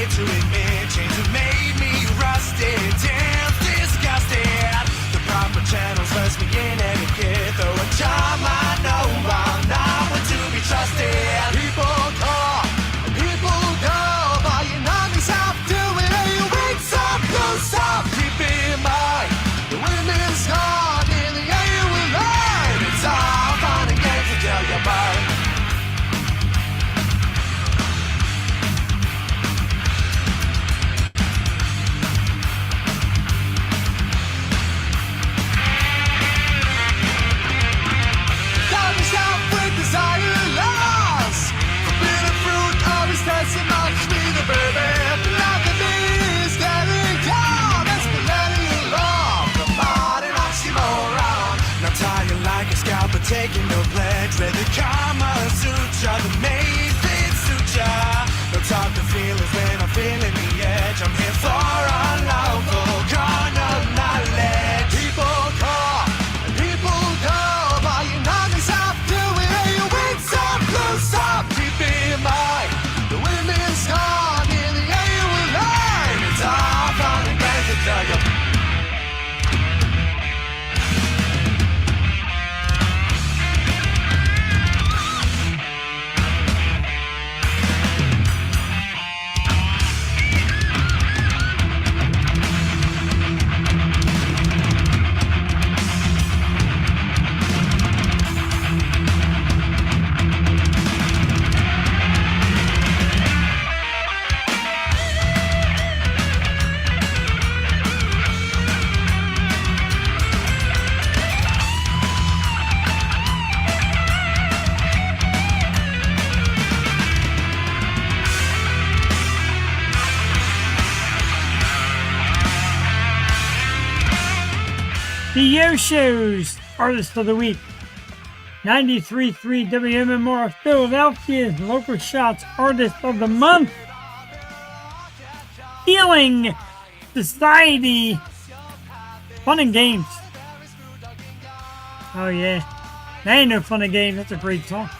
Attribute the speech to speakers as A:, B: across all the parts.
A: afraid to admit change has made me rusted, damn disgusted. The proper channels lets me in etiquette, though a charm I know I'm not one to be trusted. People go, but you know yourself doing it. You wake up, close up, keep in mind the women's gone in the air you will learn. It's all fun and games until you burn. Taking no pledge, read the Kama Sutra, the made fit sutra. No talk to feelings when I'm feeling the edge. I'm here for unlawful carnal knowledge. People call, people go, but you know yourself doing it. You wait up, close up, keep in mind the women's gone in the air you will learn. It's all fun and games to tell you.
B: The Yosho's Artist of the Week. 93.3 WMMR Philadelphia's Local Shots Artist of the Month. Healing Society. Fun and Games. Oh yeah. That ain't no fun and games. That's a great song.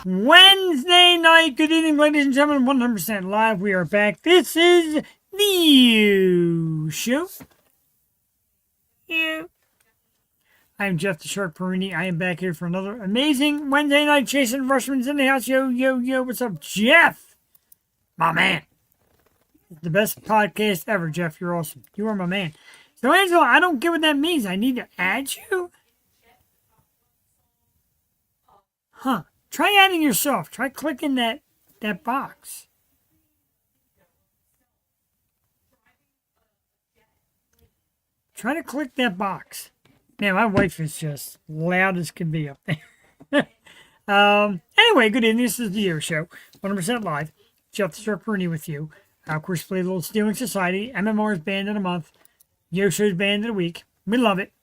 B: Wednesday night. Good evening, ladies and gentlemen. 100% live. We are back. This is the Show. Yeah. I'm Jeff the Shark Perini. I am back here for another amazing Wednesday night. Jason Rushman's in the house. Yo, yo, yo. What's up, Jeff? My man. The best podcast ever, Jeff. You're awesome. You are my man. So, Angela, I don't get what that means. I need to add you? Huh. Try adding yourself. Try clicking that box. Try to click that box. Man, my wife is just loud as can be up there. Anyway, good evening. This is the Year Show. 100% live. Jeff the Shark Perini with you. Of course, play a little Stealing Society. MMR's Band of the Month. Yosho's Band of the Week. We love it.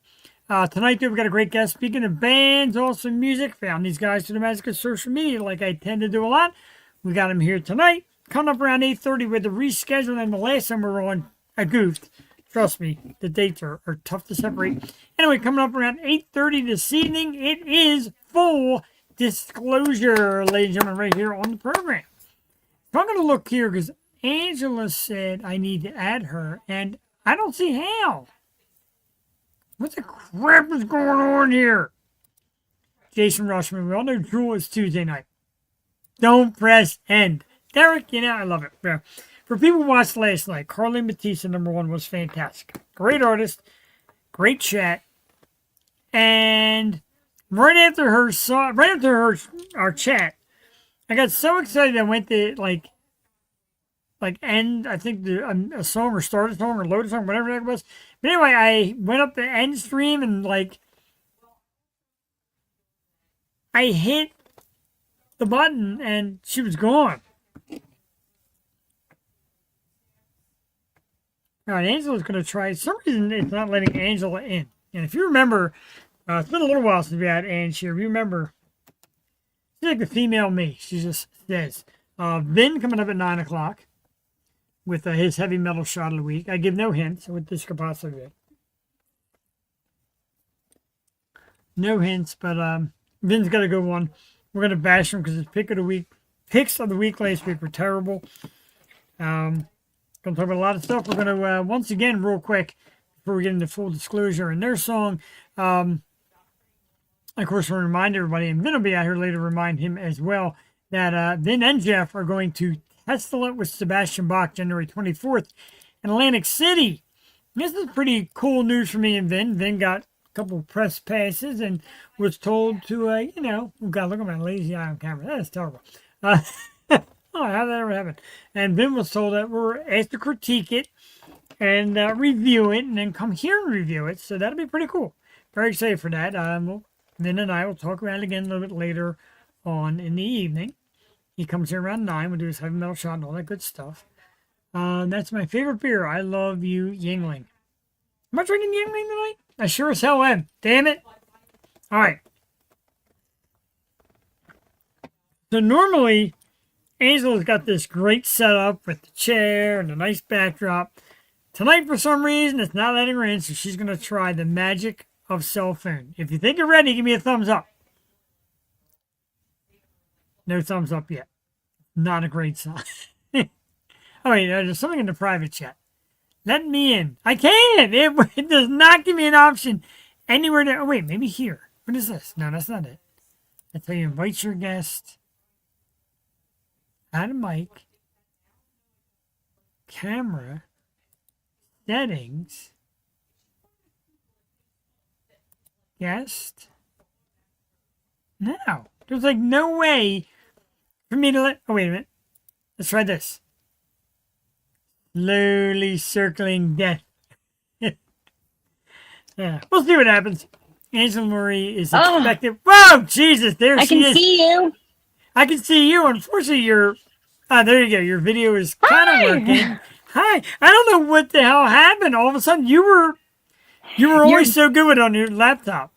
B: Tonight, we've got a great guest. Speaking of bands, awesome music. Found these guys through the magic of social media like I tend to do a lot. We got them here tonight. Coming up around 8:30 with the reschedule. And the last time we were on, I goofed. Trust me, the dates are tough to separate. Anyway, coming up around 8:30 this evening, it is Full Disclosure, ladies and gentlemen, right here on the program. So I'm going to look here because Angela said I need to add her, and I don't see how. What the crap is going on here? Jason Rushman, we all know Jewel is Tuesday night. Don't press end. Derek, you know, I love it. Yeah. For people who watched last night, Carly Matisse, #1, was fantastic. Great artist, great chat, and right after our chat, I got so excited I went to like end. I think a song or start a song or load a song, whatever that was. But anyway, I went up the end stream and I hit the button and she was gone. All right, Angela's going to try. For some reason, it's not letting Angela in. And if you remember, it's been a little while since we had Ange here. If you remember, she's like the female me. She just says. Vin coming up at 9 o'clock with his heavy metal shot of the week. I give no hints what this could possibly be. No hints, but Vin's got a good one. We're going to bash him because it's pick of the week picks of the week last week were terrible. Going to talk about a lot of stuff. We're going to, once again, real quick, before we get into full disclosure in their song, of course, we'll remind everybody, and Vin will be out here later to remind him as well, that Vin and Jeff are going to Tesla it with Sebastian Bach January 24th in Atlantic City. This is pretty cool news for me and Vin. Vin got a couple press passes and was told to, oh God, look at my lazy eye on camera. That is terrible. Oh, how did that ever happen? And Vin was told that we're asked to critique it and review it and then come here and review it. So that'll be pretty cool. Very excited for that. Vin and I will talk about it again a little bit later on in the evening. He comes here around 9. We'll do his heavy metal shot and all that good stuff. That's my favorite beer. I love you, Yingling. Am I drinking Yingling tonight? I sure as hell am. Damn it. All right. So normally, Angela's got this great setup with the chair and a nice backdrop. Tonight, for some reason, it's not letting her in, so she's going to try the magic of cell phone. If you think you're ready, give me a thumbs up. No thumbs up yet. Not a great sign. Oh, wait, there's something in the private chat. Let me in. I can't. It does not give me an option anywhere to. Oh, wait, maybe here. What is this? No, that's not it. That's how you invite your guest. Add a mic. Camera. Settings. Guest. No. There's like no way for me to let. Oh, wait a minute. Let's try this. Slowly circling death. Yeah, we'll see what happens. Angela Marie is expected. Whoa, Jesus, there she is.
C: I can see you.
B: I can see you. Unfortunately, there you go. Your video is kind of working. Hi. I don't know what the hell happened. All of a sudden, you were always so good on your laptop.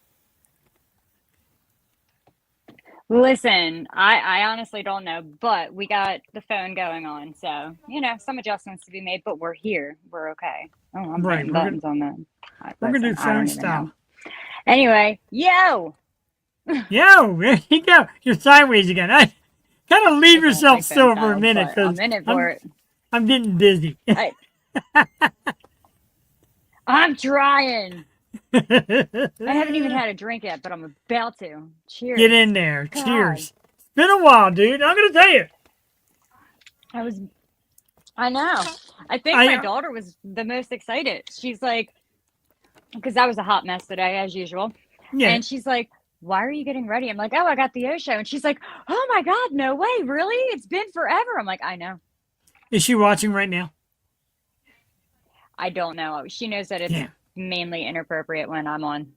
C: Listen, I honestly don't know, but we got the phone going on, so some adjustments to be made, but we're here. We're okay. Oh, I'm hitting buttons on that.
B: We're gonna do phone style.
C: Anyway, yo,
B: there you go. You're sideways again. I kind of leave yourself still for a minute because
C: I'm in it for it.
B: I'm getting dizzy.
C: I'm trying. I haven't even had a drink yet, but I'm about to. Cheers.
B: Get in there.
C: God.
B: Cheers. It's been a while, dude. I'm going to tell you.
C: I know. I think my daughter was the most excited. She's like, because I was a hot mess today, as usual. Yeah. And she's like, why are you getting ready? I'm like, oh, I got the O show. And she's like, oh my God, no way. Really? It's been forever. I'm like, I know. Is
B: she watching right now?
C: I don't know. She knows that it's mainly inappropriate when I'm on.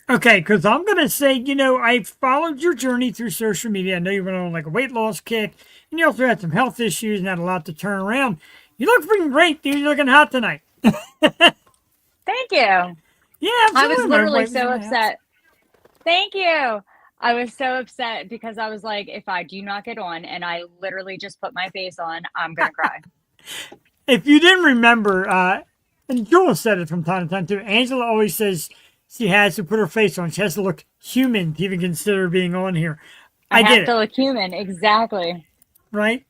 B: Okay, because I'm going to say, I followed your journey through social media. I know you went on like a weight loss kick, and you also had some health issues and had a lot to turn around. You look freaking great, dude. You're looking hot tonight.
C: Thank you.
B: Yeah, absolutely.
C: I was literally so upset. Thank you. I was so upset because I was like, if I do not get on, and I literally just put my face on, I'm going to cry.
B: If you didn't remember, and Joel said it from time to time too, Angela always says she has to put her face on. She has to look human to even consider being on here.
C: I have to look human, exactly.
B: Right?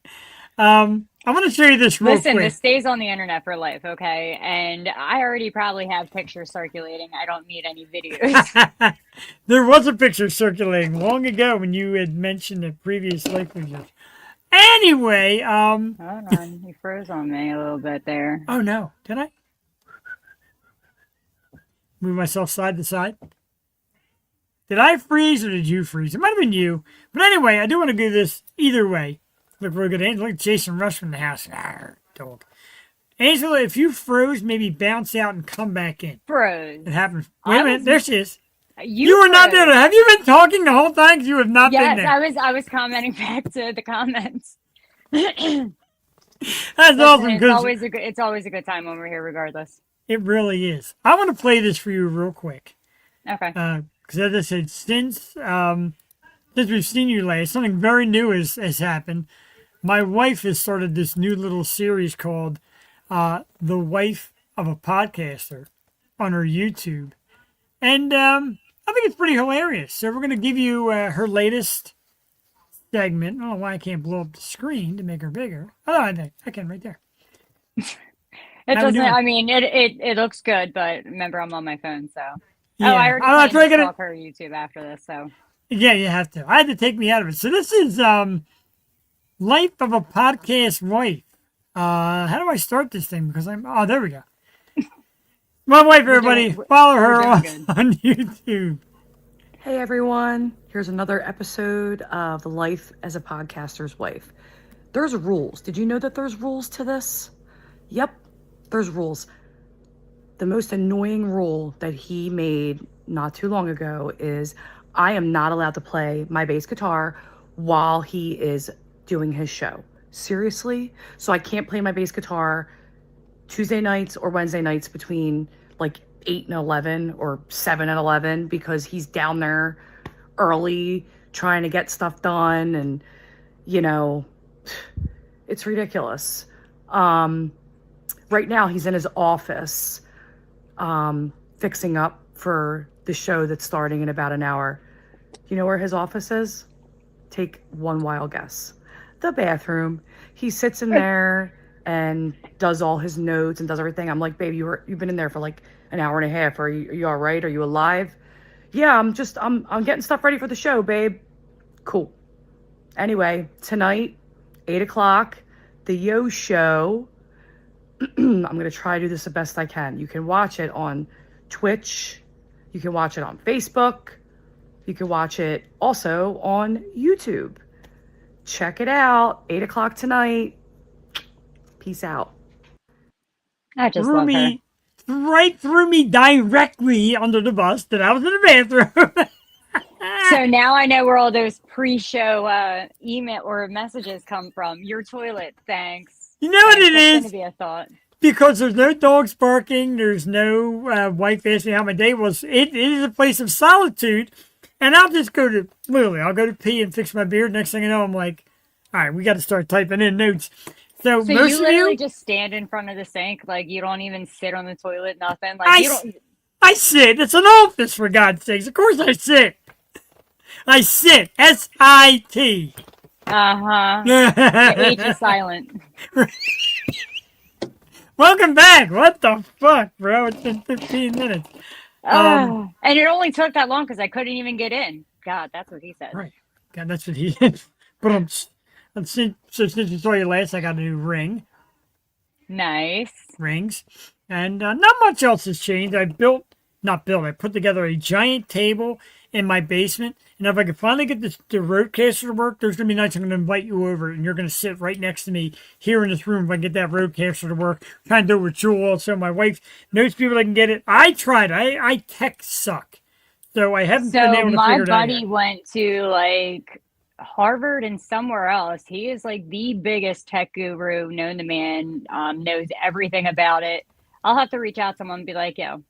B: I'm going to show you this real quick.
C: Listen, this stays on the internet for life, okay? And I already probably have pictures circulating. I don't need any videos.
B: There was a picture circulating long ago when you had mentioned a previous life of yours. Anyway,
C: hold on. You froze on me a little bit there.
B: Oh, no. Did I? Move myself side to side. Did I freeze or did you freeze? It might have been you. But anyway, I do want to do this either way. Look real good. Look at Jason Rush from the house. Arr, dog. Angela, if you froze, maybe bounce out and come back in.
C: Froze.
B: It happens. Wait a minute. There she is.
C: You
B: were not there. Have you been talking the whole time? You have not been there.
C: Yes, I was commenting back to the comments.
B: That's awesome.
C: It's always a good time when we're here, regardless.
B: It really is. I want to play this for you real quick.
C: Okay.
B: Because as I said, since we've seen you last, something very new has happened. My wife has started this new little series called The Wife of a Podcaster on her YouTube. And I think it's pretty hilarious. So we're going to give you her latest segment. I don't know why I can't blow up the screen to make her bigger. Oh, I can right there.
C: It doesn't. I mean, it looks good, but remember, I'm on my phone, so.
B: Yeah.
C: Oh, I already
B: I'm
C: plan to stalk her YouTube after this, so.
B: Yeah, you have to. I had to take me out of it. So this is Life of a Podcast Wife. How do I start this thing? Because oh, there we go. My wife, everybody, follow her on YouTube.
D: Hey everyone, here's another episode of Life as a Podcaster's Wife. There's rules. Did you know that there's rules to this? Yep, there's rules. The most annoying rule that he made not too long ago is I am not allowed to play my bass guitar while he is doing his show. Seriously? So I can't play my bass guitar Tuesday nights or Wednesday nights between like 8 and 11 or 7 and 11 because he's down there early trying to get stuff done, and you know, it's ridiculous. Right now he's in his office fixing up for the show that's starting in about an hour. You know where his office is? Take one wild guess. The bathroom. He sits in there and does all his notes and does everything. I'm like, babe, you've been in there for like an hour and a half. Are you all right? Are you alive? Yeah, I'm getting stuff ready for the show, babe. Cool. Anyway, tonight, 8 o'clock, the Yo Show. I'm gonna try to do this the best I can. You can watch it on Twitch. You can watch it on Facebook. You can watch it also on YouTube. Check it out. 8 o'clock tonight. Peace out.
C: I just love her.
B: Right threw me directly under the bus that I was in the bathroom.
C: So now I know where all those pre-show email or messages come from. Your toilet, thanks.
B: You know what it is?
C: That's going to be a thought.
B: Because there's no dogs barking, there's no wife asking how my day was. It is a place of solitude, and I'll just go to pee and fix my beard. Next thing I know, I'm like, all right, we got to start typing in notes. So
C: you literally just stand in front of the sink, like you don't even sit on the toilet, nothing. Like
B: I sit. It's an office, for God's sakes. Of course I sit. I sit. S-I-T.
C: The H is silent.
B: Welcome back. What the fuck, bro? It's been 15 minutes.
C: And it only took that long because I couldn't even get in. God, that's what he said.
B: Right. God, that's what he said. But since you saw you last, I got a new ring.
C: Nice.
B: Rings. And not much else has changed. I put together a giant table in my basement. And if I can finally get the roadcaster to work, there's going to be nights I'm going to invite you over. And you're going to sit right next to me here in this room if I can get that roadcaster to work. I'm trying to do it with Jewel. So my wife knows people that can get it. I tried. I tech suck. So I haven't been able to figure it out yet.
C: My buddy went to like Harvard and somewhere else. He is like the biggest tech guru known to man, knows everything about it. I'll have to reach out to him and be like, yo,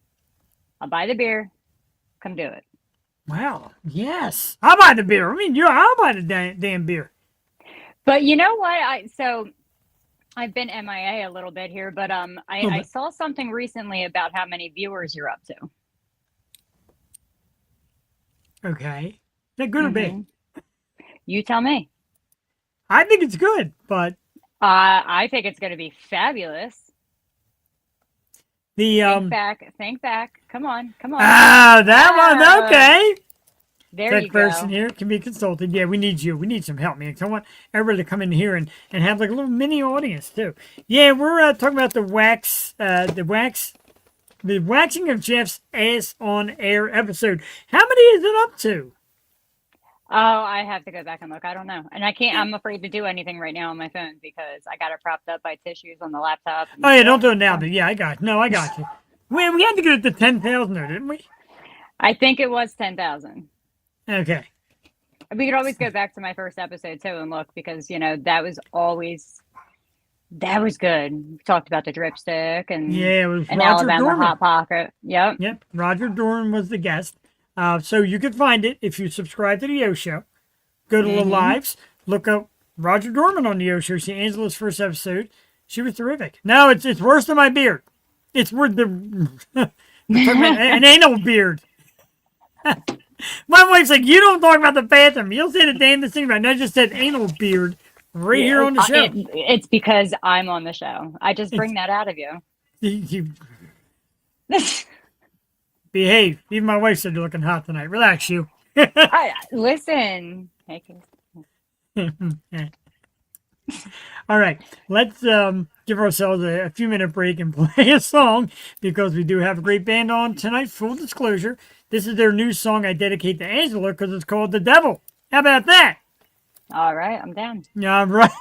C: I'll buy the beer. Come do it.
B: Wow. Yes. I'll buy the beer. I mean, I'll buy the damn beer.
C: But you know what? So I've been MIA a little bit here, but I saw something recently about how many viewers you're up to.
B: Okay. Is that good or bad?
C: You tell me.
B: I think it's good, but
C: I think it's going to be fabulous. Think back. Come on.
B: Ah, that one. Okay.
C: There
B: that
C: you go. That
B: person here can be consulted. Yeah, we need you. We need some help, man. I want everybody to come in here and have like a little mini audience too. Yeah, we're talking about the waxing of Jeff's ass on air episode. How many is it up to?
C: Oh, I have to go back and look. I don't know. And I can't, I'm afraid to do anything right now on my phone because I got it propped up by tissues on the laptop.
B: Oh, yeah, don't do it now. Yeah, I got you. We had to get it to 10,000 there, didn't we? I
C: think it was 10,000.
B: Okay.
C: We could always go back to my first episode too and look because, that was good. We talked about the dripstick and,
B: it was
C: and
B: Roger
C: Alabama
B: Dorman.
C: Hot Pocket. Yep.
B: Roger Dorman was the guest. So you can find it if you subscribe to the O Show. Go to the lives, look up Roger Dorman on the O Show. See Angela's first episode. She was terrific. No, it's worse than my beard. It's worth an anal beard. My wife's like, you don't talk about the bathroom. You'll say the damnest thing about it. And I just said anal beard right here on the show.
C: It's because I'm on the show. I just bring that out of you.
B: You behave. Even my wife said you're looking hot tonight. Relax, you.
C: Listen. Hey,
B: All right, let's give ourselves a few minute break and play a song because we do have a great band on tonight. Full disclosure, this is their new song I dedicate to Angela because it's called The Devil. How about that?
C: All right, I'm down.
B: Yeah, right.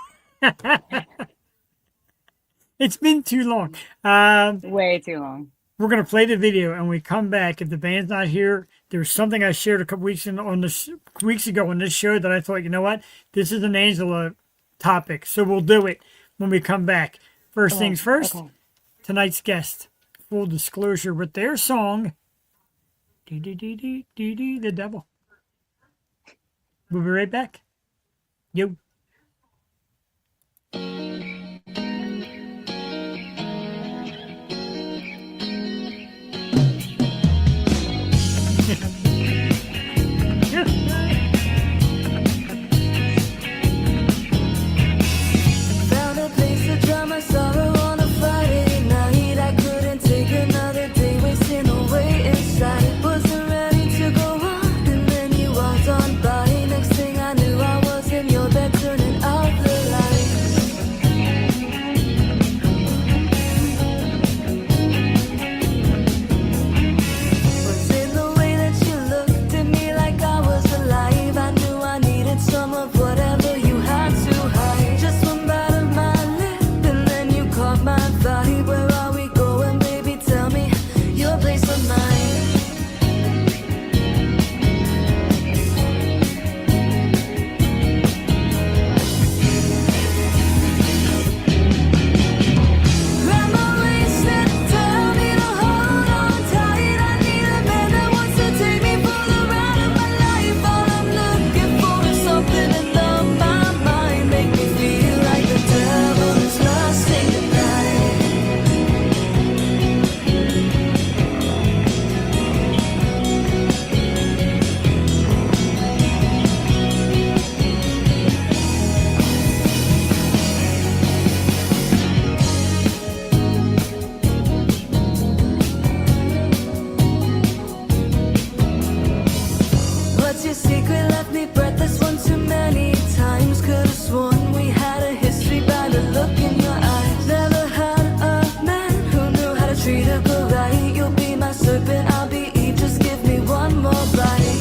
B: It's been too long.
C: Way too long.
B: We're going to play the video and we come back. If the band's not here, there's something I shared a couple weeks ago on this show that I thought, you know what? This is an Angela topic, so we'll do it when we come back. First things first, tonight's guest, full disclosure, with their song, The Devil. We'll be right back. Yo.
E: Found a place to drown my sorrow on a Friday night. I couldn't take another day wasting away inside. Wasn't ready to go on, and then you walked on by. Next thing I knew, I was in your bed turning out the lights. Was in the way that you looked at me like I was alive. I knew I needed some of whatever you had to hide. Just one bite of my lip, and then you caught my vibe. Where are we going, baby? Tell me your place or mine. Grab my waist and tell me to hold on tight. I need a man that wants to take me for the ride of my life. All I'm looking for is something to numb my mind, make me feel like the devil is lost in the night. What's your secret? Left me breathless one too many times. Could've sworn we had a history by the look in your eyes. Never had a man who knew how to treat a girl right. You'll be my serpent, I'll be Eve. Just give me one more bite.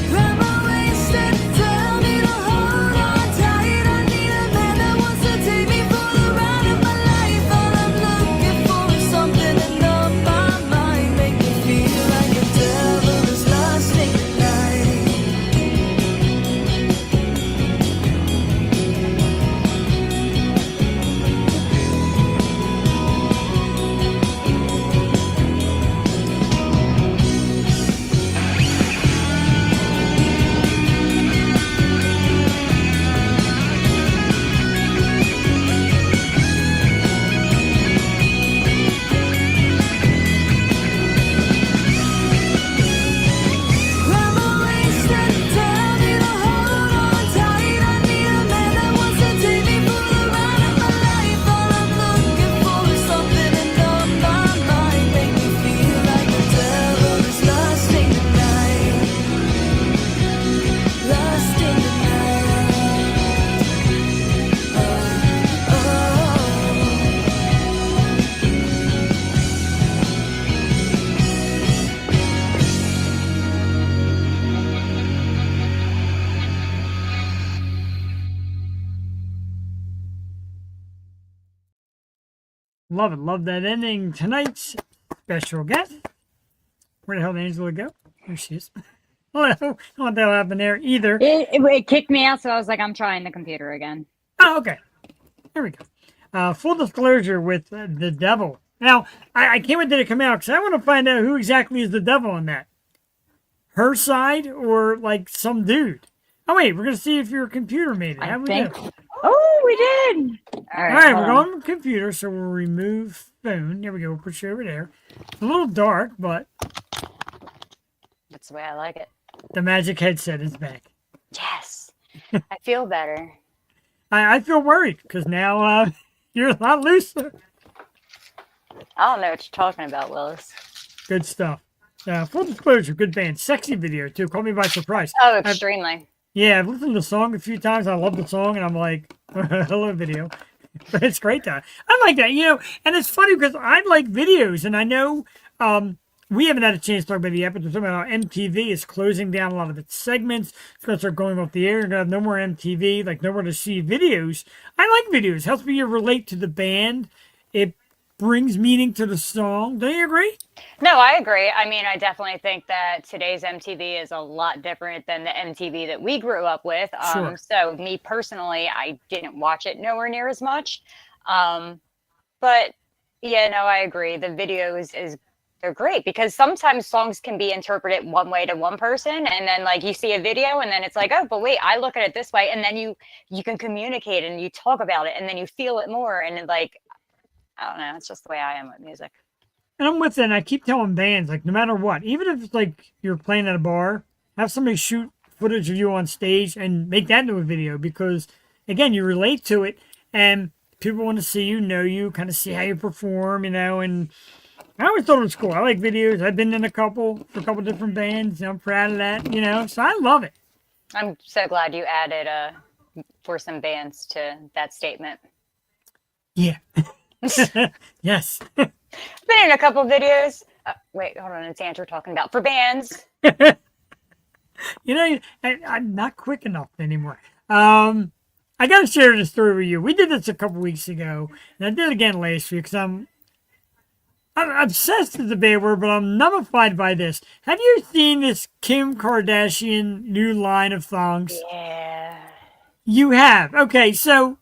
E: Grab my waist and tell me to hold on tight. I need a man that wants to take me for the ride of my life. All I'm looking for is something to numb my mind, make me feel like the devil is lost in the night. Grab my waist and tell me to hold on tight. I need a man that wants to take me for the ride of my life. All I'm looking for is something to numb my mind, make me feel like the devil is lost in the night. Lost in the night. Oh,
B: Love it. Love that ending. Tonight's special guest. Where the hell did Angela go? There she is. Hello. I don't know what the hell happened there either.
C: It kicked me out, so I was like, I'm trying the computer again.
B: Oh, okay. There we go. Full disclosure with The Devil. Now, I can't wait till it come out because I want to find out who exactly is the devil in that. Her side or like some dude? Oh, wait. We're going to see if your computer made it. How we do?
C: Oh, we did. All
B: All
C: right,
B: right,
C: hold
B: we're
C: on.
B: going to the computer, so we'll remove phone. There we go. We'll put you over there. It's a little dark, but
C: That's the way I like it.
B: the magic headset is back.
C: Yes, I feel better.
B: I feel worried because now you're a lot looser.
C: I don't know what you're talking about, Willis.
B: Good stuff. Full disclosure, good band. Sexy video, too. Caught me by surprise.
C: Oh,
B: I've
C: extremely.
B: I've listened to the song a few times. I love the song, and I'm like, hello, video. But it's great, though. I like that, and it's funny because I like videos, and I know we haven't had a chance to talk about the episode. Talking about how MTV is closing down a lot of its segments. It's going to start going off the air. You're going to have no more MTV, like nowhere to see videos. I like videos. It helps me relate to the band. It brings meaning to the song. Don't you agree?
C: No, I agree. I mean, I definitely think that today's MTV is a lot different than the MTV that we grew up with.
B: Sure.
C: So me personally, I didn't watch it nowhere near as much. But yeah, no, I agree. The videos they're great because sometimes songs can be interpreted one way to one person, and then like you see a video and then it's like, oh, but wait, I look at it this way, and then you can communicate and you talk about it and then you feel it more, and it, like, I don't know, it's just the way I am with music.
B: And I'm with it, and I keep telling bands, like, no matter what, even if it's like you're playing at a bar, have somebody shoot footage of you on stage and make that into a video because, again, you relate to it, and people want to see you, know you, kind of see how you perform, and I always thought it was cool. I like videos. I've been in a couple for a couple different bands. I'm proud of that, so I love it.
C: I'm so glad you added for some bands to that statement.
B: Yeah. Yes.
C: Been in a couple videos. Wait, hold on. It's Andrew talking about for bands.
B: I'm not quick enough anymore. I got to share this story with you. We did this a couple weeks ago, and I did it again last week because I'm obsessed with the bad word, but I'm nullified by this. Have you seen this Kim Kardashian new line of thongs?
C: Yeah.
B: You have. Okay, so,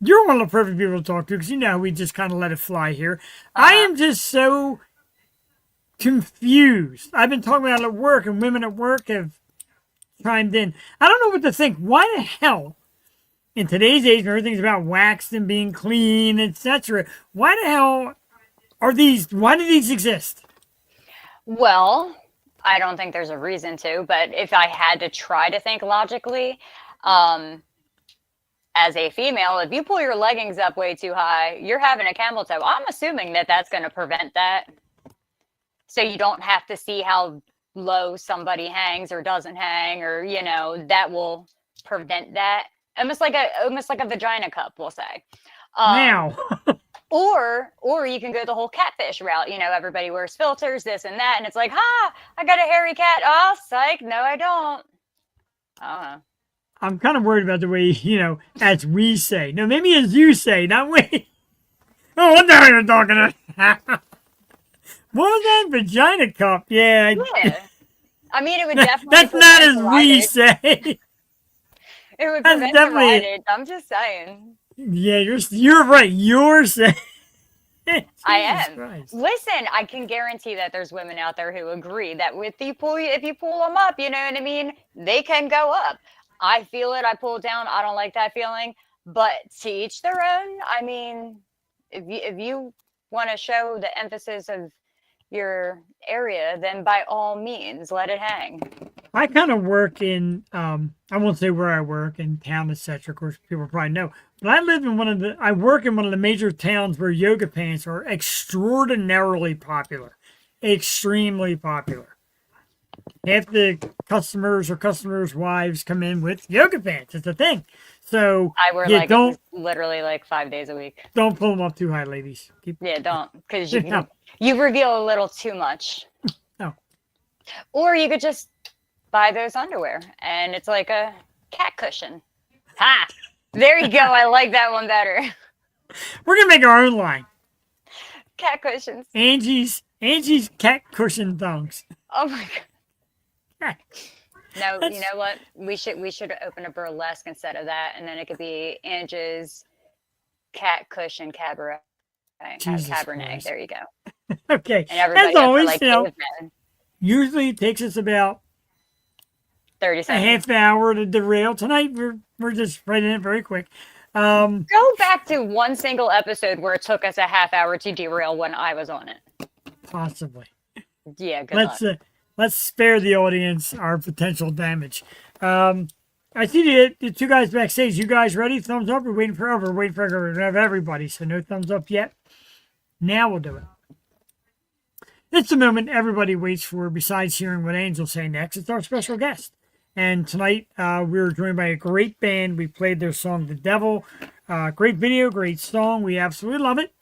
B: you're one of the perfect people to talk to because we just kind of let it fly here. I am just so confused. I've been talking about it at work, and women at work have chimed in. I don't know what to think. Why the hell, in today's age, when everything's about waxed and being clean, etc., why the hell why do these exist?
C: Well, I don't think there's a reason to, but if I had to try to think logically, as a female, if you pull your leggings up way too high, you're having a camel toe. I'm assuming that that's going to prevent that. So you don't have to see how low somebody hangs or doesn't hang, or, that will prevent that. Almost like a vagina cup, we'll say.
B: Now.
C: Or you can go the whole catfish route. Everybody wears filters, this and that. And it's like, I got a hairy cat. Oh, psych. No, I don't. I don't know.
B: I'm kind of worried about the way, as we say. No, maybe as you say, not we. Oh, what the hell are you talking about? What was that? Vagina cup? Yeah.
C: Yeah. I mean, it would definitely.
B: That's not as we say.
C: It would prevent definitely. I'm just saying.
B: Yeah, you're right. You're saying.
C: I am.
B: Christ.
C: Listen, I can guarantee that there's women out there who agree that if you pull them up, you know what I mean? They can go up. I feel it. I pull it down. I don't like that feeling. But to each their own. I mean, if you want to show the emphasis of your area, then by all means, let it hang.
B: I kind of work in, I won't say where I work, in town, etc. Of course, people probably know. But I work in one of the major towns where yoga pants are extraordinarily popular. Extremely popular. Half the customers' wives come in with yoga pants. It's a thing. So
C: I wear literally 5 days a week.
B: Don't pull them up too high, ladies.
C: Don't, because you reveal a little too much.
B: No.
C: Or you could just buy those underwear, and it's like a cat cushion. Ha! There you go. I like that one better.
B: We're gonna make our own line.
C: Cat cushions.
B: Angie's cat cushion thongs.
C: Oh my god. No,
B: That's...
C: you know what? We should open a burlesque instead of that, and then it could be Angie's cat cushion cabaret. Cabernet. Christ. There you go.
B: Okay.
C: And everybody
B: as always, usually it takes us about
C: 30
B: a
C: seconds.
B: half hour to derail. Tonight we're just right in it very quick.
C: Go back to one single episode where it took us a half hour to derail when I was on it.
B: Possibly.
C: Yeah, good luck.
B: Let's spare the audience our potential damage. I see the two guys backstage. You guys ready? Thumbs up. We're waiting for everybody. So no thumbs up yet. Now we'll do it. It's the moment everybody waits for. Besides hearing what Angel's say next, it's our special guest. And tonight we were joined by a great band. We played their song "The Devil." Great video, great song. We absolutely love it.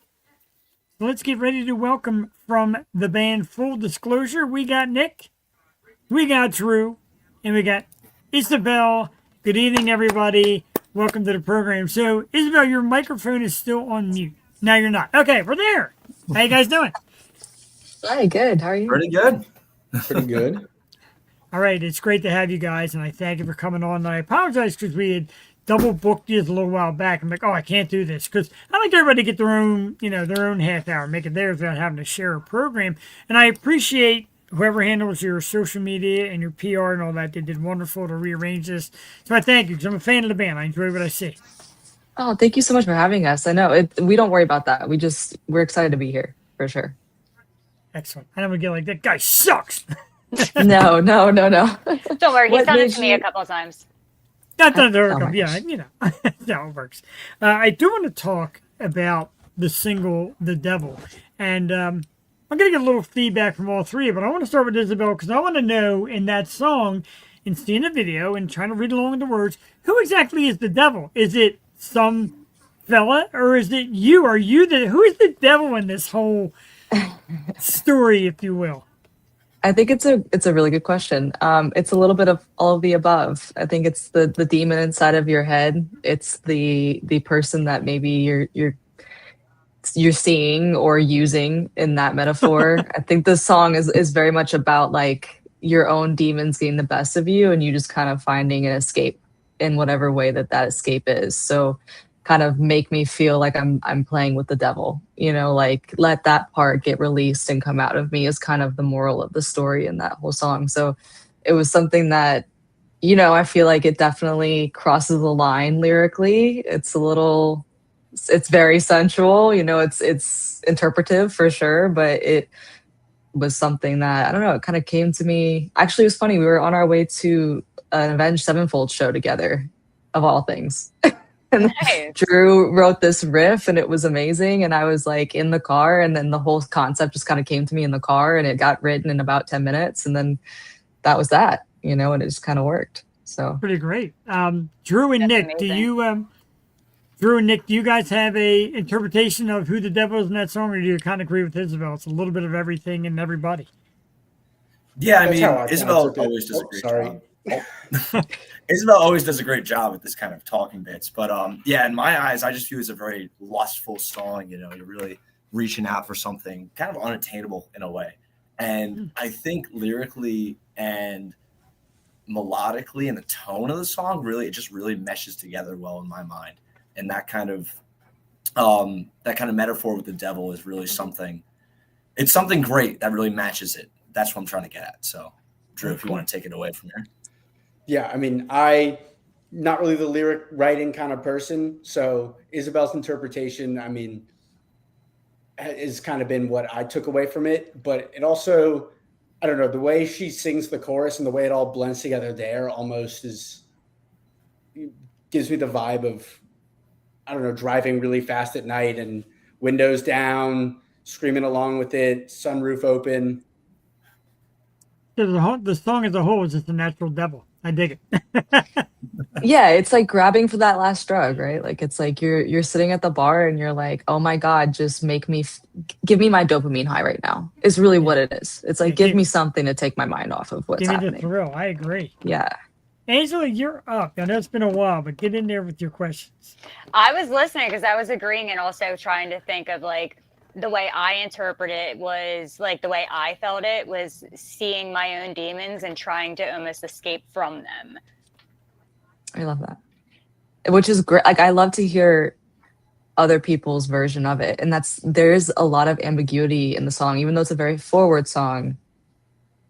B: So let's get ready to welcome from the band Full Disclosure. We got Nick, we got Drew, and we got Isabel. Good evening, everybody. Welcome to the program. So, Isabel, your microphone is still on mute. No, you're not. Okay, we're there. How you guys doing?
D: Hi, good. How are you?
F: Pretty good.
G: Pretty good.
B: All right, it's great to have you guys, and I thank you for coming on. And I apologize because we had double booked you a little while back. I'm like, oh, I can't do this because I like everybody to get their own, their own half hour, make it theirs without having to share a program. And I appreciate whoever handles your social media and your PR and all that. They did wonderful to rearrange this. So I thank you because I'm a fan of the band. I enjoy what I see.
D: Oh, thank you so much for having us. I know we don't worry about that. We're excited to be here for sure.
B: Excellent. I don't get like that guy sucks.
D: No.
C: Don't worry, he's
D: What
C: done it
D: made
C: to me a couple of times.
B: That doesn't
D: Oh
B: work.
D: my
B: Yeah, that's how it works. I do want to talk about the single "The Devil," and I'm gonna get a little feedback from all three. But I want to start with Isabel because I want to know in that song, and seeing the video and trying to read along with the words, who exactly is the devil? Is it some fella or is it you? Are you who is the devil in this whole story, if you will?
D: I think it's a really good question. It's a little bit of all of the above. I think it's the demon inside of your head. It's the person that maybe you're seeing or using in that metaphor. I think the song is very much about like your own demons getting the best of you and you just kind of finding an escape in whatever way that escape is. So kind of make me feel like I'm playing with the devil, like let that part get released and come out of me is kind of the moral of the story in that whole song. So it was something that, I feel like it definitely crosses the line lyrically. It's very sensual, it's interpretive for sure, but it was something that, I don't know, it kind of came to me. Actually, it was funny. We were on our way to an Avenged Sevenfold show together, of all things. And
C: Nice.
D: Drew wrote this riff and it was amazing. And I was like in the car and then the whole concept just kind of came to me in the car and it got written in about 10 minutes. And then that was that, and it just kind of worked. So
B: Pretty great. Drew and
C: That's
B: Nick,
C: amazing.
B: do you guys have a interpretation of who the devil is in that song, or do you kind of agree with Isabel? It's a little bit of everything and everybody.
F: Yeah, I
G: That's
F: mean,
G: how I
F: Isabel
G: took it.
F: always does a great
G: Sorry.
F: job. Isabel always does a great job at this kind of talking bits. But yeah, in my eyes, I just view it as a very lustful song. You're really reaching out for something kind of unattainable in a way. And I think lyrically and melodically and the tone of the song, it just really meshes together well in my mind. And that kind of metaphor with the devil is really something. It's something great that really matches it. That's what I'm trying to get at. So, Drew, if you want to take it away from here.
G: Yeah, I mean, I not really the lyric writing kind of person. So Isabel's interpretation, I mean, has kind of been what I took away from it. But it also, I don't know, the way she sings the chorus and the way it all blends together there almost gives me the vibe of, I don't know, driving really fast at night and windows down, screaming along with it, sunroof open.
B: The song as a whole is just a natural devil. I dig it.
D: yeah, it's like grabbing for that last drug, right? Like it's like you're sitting at the bar and you're like, oh my God, just give me my dopamine high right now. Is really what it is. It's like, give me something to take my mind off of what's
B: Give me
D: happening.
B: the thrill. I agree.
D: Yeah.
B: Angela, you're up. I know it's been a while, but get in there with your questions.
C: I was listening because I was agreeing and also trying to think of like the way I interpret it was like the way I felt it was seeing my own demons and trying to almost escape from them.
D: I love that. Which is great. Like I love to hear other people's version of it. And there's a lot of ambiguity in the song, even though it's a very forward song.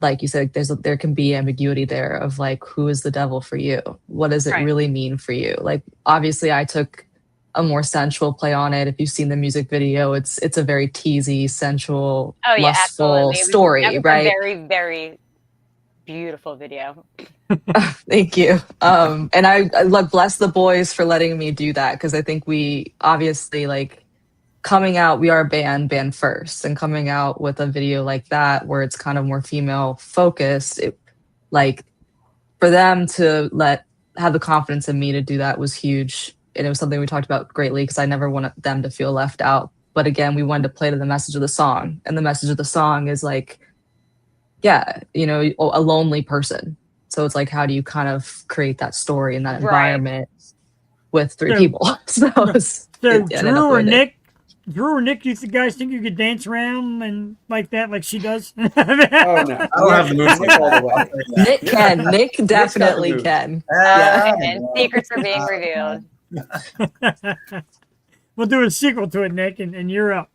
D: like you said, there can be ambiguity there of like, who is the devil for you? What does it
C: Right.
D: really mean for you? Like, obviously, I took a more sensual play on it. If you've seen the music video, it's a very teasy, sensual,
C: Oh yeah,
D: lustful
C: absolutely. That
D: story,
C: was
D: right?
C: a very, very beautiful video.
D: Thank you. And I like bless the boys for letting me do that, because I think we obviously like coming out, we are band first, and coming out with a video like that where it's kind of more female focused, like for them to have the confidence in me to do that was huge. And it was something we talked about greatly, because I never wanted them to feel left out. But again, we wanted to play to the message of the song. And the message of the song is like, yeah, a lonely person. So it's like, how do you kind of create that story and that
C: Right.
D: environment with three
B: So-
D: people? So,
B: So Drew or Nick, do you guys think you could dance around and like that, like she does?
G: Oh no,
F: I don't have the moves like
G: Nick all the
F: that.
G: way.
D: Nick can. Nick
G: got the
D: definitely
G: moves.
D: can.
F: Yeah.
C: And secrets are being revealed.
B: We'll do a sequel to it, Nick, and you're up.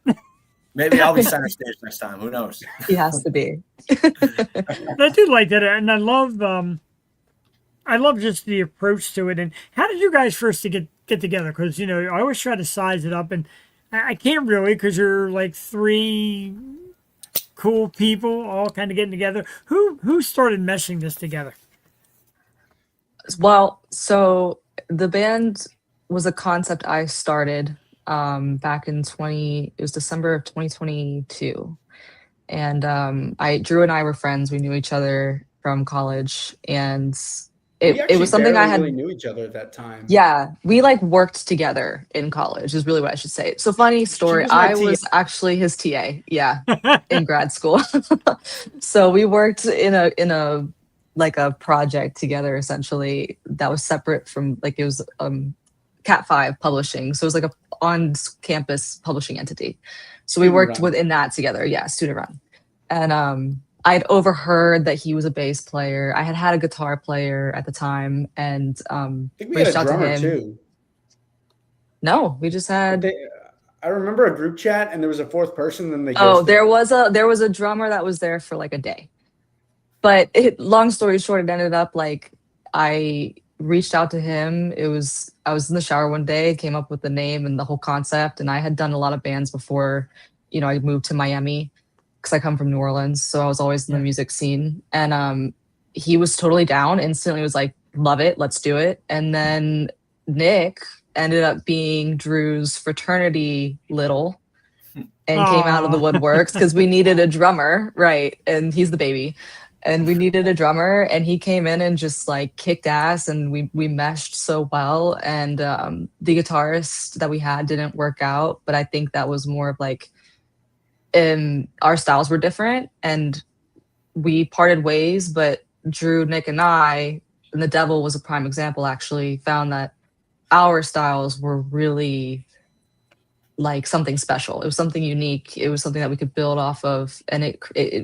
F: Maybe I'll be center stage next time. Who knows?
D: He has to be.
B: I do like that, and I love just the approach to it. And how did you guys first to get together? Because I always try to size it up, and I can't really, because you're like three cool people all kind of getting together. Who started meshing this together?
D: Well, so the band was a concept I started back in it was December of 2022. And Drew and I were friends. We knew each other from college, and it was something I had
G: really knew each other at that time.
D: Yeah, we like worked together in college is really what I should say. So funny story.
G: was my
D: I was actually his TA, yeah, in grad school. So we worked in a like a project together, essentially, that was separate from, like, it was Cat 5 publishing. So it was like a on-campus publishing entity. So we worked within that together. Yeah, student run. And I'd overheard that he was a bass player. I had a guitar player at the time, and
G: I think we had a drummer too.
D: No, we just had.
G: I remember a group chat, and there was a fourth person. Then they
D: Oh, there was a drummer that was there for like a day. But long story short, it ended up like I reached out to him. I was in the shower one day, came up with the name and the whole concept, and I had done a lot of bands before. I moved to Miami because I come from New Orleans, so I was always in the music scene. And he was totally down. Instantly was like, "Love it, let's do it." And then Nick ended up being Drew's fraternity little, and came out of the woodworks because we needed a drummer, right? And he's the baby. And we needed a drummer, and he came in and just like kicked ass, and we meshed so well. And the guitarist that we had didn't work out, but I think that was more of like, our styles were different, and we parted ways. But Drew, Nick, and I, and the Devil was a prime example, actually found that our styles were really like something special. It was something unique. It was something that we could build off of, and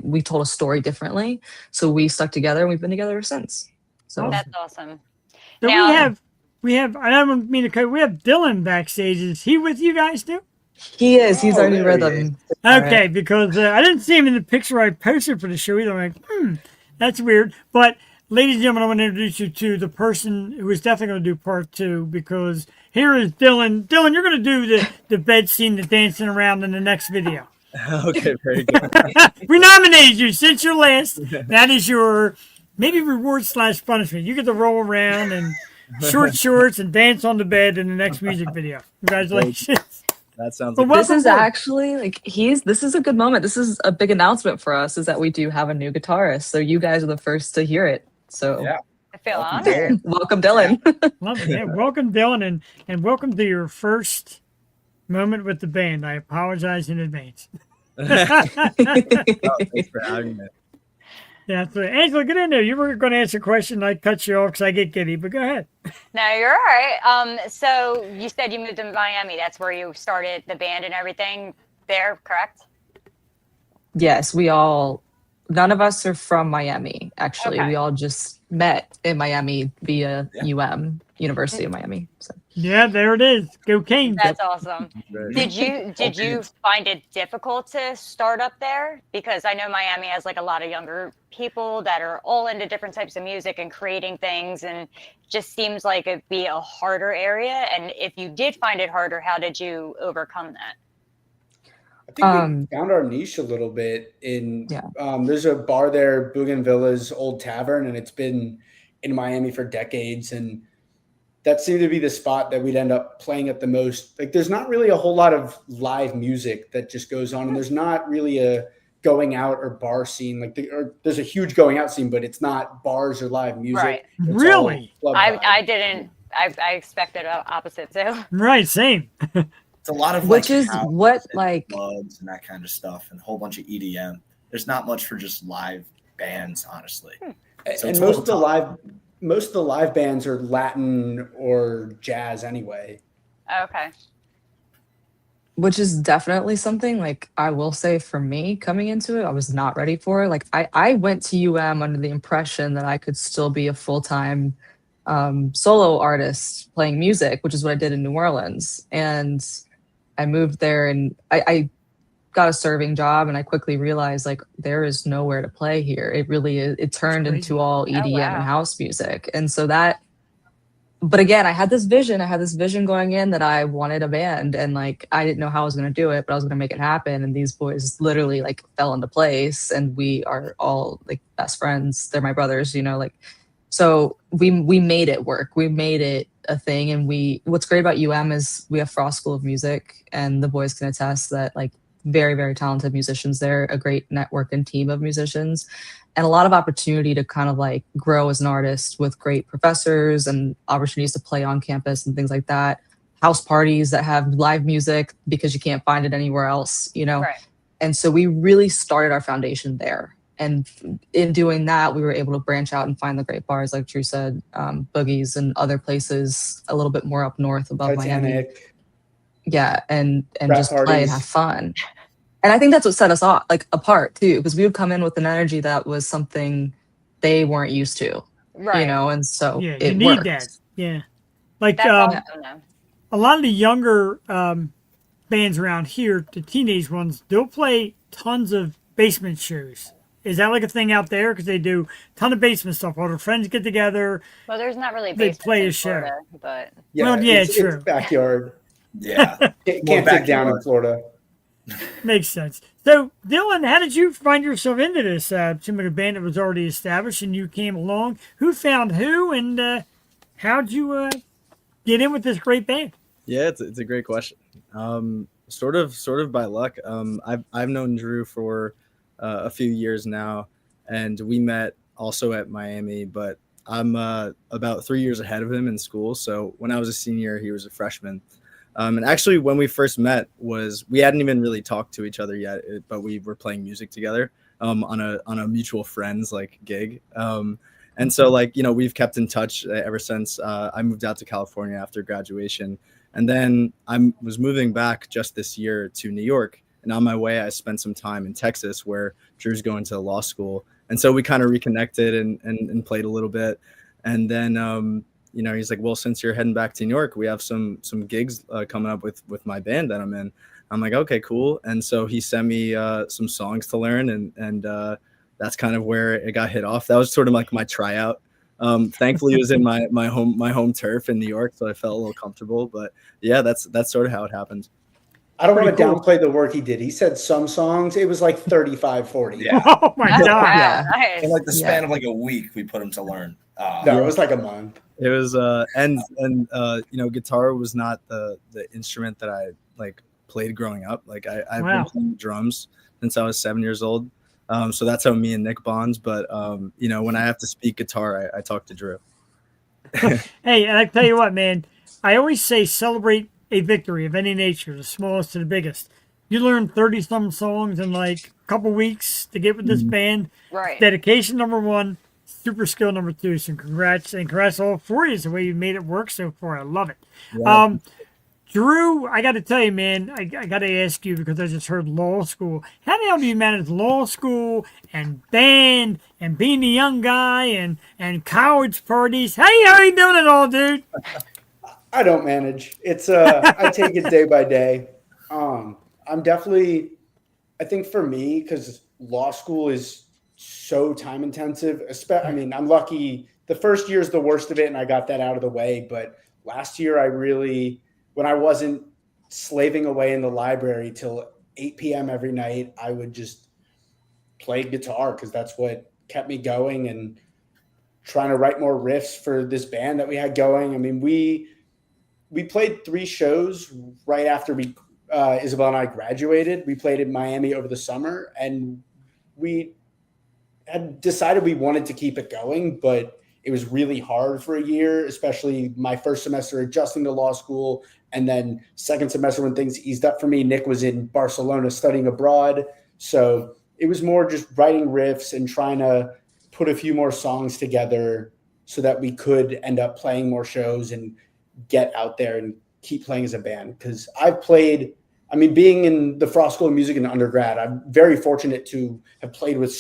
D: we told a story differently. So we stuck together, and we've been together ever since. So
C: That's awesome.
B: So
C: Now-
B: we have. I don't mean to cut. We have Dylan backstage. Is he with you guys too?
D: he is. He's
G: Oh,
D: our new
G: there he
D: rhythm.
B: Okay, because I didn't see him in the picture I posted for the show either. I'm like, that's weird. But ladies and gentlemen, I want to introduce you to the person who is definitely going to do part 2, because here is Dylan. Dylan, you're going to do the bed scene, the dancing around in the next video.
H: Okay, very good.
B: We nominated you since your last. That is your maybe reward / punishment. You get to roll around and short shorts and dance on the bed in the next music video. Congratulations.
H: That sounds
B: But
H: like
D: This is
B: welcome.
D: actually like this is a good moment. This is a big announcement for us, is that we do have a new guitarist. So you guys are the first to hear it. So
G: Yeah.
C: I feel
F: Welcome,
C: honored.
D: welcome, Dylan.
B: Love it. Yeah, welcome, Dylan, and welcome to your first moment with the band. I apologize in advance.
H: thanks for having me.
B: Yeah, so Angela, get in there. You were going to ask a question. I cut you off because I get giddy, but go ahead.
C: No, you're all right. So you said you moved to Miami. That's where you started the band and everything there, correct?
D: Yes, none of us are from Miami, actually.
C: Okay.
D: We all just met in Miami via
F: Yeah.
D: University of Miami. So.
B: Yeah, there it is. Go Canes.
C: That's awesome.
H: Right.
C: Did you find it difficult to start up there? Because I know Miami has like a lot of younger people that are all into different types of music and creating things, and just seems like it'd be a harder area. And if you did find it harder, how did you overcome that?
G: I think we found our niche a little bit in there's a bar there, Bougainvilla's Old Tavern, and it's been in Miami for decades. And that seemed to be the spot that we'd end up playing at the most. Like there's not really a whole lot of live music that just goes on, and there's not really a going out or bar scene. Like there's a huge going out scene, but it's not bars or live music.
C: Right.
G: It's
B: Really?
G: all club vibe.
C: I didn't. I expected opposite too.
B: Right, same.
F: It's a lot of
D: Which
F: like
D: is
F: house
D: what,
F: and
D: like-
F: clubs and that kind of stuff, and a whole bunch of EDM. There's not much for just live bands, honestly. So
G: And
F: it's a
G: most of
F: little tough.
G: the live bands are Latin or jazz anyway.
C: Okay.
D: Which is definitely something, like, I will say for me coming into it, I was not ready for it. Like I went to under the impression that I could still be a full-time solo artist playing music, which is what I did in New Orleans. And I moved there and I got a serving job, and I quickly realized like there is nowhere to play here. It really is. It turned into all EDM and house music. And so but again, I had this vision going in that I wanted a band, and like I didn't know how I was going to do it, but I was going to make it happen. And these boys literally like fell into place, and we are all like best friends. They're my brothers, like. So we made it work. We made it a thing. And what's great about is we have Frost School of Music, and the boys can attest that like very, very talented musicians there, a great network and team of musicians, and a lot of opportunity to kind of like grow as an artist with great professors and opportunities to play on campus and things like that. House parties that have live music because you can't find it anywhere else,
C: Right.
D: And so we really started our foundation there. And in doing that, we were able to branch out and find the great bars, like Drew said, Boogies and other places a little bit more up north above Miami.
G: Titanic.
D: Yeah, and
G: Frat
D: just play
G: parties.
D: and have fun. And I think that's what set us off, like apart too, because we would come in with an energy that was something they weren't used to,
C: Right.
D: And so
B: Yeah,
D: it
B: you need
D: worked.
B: that. Yeah. Like
C: That's awesome though.
B: a lot of the younger bands around here, the teenage ones, they'll play tons of basement shows. Is that like a thing out there? Because they do a ton of basement stuff. All their friends get together.
C: Well, there's not really
B: They
C: basements
B: play a
C: in
B: show.
C: Florida, but
B: Well, yeah,
G: it's
B: true.
G: backyard.
F: Yeah.
G: Can't
F: More
G: dig down in
F: backyard.
G: Florida.
B: Makes sense. So, Dylan, how did you find yourself into this? Seemed like a band that was already established, and you came along. Who found who, and how'd you get in with this great band?
H: Yeah, it's a great question. Sort of by luck. I've known Drew for a few years now, and we met also at Miami. But I'm about 3 years ahead of him in school. So when I was a senior, he was a freshman. And actually, when we first met, we hadn't even really talked to each other yet, but we were playing music together on a mutual friends like gig. And so we've kept in touch ever since I moved out to California after graduation. And then I was moving back just this year to New York. And on my way, I spent some time in Texas where Drew's going to law school. And so we kind of reconnected and played a little bit. And then, he's like, well, since you're heading back to New York, we have some gigs coming up with my band that I'm in. I'm like, okay, cool. And so he sent me some songs to learn. And that's kind of where it got hit off. That was sort of like my tryout. Thankfully, it was in my home turf in New York, so I felt a little comfortable. But yeah, that's sort of how it happened.
G: I don't want to
B: Pretty cool.
G: downplay the work he did. He said some songs. It was like 35, 40.
F: Yeah.
B: Oh my
C: that's
B: God!
D: Yeah.
C: nice.
F: In like the span of like a week, we put him to learn.
G: No, it was like a month.
H: It was guitar was not the instrument that I like played growing up. Like I've
B: Wow.
H: been playing drums since I was 7 years old. So that's how me and Nick bonds. But when I have to speak guitar, I talk to Drew.
B: Hey, and I tell you what, man, I always say celebrate a victory of any nature, the smallest to the biggest. You learn 30-some songs in like a couple weeks to get with this band.
C: Right.
B: Dedication number one, super skill number two. So congrats all for you. It's the way you made it work so far. I love it.
H: Yeah.
B: Drew, I got to tell you, man, I got to ask you because I just heard law school. How the hell do you manage law school and band and being a young guy and college parties? How you doing it all, dude?
G: I don't manage. It's I take it day by day. I'm definitely, I think for me, because law school is so time intensive. I mean, I'm lucky. The first year is the worst of it, and I got that out of the way. But last year, I really, when I wasn't slaving away in the library till 8 p.m. every night, I would just play guitar because that's what kept me going and trying to write more riffs for this band that we had going. I mean, we played 3 shows right after Isabel and I graduated. We played in Miami over the summer, and we had decided we wanted to keep it going, but it was really hard for a year, especially my first semester adjusting to law school. And then second semester when things eased up for me, Nick was in Barcelona studying abroad. So it was more just writing riffs and trying to put a few more songs together so that we could end up playing more shows and get out there and keep playing as a band. Because I've played, I mean, being in the Frost School of Music in undergrad, I'm very fortunate to have played with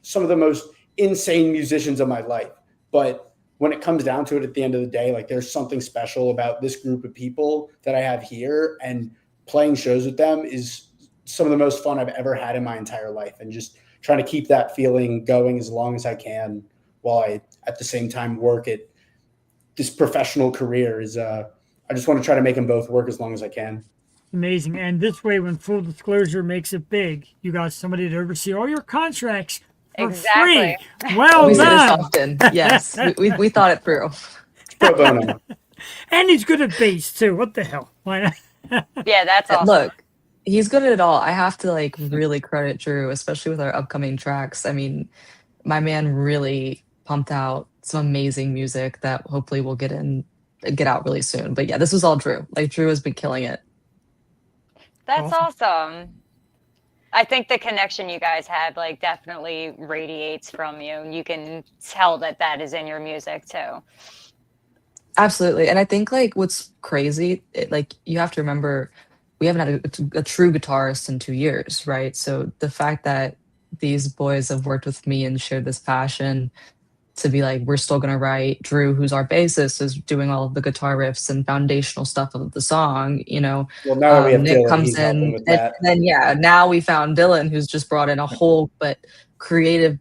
G: some of the most insane musicians of my life. But when it comes down to it at the end of the day, like there's something special about this group of people that I have here, and playing shows with them is some of the most fun I've ever had in my entire life. And just trying to keep that feeling going as long as I can while I at the same time work at this professional career is I just want to try to make them both work as long as I can.
B: Amazing. And this way, when full disclosure makes it big, you got somebody to oversee all your contracts for
C: Exactly.
B: free. Well
I: We say this
B: done.
I: often. Yes, we thought it through.
G: Pro bono.
B: And he's good at bass too. What the hell? Why not?
C: Yeah, that's awesome.
I: Look, he's good at it all. I have to like really credit Drew, especially with our upcoming tracks. I mean, my man really pumped out some amazing music that hopefully we'll get out really soon. But yeah, this was all Drew. Like Drew has been killing it.
C: That's awesome. I think the connection you guys have like definitely radiates from you. You can tell that that is in your music too.
I: Absolutely. And I think like what's crazy, like you have to remember we haven't had a true guitarist in 2 years, right? So the fact that these boys have worked with me and shared this passion to be like, we're still going to write. Drew, who's our bassist, is doing all of the guitar riffs and foundational stuff of the song, you know.
G: Well, now that we have
I: Nick
G: Dylan,
I: comes
G: he's helping
I: in,
G: with
I: and
G: that.
I: then yeah, now we found Dylan, who's just brought in a whole but creative,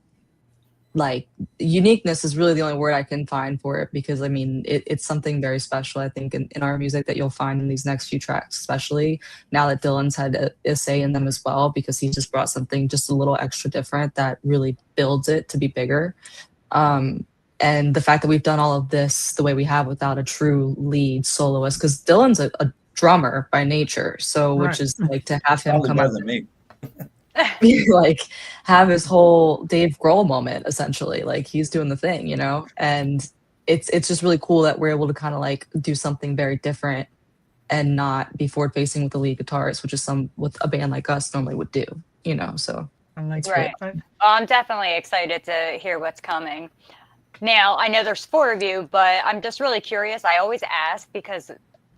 I: like uniqueness is really the only word I can find for it, because I mean it's something very special, I think, in our music that you'll find in these next few tracks, especially now that Dylan's had a say in them as well, because he just brought something just a little extra different that really builds it to be bigger. And the fact that we've done all of this the way we have without a true lead soloist, because Dylan's a drummer by nature, so
B: Right.
I: which is like to have him
F: Probably
I: come
F: better
I: up
F: than me.
I: like have his whole Dave Grohl moment, essentially. Like he's doing the thing, you know? And it's just really cool that we're able to kind of like do something very different and not be forward facing with the lead guitarist, which is what a band like us normally would do, you know? So
B: I like
C: Right.
B: that.
C: I'm definitely excited to hear what's coming. Now, I know there's 4 of you, but I'm just really curious. I always ask because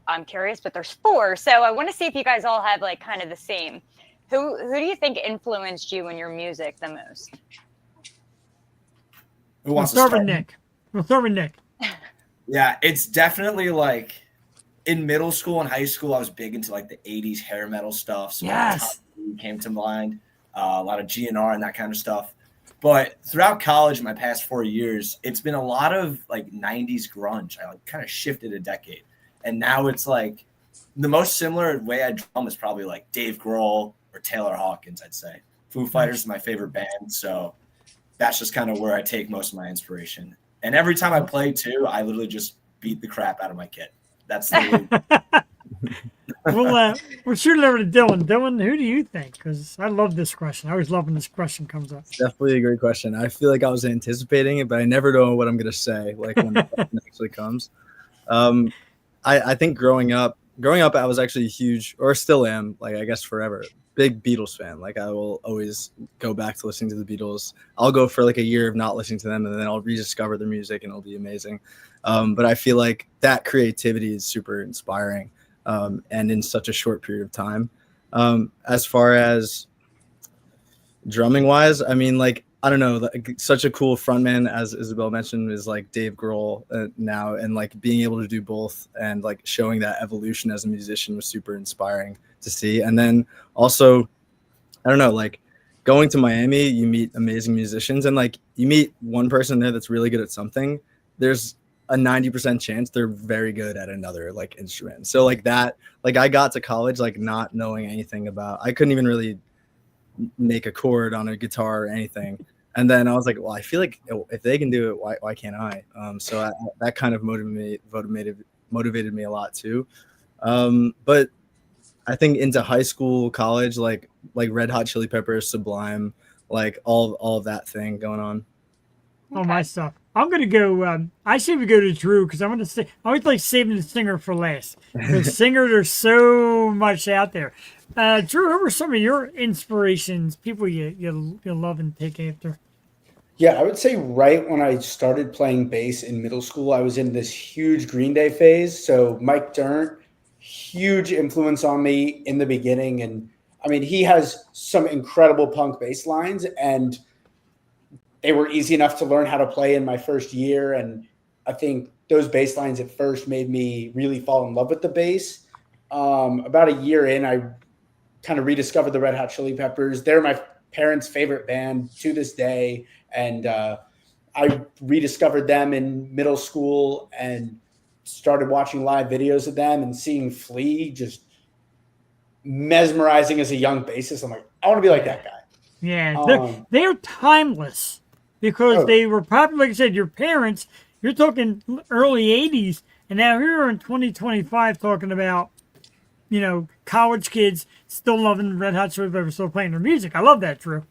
C: I'm curious, but there's 4. So I want to see if you guys all have like kind of the same. Who do you think influenced you in your music the most?
F: Who
B: We'll
F: wants to
B: start
F: start?
B: with Nick. We'll start with Nick.
F: Yeah, it's definitely like in middle school and high school, I was big into like the 80s hair metal stuff. So
B: Yes.
F: Top Gun came to mind, a lot of GNR and that kind of stuff. But throughout college, in my past 4 years, it's been a lot of like 90s grunge. I like kind of shifted a decade. And now it's like the most similar way I drum is probably like Dave Grohl or Taylor Hawkins, I'd say. Foo Fighters is my favorite band. So that's just kind of where I take most of my inspiration. And every time I play too, I literally just beat the crap out of my kit. That's literally
B: We'll shoot it over to Dylan. Dylan, who do you think? Because I love this question. I always love when this question comes up.
H: Definitely a great question. I feel like I was anticipating it, but I never know what I'm gonna say. Like when the question actually comes. I think growing up, I was actually huge, or still am, like I guess forever, big Beatles fan. Like I will always go back to listening to the Beatles. I'll go for like a year of not listening to them, and then I'll rediscover their music, and it'll be amazing. But I feel like that creativity is super inspiring. and in such a short period of time. As far as drumming wise, I mean, like, I don't know, like, such a cool frontman, as Isabel mentioned, is like Dave Grohl now, and like being able to do both and like showing that evolution as a musician was super inspiring to see. And then also, I don't know, like going to Miami, you meet amazing musicians, and like you meet one person there that's really good at something. There's a 90% chance they're very good at another like instrument. So like that, like I got to college like not knowing anything about, I couldn't even really make a chord on a guitar or anything. And then I was like, well, I feel like if they can do it, why can't I? So that kind of motivated me a lot too. But I think into high school, college, like Red Hot Chili Peppers, Sublime, like all of that thing going on.
B: Oh, my stuff. I'm gonna go. I say we go to Drew because I'm gonna say I always like saving the singer for last. The singers are so much out there. Drew, who are some of your inspirations? People you love and take after.
G: Yeah, I would say right when I started playing bass in middle school, I was in this huge Green Day phase. So Mike Dirnt, huge influence on me in the beginning. And I mean, he has some incredible punk bass lines, and they were easy enough to learn how to play in my first year. And I think those bass lines at first made me really fall in love with the bass. About a year in, I kind of rediscovered the Red Hot Chili Peppers. They're my parents' favorite band to this day. And I rediscovered them in middle school and started watching live videos of them and seeing Flea just mesmerizing as a young bassist. I'm like, I want to be like that guy.
B: Yeah, they're timeless because they were probably, like I said, your parents. You're talking early '80s, and now here in 2025 talking about, college kids still loving Red Hot Chili Peppers, still playing their music. I love that, Drew.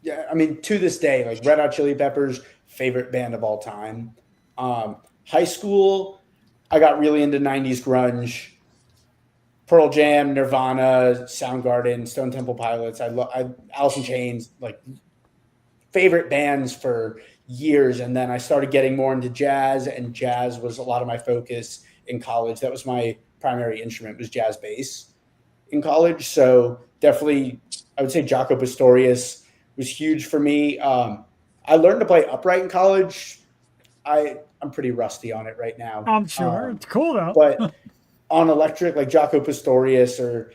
G: Yeah, I mean, to this day, like Red Hot Chili Peppers, favorite band of all time. High school, I got really into 90s grunge. Pearl Jam, Nirvana, Soundgarden, Stone Temple Pilots. I Alice in Chains, like favorite bands for years. And then I started getting more into jazz, and jazz was a lot of my focus in college. That was my primary instrument, was jazz bass in college. So definitely, I would say Jaco Pastorius was huge for me. I learned to play upright in college. I'm pretty rusty on it right now.
B: I'm sure it's cool though.
G: But on electric, like Jaco Pastorius or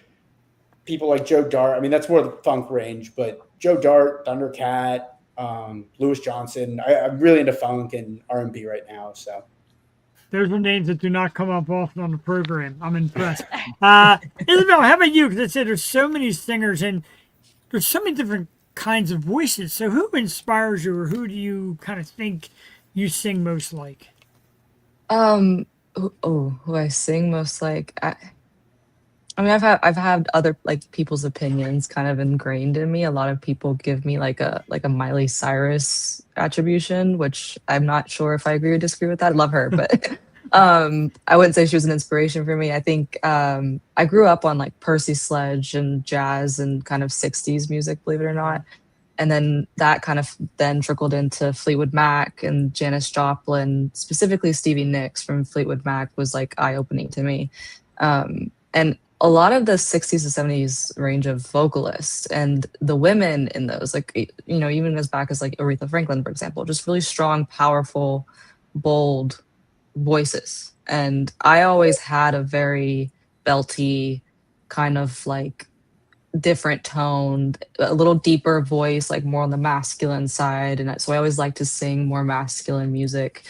G: people like Joe Dart. I mean, that's more the funk range, but Joe Dart, Thundercat, Louis Johnson. I'm really into funk and R&B right now. So
B: those are names that do not come up often on the program. I'm impressed. Isabel, how about you? Because I said there's so many singers and there's so many different kinds of voices. So who inspires you, or who do you kind of think you sing most like?
I: Who I sing most like? I mean, I've had other like people's opinions kind of ingrained in me. A lot of people give me like a Miley Cyrus attribution, which I'm not sure if I agree or disagree with that. I love her, but I wouldn't say she was an inspiration for me. I think I grew up on like Percy Sledge and jazz and kind of 60s music, believe it or not. And then that kind of then trickled into Fleetwood Mac and Janis Joplin, specifically Stevie Nicks from Fleetwood Mac was like eye-opening to me. And a lot of the 60s and 70s range of vocalists and the women in those, like, even as back as like Aretha Franklin, for example, just really strong, powerful, bold voices. And I always had a very belty kind of like different tone, a little deeper voice, like more on the masculine side. And so I always like to sing more masculine music.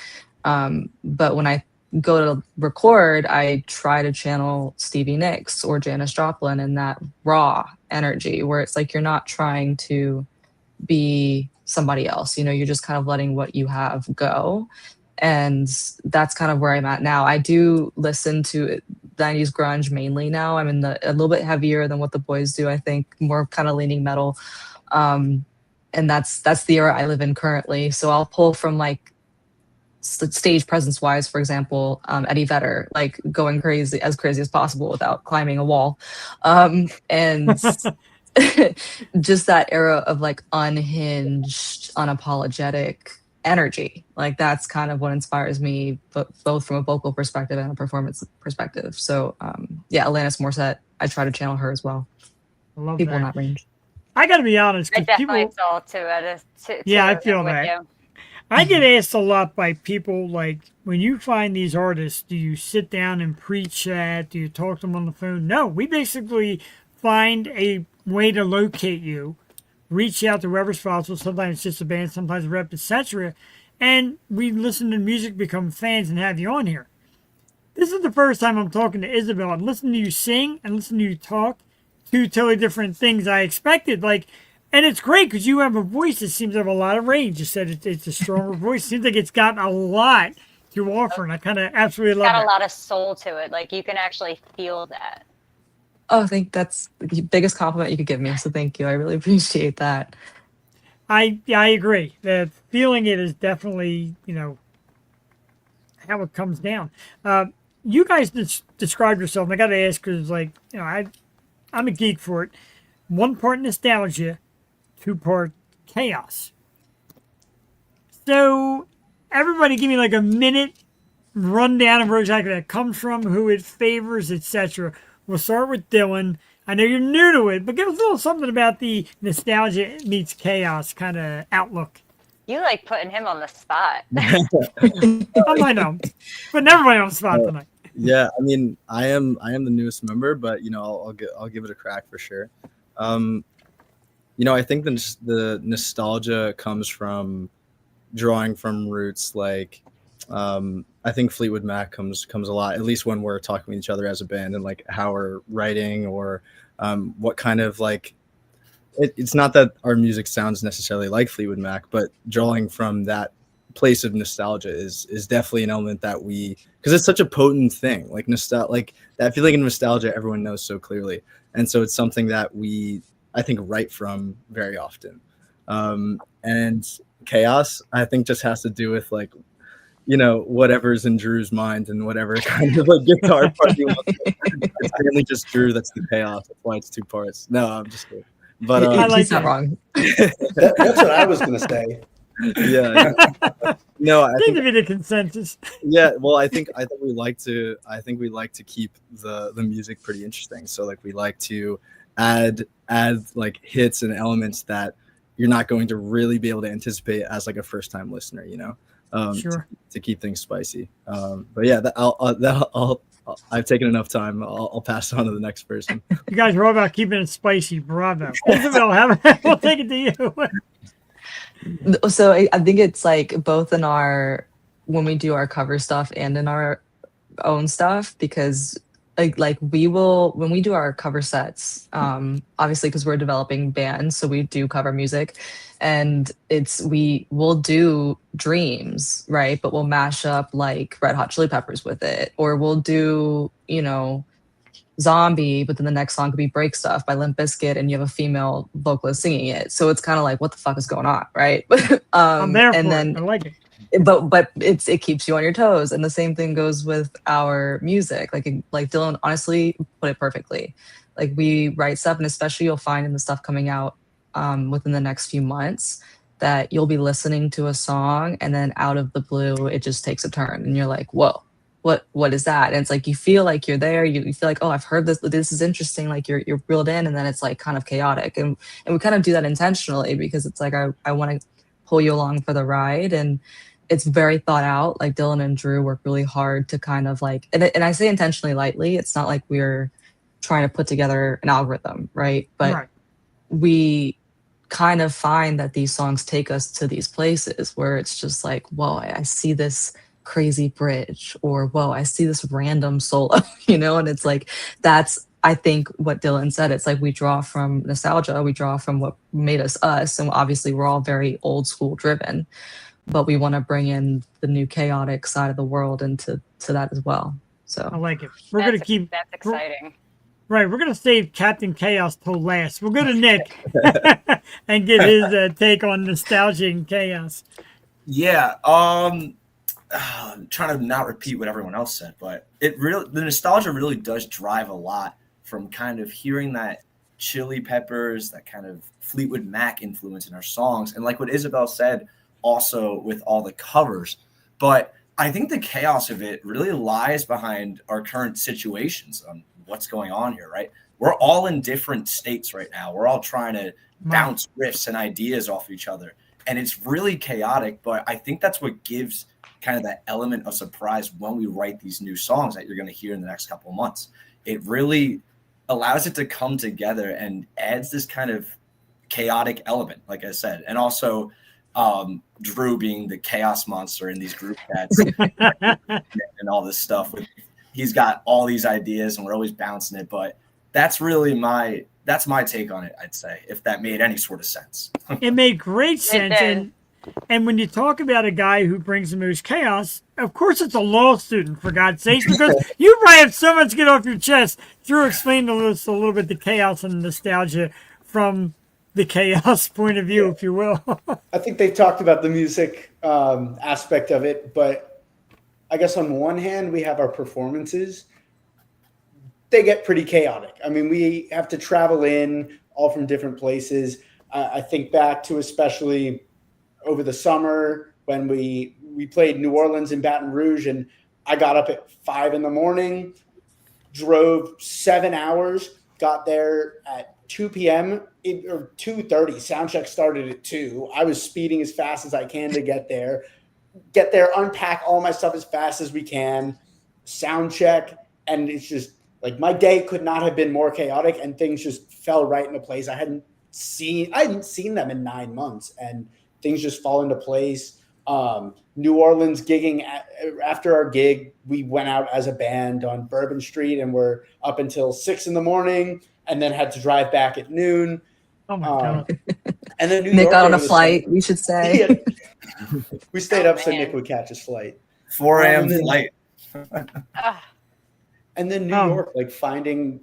I: But when I go to record, I try to channel Stevie Nicks or Janis Joplin in that raw energy where it's like you're not trying to be somebody else, you're just kind of letting what you have go. And that's kind of where I'm at now. I do listen to 90s grunge mainly now. I'm in a little bit heavier than what the boys do, I think, more kind of leaning metal. And that's the era I live in currently. So I'll pull from like stage presence wise, for example, Eddie Vedder, like going crazy as possible without climbing a wall. And just that era of like unhinged, unapologetic energy. Like that's kind of what inspires me, but both from a vocal perspective and a performance perspective. So yeah, Alanis Morissette, I try to channel her as well.
B: I love
I: People in
B: that.
I: that range.
B: I got to be honest,
C: I
B: because
C: definitely
B: people,
C: saw two
B: yeah, I
C: of them
B: feel
C: with
B: that.
C: you.
B: I get asked a lot by people like, when you find these artists, do you sit down and pre-chat? Do you talk to them on the phone? No, we basically find a way to locate you, reach out to whoever's possible. Sometimes it's just a band, sometimes a rep, etc. And we listen to music, become fans, and have you on here. This is the first time I'm talking to Isabel and listening to you sing and listening to you talk. Two totally different things I expected. Like, and it's great because you have a voice that seems to have a lot of range. You said it's a stronger voice. Seems like it's got a lot to offer, and I kind of absolutely love
C: Got a
B: it.
C: lot of soul to it. Like you can actually feel that.
I: Oh, I think that's the biggest compliment you could give me. So thank you. I really appreciate that.
B: I agree. The feeling it is definitely how it comes down. You guys described yourself, and I got to ask because I'm a geek for it. One part nostalgia, two part chaos. So everybody give me like a minute rundown of where exactly that comes from, who it favors, etc. We'll start with Dylan. I know you're new to it, but give us a little something about the nostalgia meets chaos kind of outlook.
C: You like putting him on the spot.
B: I know, but everybody on the spot tonight.
H: Yeah, I mean, I am the newest member, but I'll give it a crack for sure. I think the nostalgia comes from drawing from roots like I think Fleetwood Mac comes a lot, at least when we're talking with each other as a band and like how we're writing or what kind of like it's not that our music sounds necessarily like Fleetwood Mac, but drawing from that place of nostalgia is definitely an element that because it's such a potent thing, like like that feeling of nostalgia everyone knows so clearly, and so it's something that I think write from very often. And chaos I think just has to do with like whatever's in Drew's mind and whatever kind of like guitar part he wants. It's mainly just Drew that's the chaos. That's why it's two parts. No, I'm just kidding. But
B: I like
I: he's not
B: that.
I: wrong.
G: That's what I was going to say.
H: yeah. No, I
B: Seems
H: think
B: to be the consensus.
H: yeah. Well, I think we like to keep the music pretty interesting. So like we like to add like hits and elements that you're not going to really be able to anticipate as like a first time listener.
B: Sure.
H: To keep things spicy. But yeah, I've taken enough time. I'll pass on to the next person.
B: You guys are all about keeping it spicy. Bravo. Isabel, we'll take it to you.
I: So I think it's like both in when we do our cover stuff and in our own stuff, because like we will, when we do our cover sets, obviously because we're developing bands, so we do cover music, and we will do Dreams, right? But we'll mash up like Red Hot Chili Peppers with it, or we'll do Zombie, but then the next song could be Break Stuff by Limp Bizkit, and you have a female vocalist singing it. So it's kind of like, what the fuck is going on, right?
B: I'm there for
I: and then
B: it. I like it.
I: but it keeps you on your toes, and the same thing goes with our music. Like Dylan honestly put it perfectly. Like we write stuff, and especially you'll find in the stuff coming out within the next few months that you'll be listening to a song, and then out of the blue it just takes a turn, and you're like, whoa, what is that? And it's like you feel like you're there, you feel like, oh, I've heard this is interesting, like you're reeled in, and then it's like kind of chaotic, and we kind of do that intentionally because it's like I want to pull you along for the ride, and it's very thought out. Like Dylan and Drew work really hard to kind of like, and I say intentionally lightly, it's not like we're trying to put together an algorithm, right? But
B: Right.
I: we kind of find that these songs take us to these places where it's just like, whoa, I see this crazy bridge, or whoa, I see this random solo, and it's like, that's, I think what Dylan said, it's like we draw from nostalgia, we draw from what made us us, and obviously we're all very old school driven, but we want to bring in the new chaotic side of the world into that as well. So
B: I like it. We're going to keep.
C: That's exciting.
B: Right. We're going to save Captain Chaos till last. We'll go to Nick and get his take on nostalgia and chaos.
F: Yeah. I'm trying to not repeat what everyone else said, but the nostalgia really does drive a lot from kind of hearing that Chili Peppers, that kind of Fleetwood Mac influence in our songs. And like what Isabel said, also with all the covers. But I think the chaos of it really lies behind our current situations on what's going on here, right? We're all in different states right now. We're all trying to bounce riffs and ideas off each other. And it's really chaotic, but I think that's what gives kind of that element of surprise when we write these new songs that you're going to hear in the next couple of months. It really allows it to come together and adds this kind of chaotic element, like I said. And also Drew being the chaos monster in these group chats and all this stuff. He's got all these ideas and we're always bouncing it, but that's really that's my take on it, I'd say, if that made any sort of sense.
B: It made great sense. And when you talk about a guy who brings the most chaos, of course it's a law student, for God's sakes, because you probably have so much to get off your chest. Drew explained to us a little bit the chaos and nostalgia from the chaos point of view, if you will.
G: I think they talked about the music aspect of it, but I guess on one hand, we have our performances. They get pretty chaotic. I mean, we have to travel in all from different places. I think back to especially over the summer when we played New Orleans and Baton Rouge, and I got up at 5 a.m, drove 7 hours, got there at 2 p.m. or 2:30. Soundcheck started at 2. I was speeding as fast as I can to get there, unpack all my stuff as fast as we can, soundcheck, and it's just like my day could not have been more chaotic, and things just fell right into place. I hadn't seen them in 9 months, and things just fall into place. New Orleans gigging after our gig, we went out as a band on Bourbon Street and we're up until 6 a.m. and then had to drive back at noon.
B: Oh my God.
G: And then
I: Nick got on a flight, we should say.
G: Yeah. We stayed up so Nick would catch his flight.
F: 4 a.m. flight.
G: And then New York, like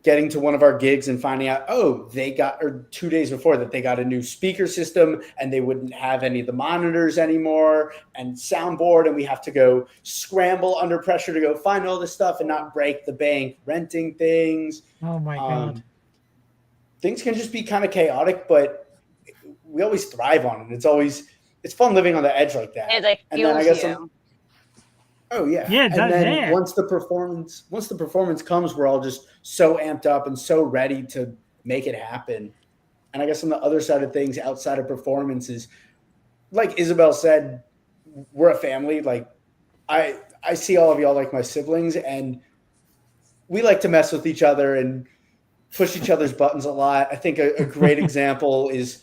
G: getting to one of our gigs and finding out, they got, or 2 days before that, they got a new speaker system and they wouldn't have any of the monitors anymore and soundboard. And we have to go scramble under pressure to go find all this stuff and not break the bank, renting things.
B: Oh my God.
G: Things can just be kind of chaotic, but we always thrive on it. It's fun living on the edge like that.
C: It like fuels you.
G: Oh yeah.
B: Yeah,
G: and then once the performance comes, we're all just so amped up and so ready to make it happen. And I guess on the other side of things, outside of performances, like Isabel said, we're a family. Like I see all of y'all like my siblings, and we like to mess with each other and push each other's buttons a lot. I think a great example is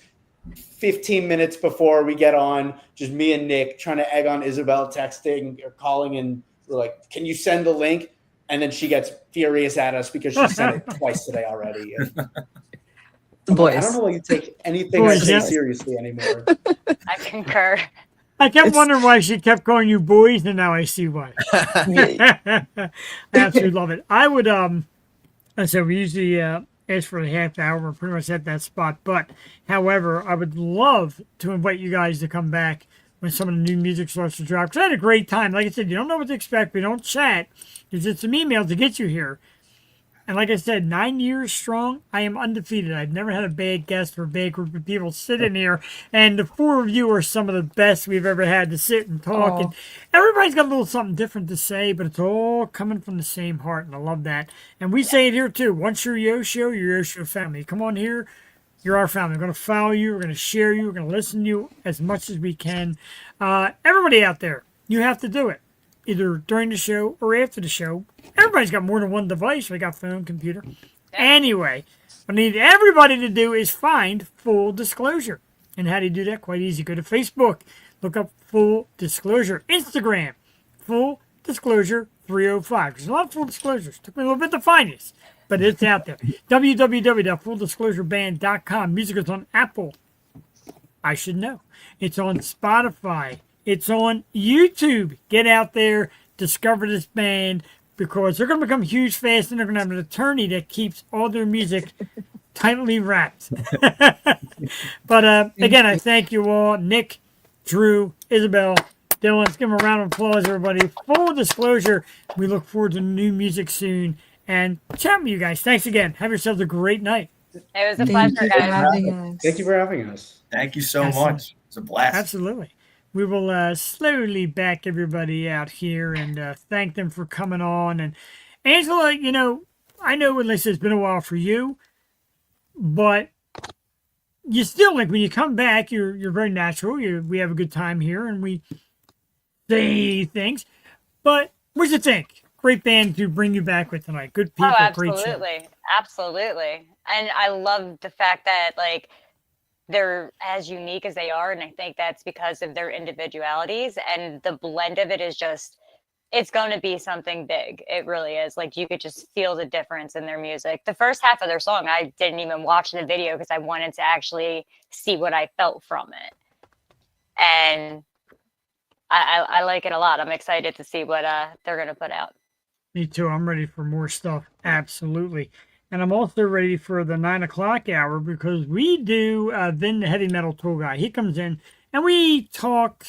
G: 15 minutes before we get on, just me and Nick trying to egg on Isabel, texting or calling, and we're like, can you send the link? And then she gets furious at us because she sent it twice today already.
I: The boys.
G: I don't know why you take anything I say seriously anymore.
C: I concur.
B: I kept wondering why she kept calling you boys, and now I see why. I absolutely love it. I would, so we usually ask for a half hour. We're pretty much at that spot. But, however, I would love to invite you guys to come back when some of the new music starts to drop. Because I had a great time. Like I said, you don't know what to expect. We don't chat. It's just some emails to get you here. And like I said, 9 years strong, I am undefeated. I've never had a bad guest or a bad group of people sit in here. And the four of you are some of the best we've ever had to sit and talk.
I: Aww.
B: And everybody's got a little something different to say, but it's all coming from the same heart. And I love that. And we say it here too. Once you're Yoshio, you're Yoshio family. Come on here. You're our family. We're going to follow you. We're going to share you. We're going to listen to you as much as we can. Everybody out there, you have to do it. Either during the show or after the show. Everybody's got more than one device. We got phone, computer. Anyway, what I need everybody to do is find Full Disclosure. And how do you do that? Quite easy. Go to Facebook. Look up Full Disclosure. Instagram. Full Disclosure 305. There's a lot of Full Disclosures. Took me a little bit to find this, but it's out there. www.fulldisclosureband.com. Music is on Apple. I should know. It's on Spotify. It's on YouTube. Get out there, discover this band, because they're going to become huge fast, and they're going to have an attorney that keeps all their music tightly wrapped. But again, I thank you all. Nick, Drew, Isabel, Dylan. Let's give them a round of applause, everybody. Full Disclosure. We look forward to new music soon and chat with you guys. Thanks again. Have yourselves a great night.
C: It was a pleasure, guys.
G: Thank you for having us.
F: Thank you so much. It's a blast.
B: Absolutely. we will slowly back everybody out here and thank them for coming on. And Angela, you know, I know, Alyssa, it's been a while for you, but you still, like, when you come back, you're very natural. We have a good time here, and we say things. But what'd you think? Great band to bring you back with tonight. Good people, great show.
C: Absolutely. Absolutely. And I love the fact that, like, they're as unique as they are. And I think that's because of their individualities. And the blend of it is just, it's going to be something big. It really is. Like, you could just feel the difference in their music. The first half of their song, I didn't even watch the video because I wanted to actually see what I felt from it. And I like it a lot. I'm excited to see what they're going to put out.
B: Me too. I'm ready for more stuff. Absolutely. And I'm also ready for the 9 o'clock hour because we do then the heavy metal tour guy. He comes in and we talk,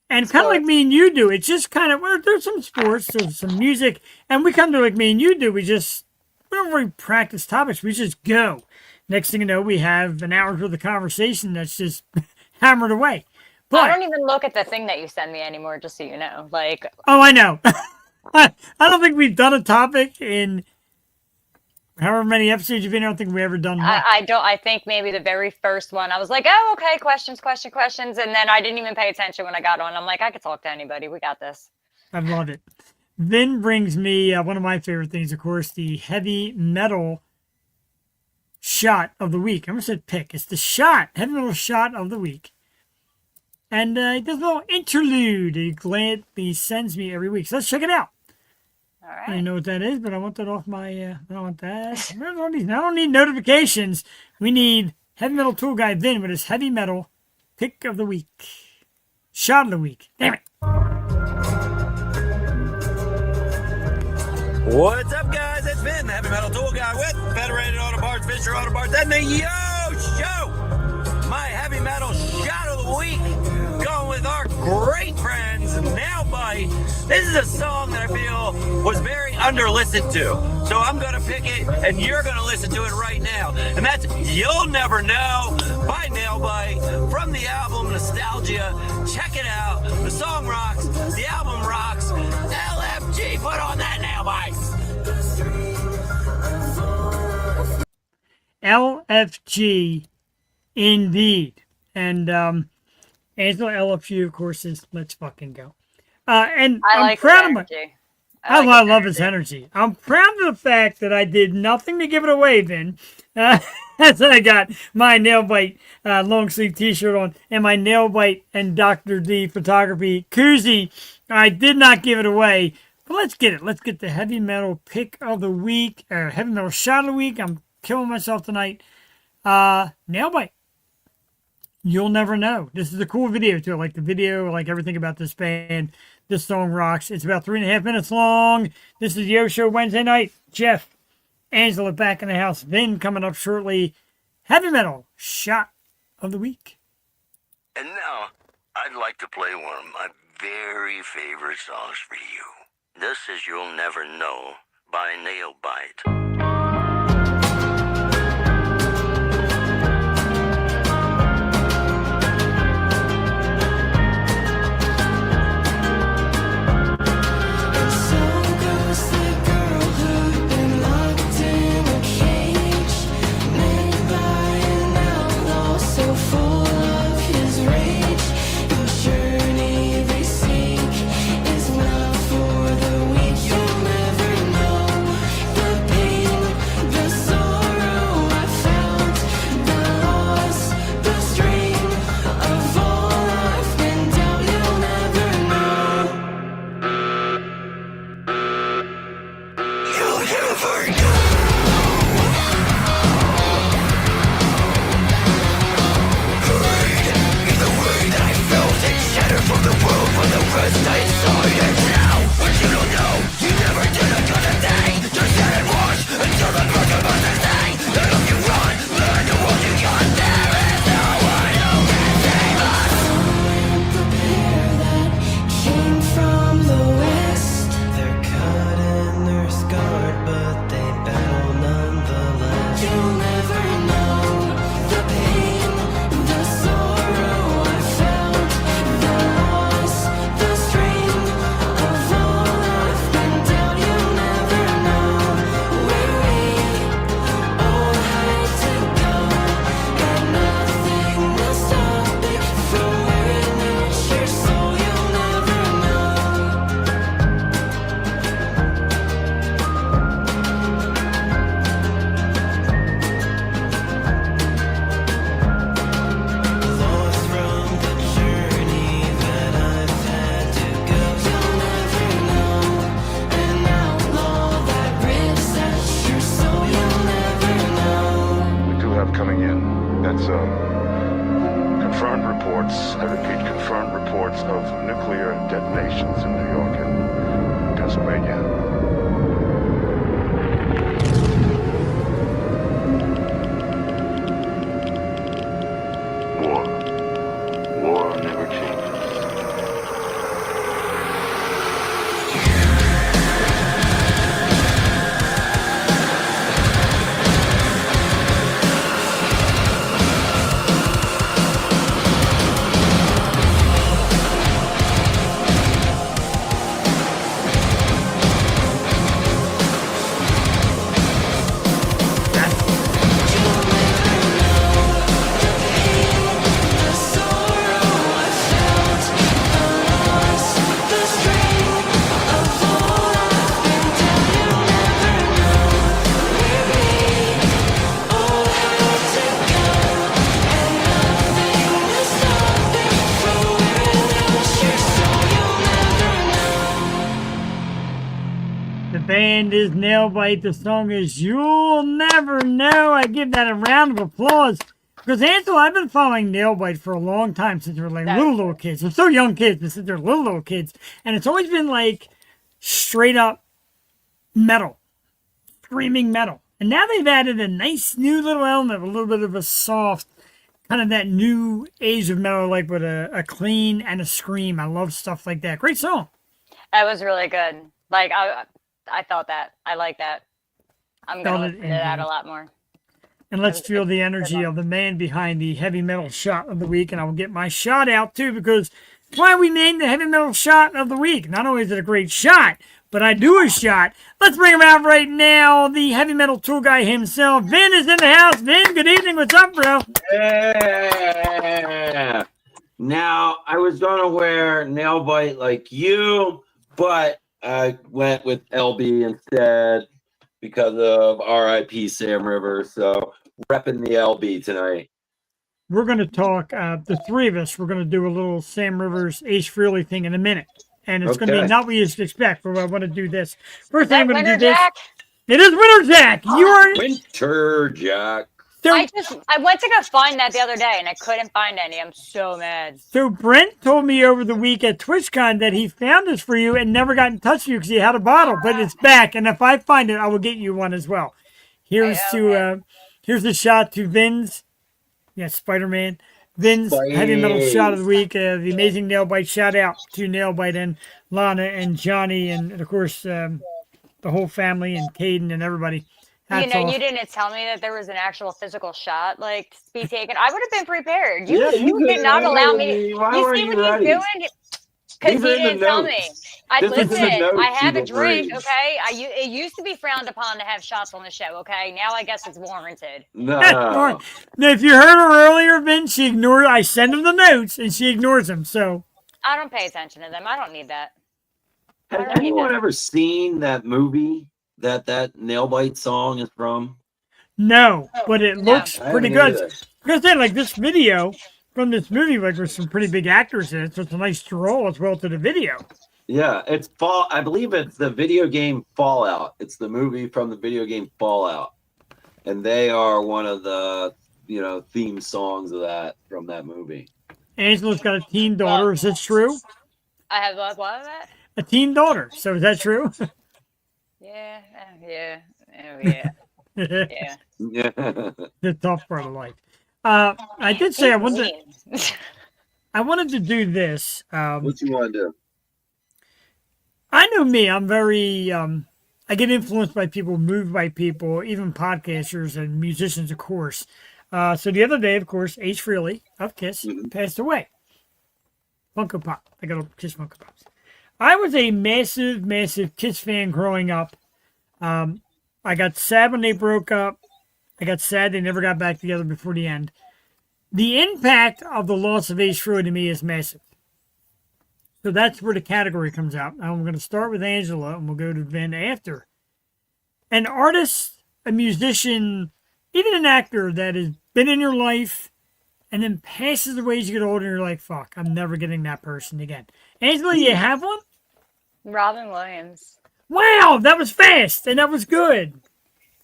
B: and kind of like me and you do. It's just kind of, well, there's some sports, there's some music, and we come to like me and you do. We don't really practice topics. We just go. Next thing you know, we have an hour worth of conversation that's just hammered away. But
C: I don't even look at the thing that you send me anymore, just so you know. Like,
B: oh, I know. I don't think we've done a topic in however many episodes you've been. I don't think we ever done one.
C: I think maybe the very first one, I was like, oh, okay, questions. And then I didn't even pay attention when I got on. I'm like, I could talk to anybody. We got this.
B: I love it. Then brings me one of my favorite things, of course, the heavy metal shot of the week. I almost said pick. It's the shot, heavy metal shot of the week. And he does a little interlude he sends me every week. So let's check it out.
C: All right.
B: I don't know what that is, but I want that off my, I don't want that. I don't need notifications. We need Heavy Metal Tool Guy Vin with his heavy metal pick of the week. Shot of the week. Damn it.
J: What's up, guys? It's Vin, the Heavy Metal Tool Guy with Federated Auto Parts, Fisher Auto Parts, and the Yo Show. My heavy metal shot of the week, going with our great friends, Now Bite. This is a song that I feel was very under-listened to. So I'm going to pick it, and you're going to listen to it right now. And that's You'll Never Know by Nail Bite from the album Nostalgia. Check it out. The song rocks. The album rocks. LFG, put on that Nail Bite.
B: LFG, indeed. And Angela LFG, of course, is Let's Fucking Go. And I'm proud of my... I love his energy. I'm proud of the fact that I did nothing to give it away then. As I got my Nail Bite long sleeve t-shirt on and my Nail Bite and Dr. D photography koozie. I did not give it away. But let's get it. Let's get the heavy metal pick of the week. Heavy metal shot of the week. I'm killing myself tonight. Nail Bite. You'll Never Know. This is a cool video too. I like the video. I like everything about this band. This song rocks. It's about 3.5 minutes long. This is Yo Show Wednesday night. Jeff, Angela back in the house. Then coming up shortly, heavy metal shot of the week.
K: And now I'd like to play one of my very favorite songs for you. This is You'll Never Know by Nail Bite.
E: Is not for the weak. You'll never know the pain
L: confirmed reports, I repeat, confirmed reports of nuclear detonations in New York and Pennsylvania. War never changes.
B: The band is Nailbite. The song is You'll Never Know. I give that a round of applause. Because, Ansel, I've been following Nailbite for a long time since they were like little kids. They're still young kids, but since they're little kids. And it's always been like straight up metal. Screaming metal. And now they've added a nice new little element, a little bit of a soft, kind of that new age of metal, like with a clean and a scream. I love stuff like that. Great song.
C: That was really good. Like, I felt that. I like that. I'm going to listen to that a lot more.
B: And let's feel the energy of the man behind the heavy metal shot of the week. And I will get my shot out too, because that's why we named the heavy metal shot of the week. Not only is it a great shot, but I do a shot. Let's bring him out right now. The heavy metal tool guy himself. Vin is in the house. Vin, good evening. What's up, bro?
M: Yeah. Now, I was going to wear Nailbite like you, but I went with LB instead because of RIP Sam Rivers. So repping the LB tonight.
B: We're going to talk, the three of us, we're going to do a little Sam Rivers, Ace Frehley thing in a minute. And it's going to be not what you expect, but I want to do this. First thing I'm going to do this. It is Winter Jack. You are
M: Winter Jack.
B: So,
C: I went to go find that the other day and I couldn't find any. I'm so mad.
B: So Brent told me over the week at TwitchCon that he found this for you and never got in touch with you because he had a bottle, but it's back. And if I find it, I will get you one as well. Here's here's the shot to Vin's. Yeah, Spider-Man. Vin's heavy metal shot of the week. The amazing Nailbite. Shout out to Nailbite and Lana and Johnny and of course the whole family and Caden and everybody.
C: You didn't tell me that there was an actual physical shot like to be taken. I would have been prepared. You did not allow me. You see what he's doing? Because he didn't tell me. Listen, I have a drink, okay? It used to be frowned upon to have shots on the show, okay? Now I guess it's warranted.
M: No.
B: Now, if you heard her earlier, Vince, she ignored. I send her the notes, and she ignores them. So
C: I don't pay attention to them. I don't need that.
M: Has anyone ever seen that movie that Nailbite song is from?
B: No, but it looks pretty good. Because then, like this video from this movie, like there's some pretty big actors in it, so it's a nice stroll as well to the video.
M: Yeah, it's I believe it's the video game Fallout. It's the movie from the video game Fallout, and they are one of the theme songs of that from that movie.
B: Angela's got a teen daughter. Is this true?
C: I have what of that?
B: A teen daughter. So is that true?
C: Yeah.
B: The tough part of life. I did say I wanted to do this.
M: What you want to do?
B: I know me. I'm very. I get influenced by people, moved by people, even podcasters and musicians, of course. So the other day, of course, Ace Frehley of Kiss passed away. Funko Pop. I got a Kiss Funko Pops. I was a massive, massive Kiss fan growing up. I got sad when they broke up. I got sad they never got back together before the end. The impact of the loss of Ace Frehley to me is massive. So that's where the category comes out. I'm going to start with Angela, and we'll go to Vin after. An artist, a musician, even an actor that has been in your life and then passes away as you get older, and you're like, fuck, I'm never getting that person again. Angela, you have one?
C: Robin Williams.
B: Wow, that was fast, and that was good.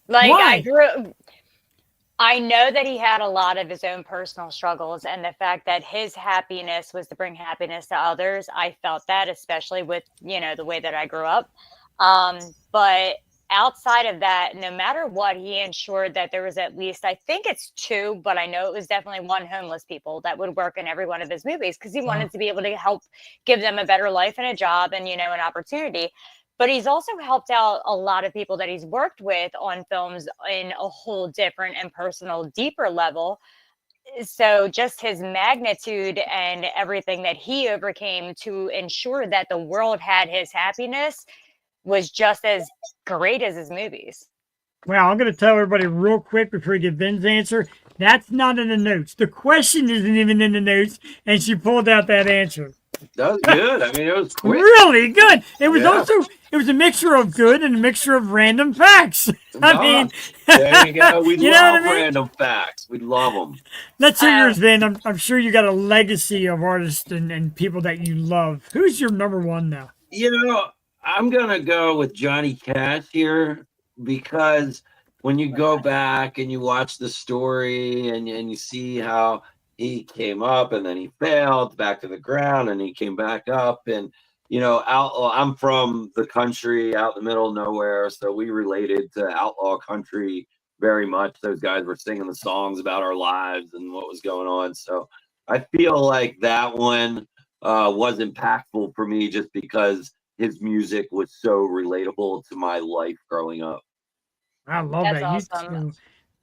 C: Like,
B: Why?
C: I know that he had a lot of his own personal struggles, and the fact that his happiness was to bring happiness to others. I felt that, especially with, the way that I grew up. But outside of that, no matter what, he ensured that there was at least, I think it's two, but I know it was definitely one homeless people that would work in every one of his movies because he wanted to be able to help give them a better life and a job and, an opportunity. But he's also helped out a lot of people that he's worked with on films in a whole different and personal, deeper level. So just his magnitude and everything that he overcame to ensure that the world had his happiness was just as great as his movies.
B: Well, I'm going to tell everybody real quick before we get Ben's answer. That's not in the notes. The question isn't even in the notes, and she pulled out that answer.
M: That was good. I mean, it was quick.
B: Really good. It was it was a mixture of good and a mixture of random facts. I mean,
M: there you go. We
B: you
M: love
B: know what I mean?
M: random facts. We love them.
B: Let's hear yours, Ben. I'm sure you got a legacy of artists and people that you love. Who's your number one now?
M: I'm going to go with Johnny Cash here because when you go back and you watch the story and you see how he came up and then he failed back to the ground and he came back up and I'm from the country out in the middle of nowhere, so we related to outlaw country very much. Those guys were singing the songs about our lives and what was going on, so I feel like that one was impactful for me just because his music was so relatable to my life growing up.
B: I love
C: That's
B: that.
C: awesome.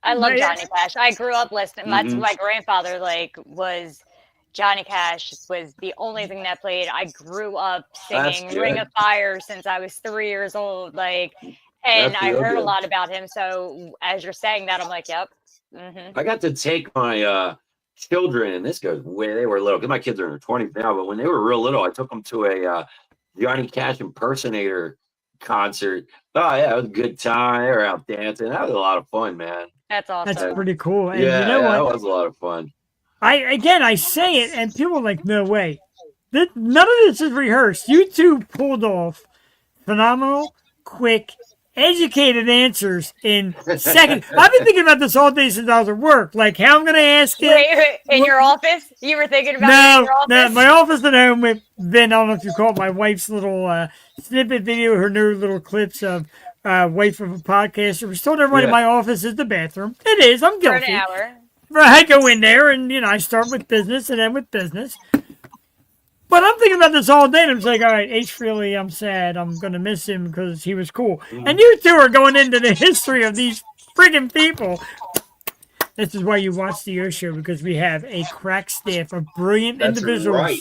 C: I love Johnny Cash. I grew up listening. My grandfather was Johnny Cash was the only thing that played. I grew up singing Ring of Fire since I was 3 years old. And I heard a lot about him. So as you're saying that, I'm like, yep.
M: I got to take my children, and this goes way, they were little, because my kids are in their 20s now, but when they were real little, I took them to a Johnny Cash impersonator concert. Oh, yeah, it was a good time. They were out dancing. That was a lot of fun, man.
C: That's awesome.
B: That's pretty cool. And
M: yeah,
B: you know what?
M: That was a lot of fun.
B: I say it, and people are like, no way. None of this is rehearsed. You two pulled off phenomenal, quick, educated answers in seconds. I've been thinking about this all day since I was at work. Like, how I'm going to ask it.
C: Wait, in your office? You were thinking about it in your office?
B: No, my office at home with Ben. I don't know if you caught my wife's little snippet video, her new little clips of wife of a podcaster. We told everybody my office is the bathroom. It is. I'm guilty.
C: For an hour.
B: I go in there and, I start with business and end with business. But I'm thinking about this all day, and I'm just like, all right, H. Freely, I'm sad. I'm going to miss him because he was cool. And you two are going into the history of these friggin' people. This is why you watch the O Show, because we have a crack staff of brilliant individuals.
M: Right.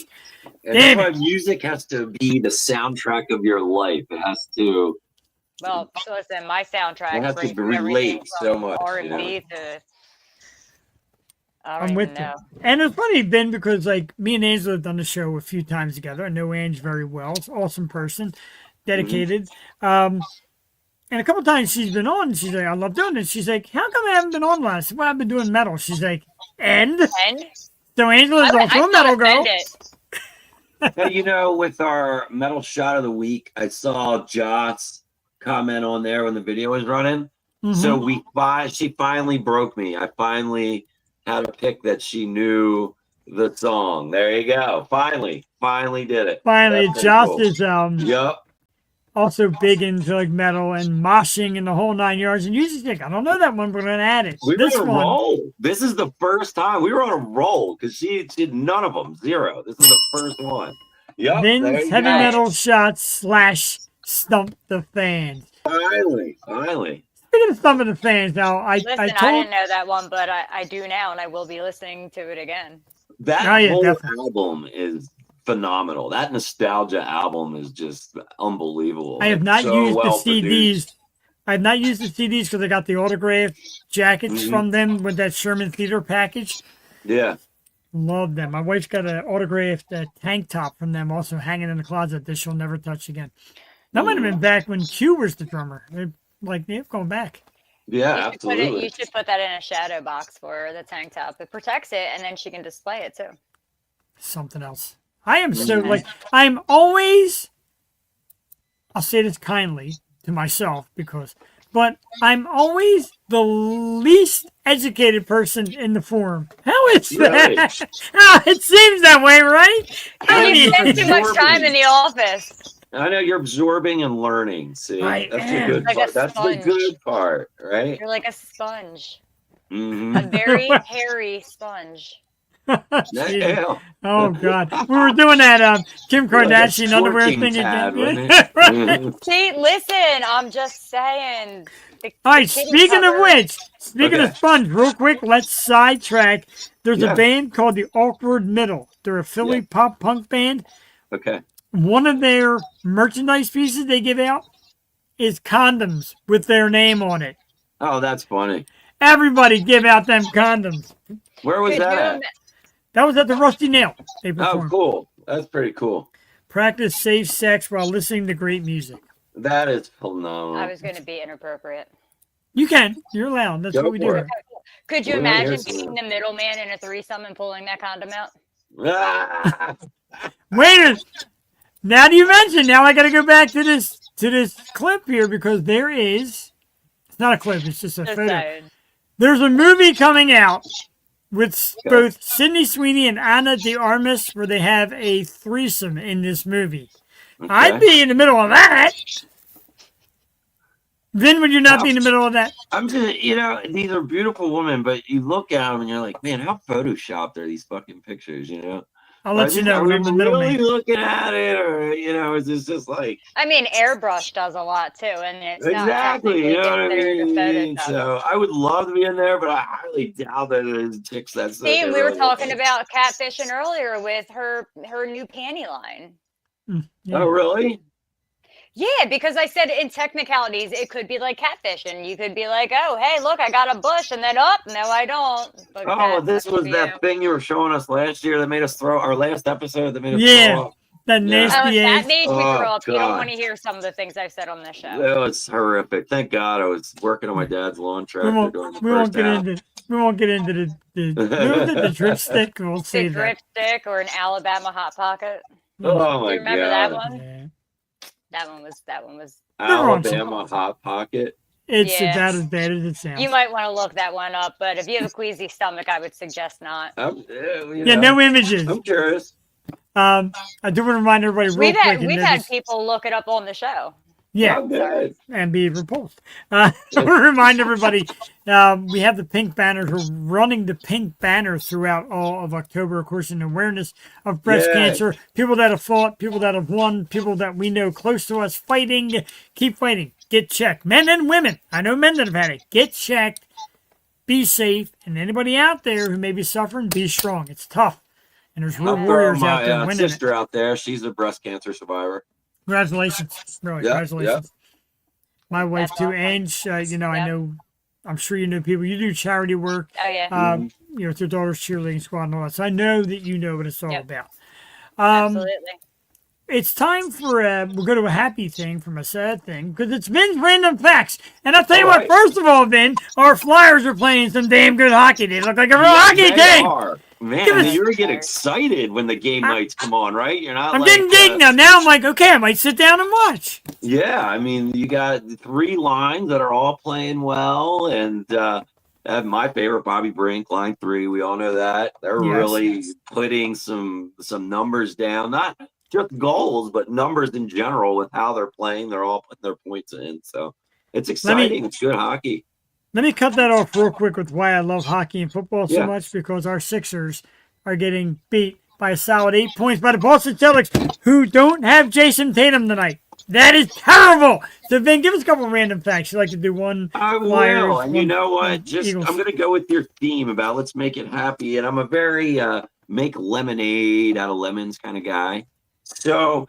M: And that's why music has to be the soundtrack of your life. It has to.
C: Well, listen, my soundtrack.
M: It has to relate so much.
C: R&B to.
B: I'm with you. And it's funny, Ben, because me and Angela have done the show a few times together. I know Ange very well. It's an awesome person, dedicated. And a couple times she's been on, and she's like, I love doing it. She's like, how come I haven't been on last? Well, I've been doing metal. She's like, and? So Angela's also a metal girl.
M: Hey, with our metal shot of the week, I saw Joss comment on there when the video was running. So she finally broke me. I finally had a pick that she knew the song. There you go. Finally did it.
B: Finally, Joss cool. Is
M: yep.
B: Also big into metal and moshing and the whole 9 yards. And you just think, I don't know that one, but we're gonna add it.
M: We were on a roll. This is the first time we were on a roll because she did none of them. Zero. This is the first one. Yep.
B: Vin's heavy metal shots / stump the fans.
M: Finally.
B: Speaking of Stump the Fans, now I
C: didn't know that one, but I do now, and I will be listening to it again.
M: That whole album is phenomenal. That nostalgia album is just unbelievable.
B: I have not used the CDs. I have not used the CDs because I got the autographed jackets from them with that Sherman Theater package.
M: Yeah.
B: Love them. My wife's got an autographed tank top from them also hanging in the closet that she'll never touch again. That might have been back when Q was the drummer. They've gone back.
M: Yeah, absolutely.
C: You should put that in a shadow box for the tank top. It protects it, and then she can display it too.
B: Something else. I am so I'm always. I'll say this kindly to myself because but I'm always the least educated person in the forum. How is
M: Really?
B: that? It seems that way, right? I
C: You
B: mean,
C: spend too much time in the office.
M: I know you're absorbing and learning. See,
B: I
M: that's
B: am.
M: the good
C: Like a
M: part. That's the
C: sponge.
M: good part, right?
C: You're like a sponge.
M: Mm-hmm.
C: A very hairy sponge.
B: Jeez. Oh God, we were doing that Kim Kardashian underwear thing again. Right.
C: See, listen, I'm just saying.
B: All right,
C: kitty
B: speaking of
C: cover.
B: which, speaking
M: Okay.
B: of sponge, real quick, let's sidetrack. There's a
M: Yeah.
B: band called the Awkward Middle. They're a Philly pop punk band.
M: Okay.
B: One of their merchandise pieces they give out is condoms with their name on it.
M: Oh, that's funny.
B: Everybody give out them condoms.
M: Where was
C: Could
M: that
C: you
M: at?
C: ima-
B: That was at the Rusty Nail. They
M: Oh,
B: performed.
M: cool. That's pretty cool.
B: Practice safe sex while listening to great music.
M: That is phenomenal.
C: I was going to be inappropriate.
B: You can. You're allowed. That's
M: Go
B: what we do.
M: for it.
C: Could you
M: We're not
C: imagine
M: here for
C: being
M: that.
C: the middleman in a threesome and pulling that condom out?
M: Ah!
B: Wait a minute. Now do you mention? Now I got to go back to this clip here because there is. It's not a clip. It's just a
C: Just
B: photo.
C: saying.
B: There's a movie coming out with both Sydney Sweeney and Anna de Armas where they have a threesome in this movie. I'd be in the middle of that. Then would you not be in the middle of that?
M: I'm just, these are beautiful women, but you look at them and you're like, man, how photoshopped are these fucking pictures,
B: I'll let you know
M: Are
B: when
M: we
B: I'm the
M: really
B: middleman.
M: looking at it, or, is this just like...
C: I mean, airbrush does a lot too, and it's
M: Exactly,
C: not
M: you know what I
C: technically considered a
M: mean?
C: Photoshop.
M: So I would love to be in there, but I highly doubt that it is chicks that's...
C: See, we were talking about catfishing earlier with her new panty line.
B: Yeah.
M: Oh, really?
C: Yeah, because I said in technicalities, it could be like catfishing. You could be like, oh, hey, look, I got a bush, and then, no, I don't. But
M: Oh, this
C: that's
M: was
C: for
M: that
C: you.
M: thing you were showing us last year that made us throw... Our last episode that made us
B: Yeah.
M: throw up.
B: That
M: Yeah.
B: nasty
C: Oh, that
B: ass.
C: made me
M: Oh,
C: throw up. You don't
M: God.
C: want to hear some of the things I've said on this show.
M: It was horrific. Thank God I was working on my dad's lawn
B: We
M: tractor
B: won't,
M: during the
B: we won't
M: first
B: get
M: half.
B: into we won't get into the dripstick. We'll
C: The
B: save that.
C: dripstick or an Alabama hot pocket.
M: Oh,
C: Do
M: my
C: you remember
M: God.
C: that one?
B: Yeah.
C: That one was.
M: Alabama Hot Pocket.
B: It's
C: Yeah.
B: about as bad as it sounds.
C: You might want to look that one up, but if you have a queasy stomach, I would suggest not.
B: Yeah, no images.
M: I'm curious.
B: I do want to remind everybody real
C: We've
B: quick.
C: had
B: and
C: we've
B: they're
C: had
B: just-
C: people look it up on the show.
B: Yeah,
M: Oh, good.
B: and be repulsed. I want to remind everybody we have the pink banners. We're running the pink banner throughout all of October, of course, in awareness of breast
M: Yes.
B: cancer. People that have fought, people that have won, people that we know close to us fighting. Keep fighting. Get checked. Men and women. I know men that have had it. Get checked. Be safe. And anybody out there who may be suffering, be strong. It's tough. And there's real
M: I'll throw
B: warriors out
M: my
B: there winning it.
M: sister out there. She's a breast cancer survivor.
B: Congratulations. Really,
M: Yeah,
B: congratulations. My wife
C: That's
B: too,
C: awesome.
B: and I
C: Yep.
B: know, I'm sure you know people. You do charity work,
C: Oh yeah,
B: with your daughter's cheerleading squad and all that. So I know that you know what it's all
C: Yep.
B: about.
C: absolutely.
B: It's time for we'll go to a happy thing from a sad thing because it's Vin's random facts. And I'll tell you
M: All
B: what.
M: right.
B: First of all, Vin, our Flyers are playing some damn good hockey. They look like a real hockey
M: They
B: team.
M: are. Man,
B: Give us-
M: you get excited when the game nights come on, right? You're not
B: I'm
M: like,
B: getting geeked now. Now I'm like, okay, I might sit down and watch.
M: Yeah, I mean, you got three lines that are all playing well, and my favorite, Bobby Brink, line 3. We all know that they're
B: Yes.
M: really putting some numbers down, not just goals, but numbers in general with how they're playing. They're all putting their points in, so it's exciting. It's good hockey.
B: Let me cut that off real quick with why I love hockey and football so
M: Yeah.
B: much because our Sixers are getting beat by a solid 8 points by the Boston Celtics, who don't have Jason Tatum tonight. That is terrible. So, Vin, give us a couple of random facts. You like to do one?
M: I will,
B: Flyers,
M: and you
B: one-
M: know
B: one
M: what? Just
B: Eagles.
M: I'm going to go with your theme about let's make it happy, and I'm a very make lemonade out of lemons kind of guy. So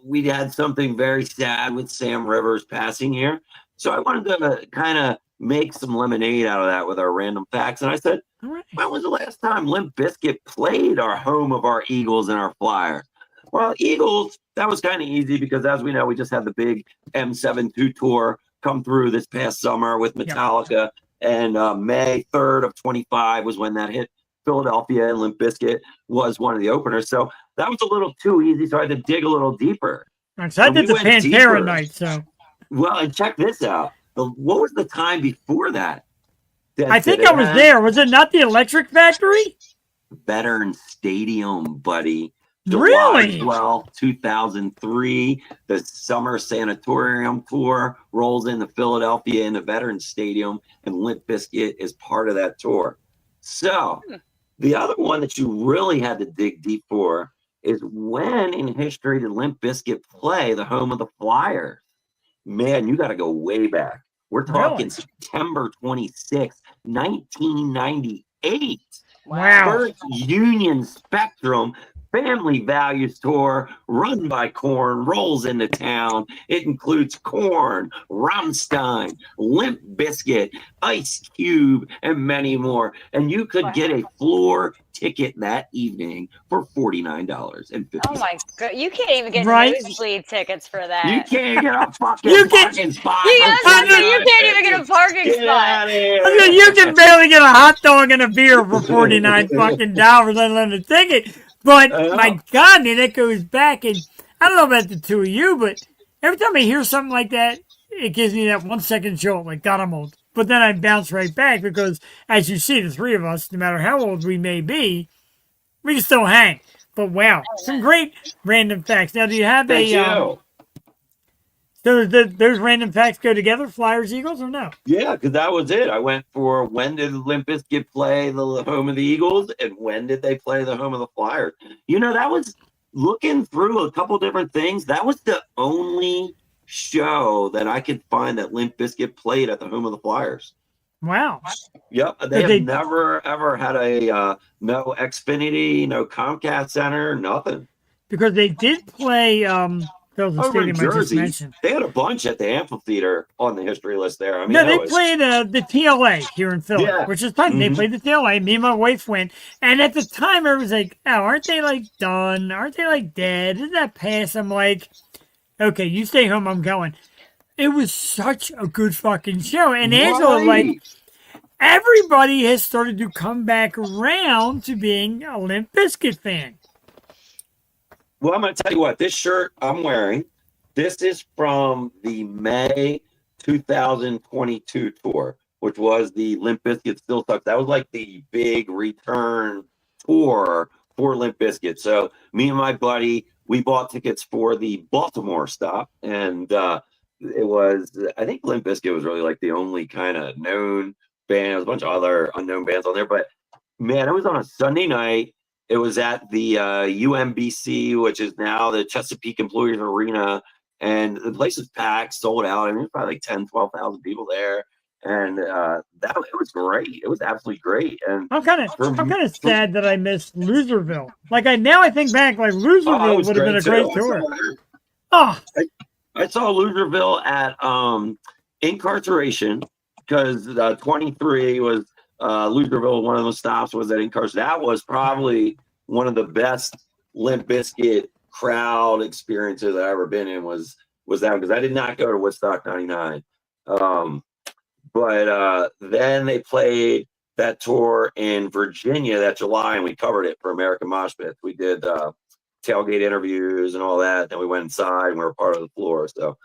M: we had something very sad with Sam Rivers passing here, so I wanted to kind of make some lemonade out of that with our random facts. And I said,
B: All right.
M: when was the last time Limp Bizkit played our home of our Eagles and our Flyers? Well, Eagles, that was kind of easy because, as we know, we just had the big M72 tour come through this past summer with Metallica. And May 3rd of 25 was when that hit Philadelphia, and Limp Bizkit was one of the openers. So that was a little too easy, so I had to dig a little deeper.
B: All right, so I
M: And
B: did
M: we
B: the
M: went
B: Pantera
M: deeper.
B: night, so.
M: Well, and check this out. what was the time before that?
B: I think I was there. Was it not the Electric Factory?
M: Veteran Stadium, buddy.
B: Really?
M: July 12th, 2003, the Summer Sanatorium Tour rolls into Philadelphia in the Veterans Stadium, and Limp Bizkit is part of that tour. So, the other one that you really had to dig deep for is when in history did Limp Bizkit play the home of the Flyers? Man, you got to go way back. We're talking September 26, 1998.
B: Wow.
M: First Union Spectrum Family Values Tour run by Korn rolls into town. It includes Korn, Rammstein, Limp Bizkit, Ice Cube, and many more. And you could get a floor ticket that evening for $49.50.
C: Oh my god! You can't even get
B: Right?
C: nosebleed tickets for that.
M: You can't get a fucking
B: You can-
M: parking spot.
C: You,
M: for
C: you can't even get a parking
M: Get
C: spot.
M: out of here.
B: I mean, you can barely get a hot dog and a beer for $49 fucking dollars, let alone a ticket. But my God, man, that goes back, and I don't know about the two of you, but every time I hear something like that, it gives me that 1 second jolt, like God, I'm old. But then I bounce right back because, as you see, the three of us, no matter how old we may be, we can still hang. But wow, some great random facts. Now, do you have
M: Thank you.
B: So those random facts go together, Flyers, Eagles, or no?
M: Yeah, because that was it. I went for when did Limp Bizkit play the home of the Eagles and when did they play the home of the Flyers? You know, that was looking through a couple different things. That was the only show that I could find that Limp Bizkit played at the home of the Flyers.
B: Wow.
M: Yep, they have never ever had a no Xfinity, no Comcast Center, nothing.
B: Because they did play the
M: Over in
B: stadium I just
M: Jersey,
B: mentioned.
M: they had a bunch at the amphitheater on the history list there. I mean,
B: No, they
M: that was-
B: played the TLA here in Philly,
M: Yeah.
B: which is fun. They
M: Mhm.
B: played the TLA. Me and my wife went. And at the time, I was like, oh, aren't they like done? Aren't they like dead? Isn't that past? I'm like, okay, you stay home. I'm going. It was such a good fucking show. And Angela, like, everybody has started to come back around to being a Limp Bizkit fan.
M: Well, I'm going to tell you what, this shirt I'm wearing, this is from the May 2022 tour, which was the Limp Bizkit Still Sucks. That was like the big return tour for Limp Bizkit. So me and my buddy, we bought tickets for the Baltimore stop. And it was, I think Limp Bizkit was really like the only kind of known band. There was a bunch of other unknown bands on there. But man, it was on a Sunday night. It was at the UMBC, which is now the Chesapeake Employers Arena. And the place was packed, sold out. I mean, there's probably like 10, 12,000 people there. And it was great. It was absolutely great. And
B: I'm kind of sad that I missed Loserville. Like now I think back, like Loserville would have been a great tour. Oh,
M: I saw Loserville at Incarceration because 23 was Loserville. One of those stops was at Incarceration. That was probably one of the best Limp Bizkit crowd experiences I've ever been in. Was that because I did not go to Woodstock '99. But then they played that tour in Virginia that July, and we covered it for American Mosh Pit. We did tailgate interviews and all that. Then we went inside and we were part of the floor. So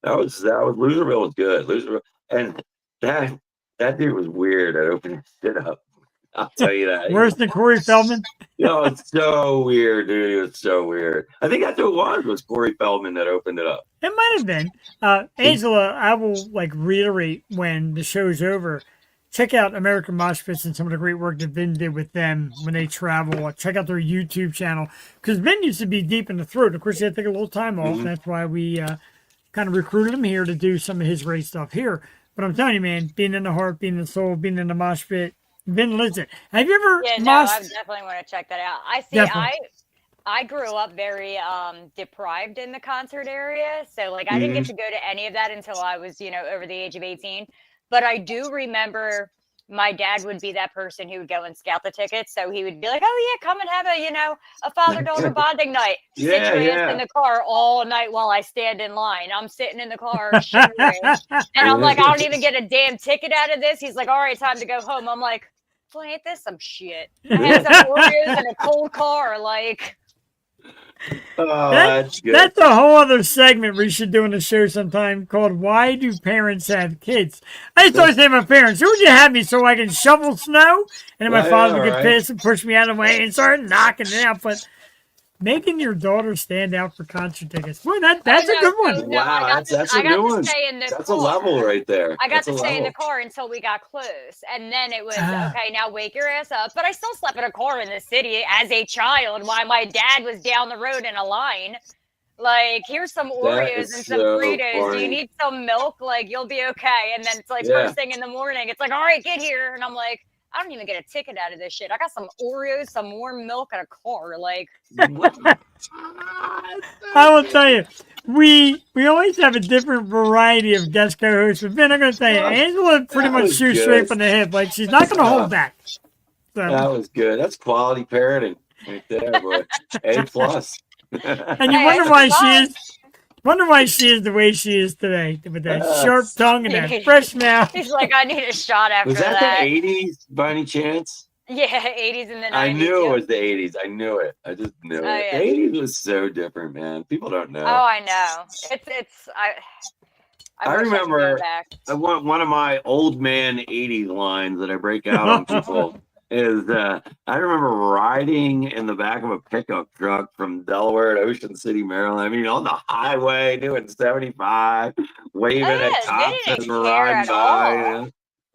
M: that was Loserville was good. Loserville, and that dude was weird at opening shit up. I'll tell you that.
B: Worse than Corey Feldman?
M: No, it's so weird, dude. It was so weird. I think that's who it was Corey Feldman that opened it up.
B: It might have been. Angela, I will reiterate when the show's over. Check out American Mosh Pits and some of the great work that Vin did with them when they travel. Check out their YouTube channel. Because Vin used to be deep in the throat. Of course, he had to take a little time off.
M: Mhm.
B: That's why we kind of recruited him here to do some of his great stuff here. But I'm telling you, man, being in the heart, being in the soul, being in the mosh pit, Vin lives it. Have you ever
C: Yeah, no,
B: moshed?
C: I definitely want to check that out.
B: Definitely.
C: I grew up very deprived in the concert area, so I didn't get to go to any of that until I was over the age of 18. But I do remember my dad would be that person who would go and scout the tickets. So he would be like, "Oh yeah, come and have a father-daughter bonding night." Sit your ass in the car all night while I stand in line. I'm sitting in the car shivering, and I'm like, I don't even get a damn ticket out of this. He's like, "All right, time to go home." I'm like, "Well, ain't this some shit?" I had some Oreos in a cold car,
M: Oh,
B: that's
M: good.
B: that's a whole other segment we should do in the show sometime called "Why Do Parents Have Kids?" I used to always say to my parents, "Who would you have me so I can shovel snow?" And then my father would get pissed and push me out of the way and start knocking it out. But making your daughter stand out for concert tickets, boy, that's a good one.
M: Wow, that's a new one. That's a level right there.
C: I got
M: That's
C: to
M: a
C: stay in the
M: level.
C: car until we got close. And then it was,
B: Ah.
C: okay, now wake your ass up. But I still slept in a car in the city as a child while my dad was down the road in a line. Like, here's some
M: That
C: Oreos
M: is
C: and some
M: so
C: Fritos. Do you
M: funny.
C: need some milk? Like, you'll be okay. And then it's like
M: Yeah.
C: first thing in the morning, it's like, all right, get here. And I'm like, I don't even get a ticket out of this shit. I got some Oreos, some warm milk, and a car. Like,
B: I will tell you, we always have a different variety of guest co-hosts. But Ben, I'm going to tell you, Angela pretty
M: That
B: much
M: was
B: shoots
M: good.
B: straight from the hip. Like, she's not going to hold back. So,
M: That was good. That's quality parenting right there, boy. A plus.
B: and you wonder why she is the way she is today, with that sharp tongue and that fresh mouth.
C: he's like, I need a shot after
M: Was that the 80s by any chance?
C: Yeah, 80s and the 90s.
M: I knew
C: yeah.
M: it was the 80s. I knew it. I just knew it.
C: yeah.
M: The 80s was so different, man. People don't know.
C: Oh, I know. I wish
M: remember
C: I could go back.
M: one of my old man 80s lines that I break out on people is I remember riding in the back of a pickup truck from Delaware to Ocean City, Maryland. I mean, on the highway doing 75, waving at cops as we're riding by. You know?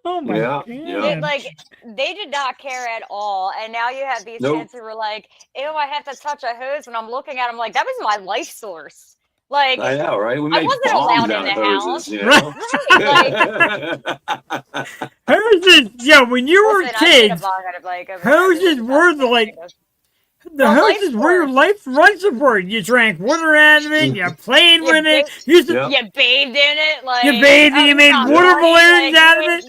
B: Oh my God.
C: They did not care at all. And now you have these kids who were like, ew, I have to touch a hose when I'm looking at them. Like, that was my life source. Like,
M: I know, right? We
C: I
M: made
C: wasn't
M: bombs
C: allowed
M: out
C: in
M: of
C: the
M: hoses,
C: house.
M: you know?
B: Hoses, yeah, when you were kids, hoses were the hoses were your life support. You drank water out of it, you played with it.
C: You bathed in it. Like,
B: you bathed and you made water balloons out of it.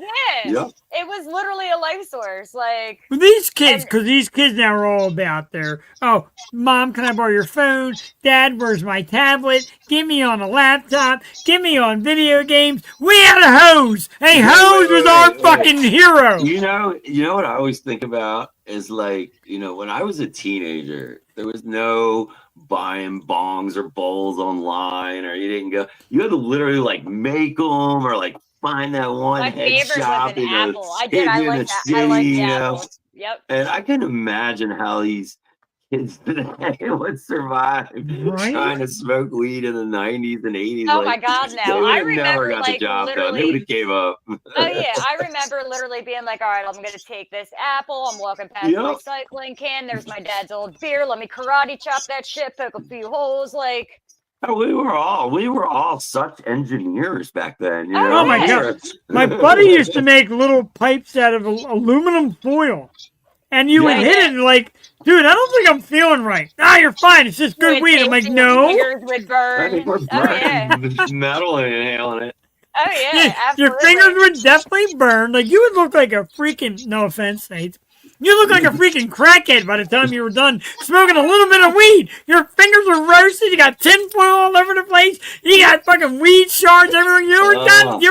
C: Yeah. It was literally a life source. Like,
B: Well, these kids, because these kids now are all about their, oh, Mom, can I borrow your phone? Dad, where's my tablet? Get me on a laptop. Get me on video games. We had a hose. A hose was our fucking hero.
M: You know what I always think about is, like, you know, when I was a teenager, there was no buying bongs or bowls online, or you had to literally like make them or like find that one
C: my
M: head
C: favorite
M: shop
C: was an
M: in
C: apple. I did. I
M: in
C: like
M: the
C: that.
M: city,
C: I like the
M: you know?
C: apples. Yep.
M: And I can imagine how these kids today would survive trying to smoke weed in the 90s and 80s.
C: Oh
M: like,
C: my God,
M: they
C: no.
M: would
C: I
M: have never
C: remember,
M: got the
C: like,
M: job done. They
C: literally-
M: would have gave up.
C: Oh yeah, I remember literally being like, all right, I'm gonna take this apple. I'm walking past the recycling can. There's my dad's old beer. Let me karate chop that shit, poke a few holes. Like,
M: Oh, we were all such engineers back then. You know?
B: Oh my God. My buddy used to make little pipes out of aluminum foil. And you would hit it and like, dude, I don't think I'm feeling right. Ah, you're fine. It's just good weed. I'm like, no.
C: fingers would burn.
M: I think we're burning metal and inhaling it.
C: Oh yeah,
B: Your fingers would definitely burn. Like, you would look like a freaking, no offense, Nate. You look like a freaking crackhead by the time you were done smoking a little bit of weed. Your fingers were roasted. You got tinfoil all over the place. You got fucking weed shards everywhere. You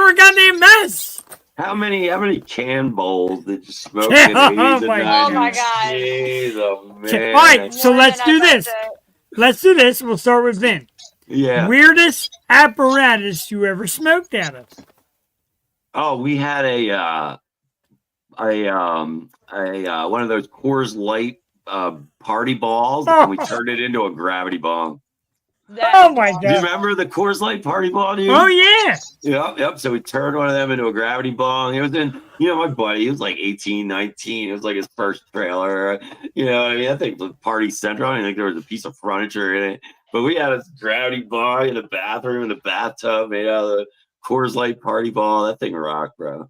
B: were a goddamn mess.
M: How many can bowls did you smoke in the 80s and 90s?
C: Oh my God.
M: Jeez, oh man.
B: All right, so let's do this. Let's do this. We'll start with Vin.
M: Yeah.
B: Weirdest apparatus you ever smoked out of?
M: Oh, we had a one of those Coors Light party balls, and we turned it into a gravity bong.
B: Oh my God.
M: Do you remember the Coors Light party ball, dude?
B: Oh yeah.
M: Yep. So we turned one of them into a gravity bong. It was in, my buddy, he was like 18, 19. It was like his first trailer. You know what I mean? I think the party central. I think there was a piece of furniture in it. But we had a gravity bong in the bathroom, in the bathtub, made out of the Coors Light party ball. That thing rocked, bro.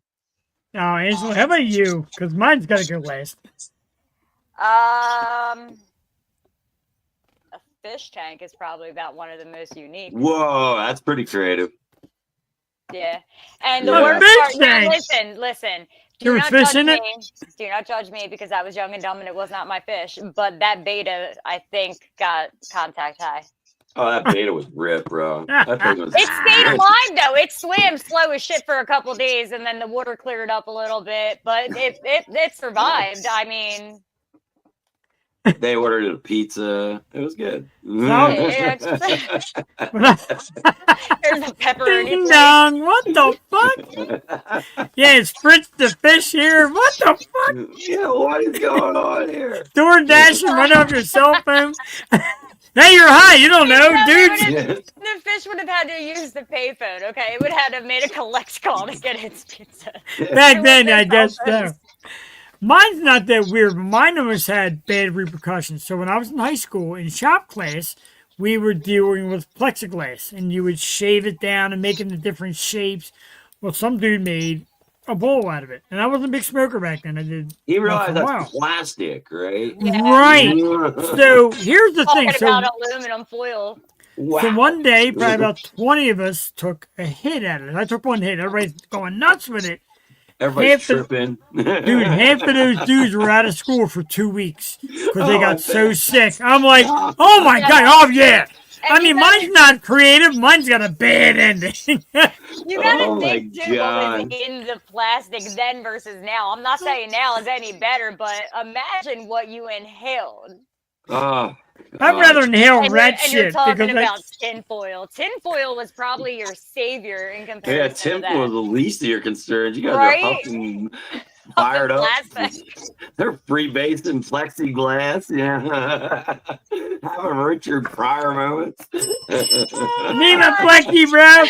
B: Oh, Angela, how about you? Because mine's got to go last.
C: A fish tank is probably about one of the most unique.
M: Whoa, that's pretty creative.
C: Yeah. And the
M: Yeah.
C: worst
B: Fish
C: part,
B: tank.
C: listen.
B: There was fish in it?
C: Do not judge me because I was young and dumb and it was not my fish. But that beta, I think, got contact high.
M: Oh, that beta was ripped, bro. That thing was.
C: It stayed alive though. It swam slow as shit for a couple days, and then the water cleared up a little bit, but it survived. I mean,
M: They ordered a pizza. It was good.
C: There's a pepperoni
B: Ding
C: plate.
B: dong, what the fuck? Yeah, it's Fritz the fish here. What the fuck?
M: Yeah, what is going on here?
B: Door dashing right off your cell phone. Now you're high. You don't know, dude.
C: The fish would have had to use the payphone, okay? It would have had to have made a collect call to get its pizza.
B: Back then, I guess so. Mine's not that weird, but mine always had bad repercussions. So when I was in high school, in shop class, we were dealing with plexiglass, and you would shave it down and make it into different shapes. Well, some dude made a bowl out of it, and I wasn't a big smoker back then. I did.
M: He realized
B: for a
M: that's
B: while.
M: plastic, right?
B: Right. So here's the thing.
C: Talking about aluminum foil.
M: Wow.
B: So one day, probably about 20 of us took a hit at it. I took one hit. Everybody's going nuts with it.
M: Everybody's tripping.
B: Dude, half of those dudes were out of school for 2 weeks because they got so sick. I'm like, oh my God, oh yeah. I mean, mine's not creative. Mine's got a bad ending.
C: You gotta think too what was in the plastic then versus now. I'm not saying now is any better, but imagine what you inhaled.
B: I'd rather inhale rat
C: and you're
B: shit.
C: talking
B: because
C: about tinfoil. Tinfoil was probably your savior in comparison
M: Yeah,
C: to
M: Tim
C: that.
M: was the least of your concerns. You guys
C: Right?
M: are fucking fired up.
C: Plastic.
M: They're freebasing plexiglass. Yeah. Having Richard Pryor moments.
B: Need a plexi, bro.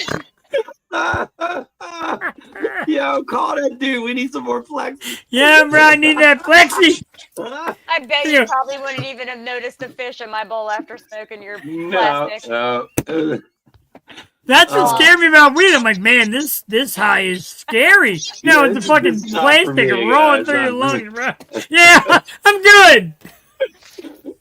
M: Yo, call that dude. We need some more plexi.
B: Yeah, bro, I need that plexi.
C: I bet you probably wouldn't even have noticed the fish in my bowl after smoking your plastic.
M: No.
B: That's what scared me about weed. I'm like, man, this high is scary. No, it's a fucking plastic rolling through your lungs, bro. Yeah, I'm good.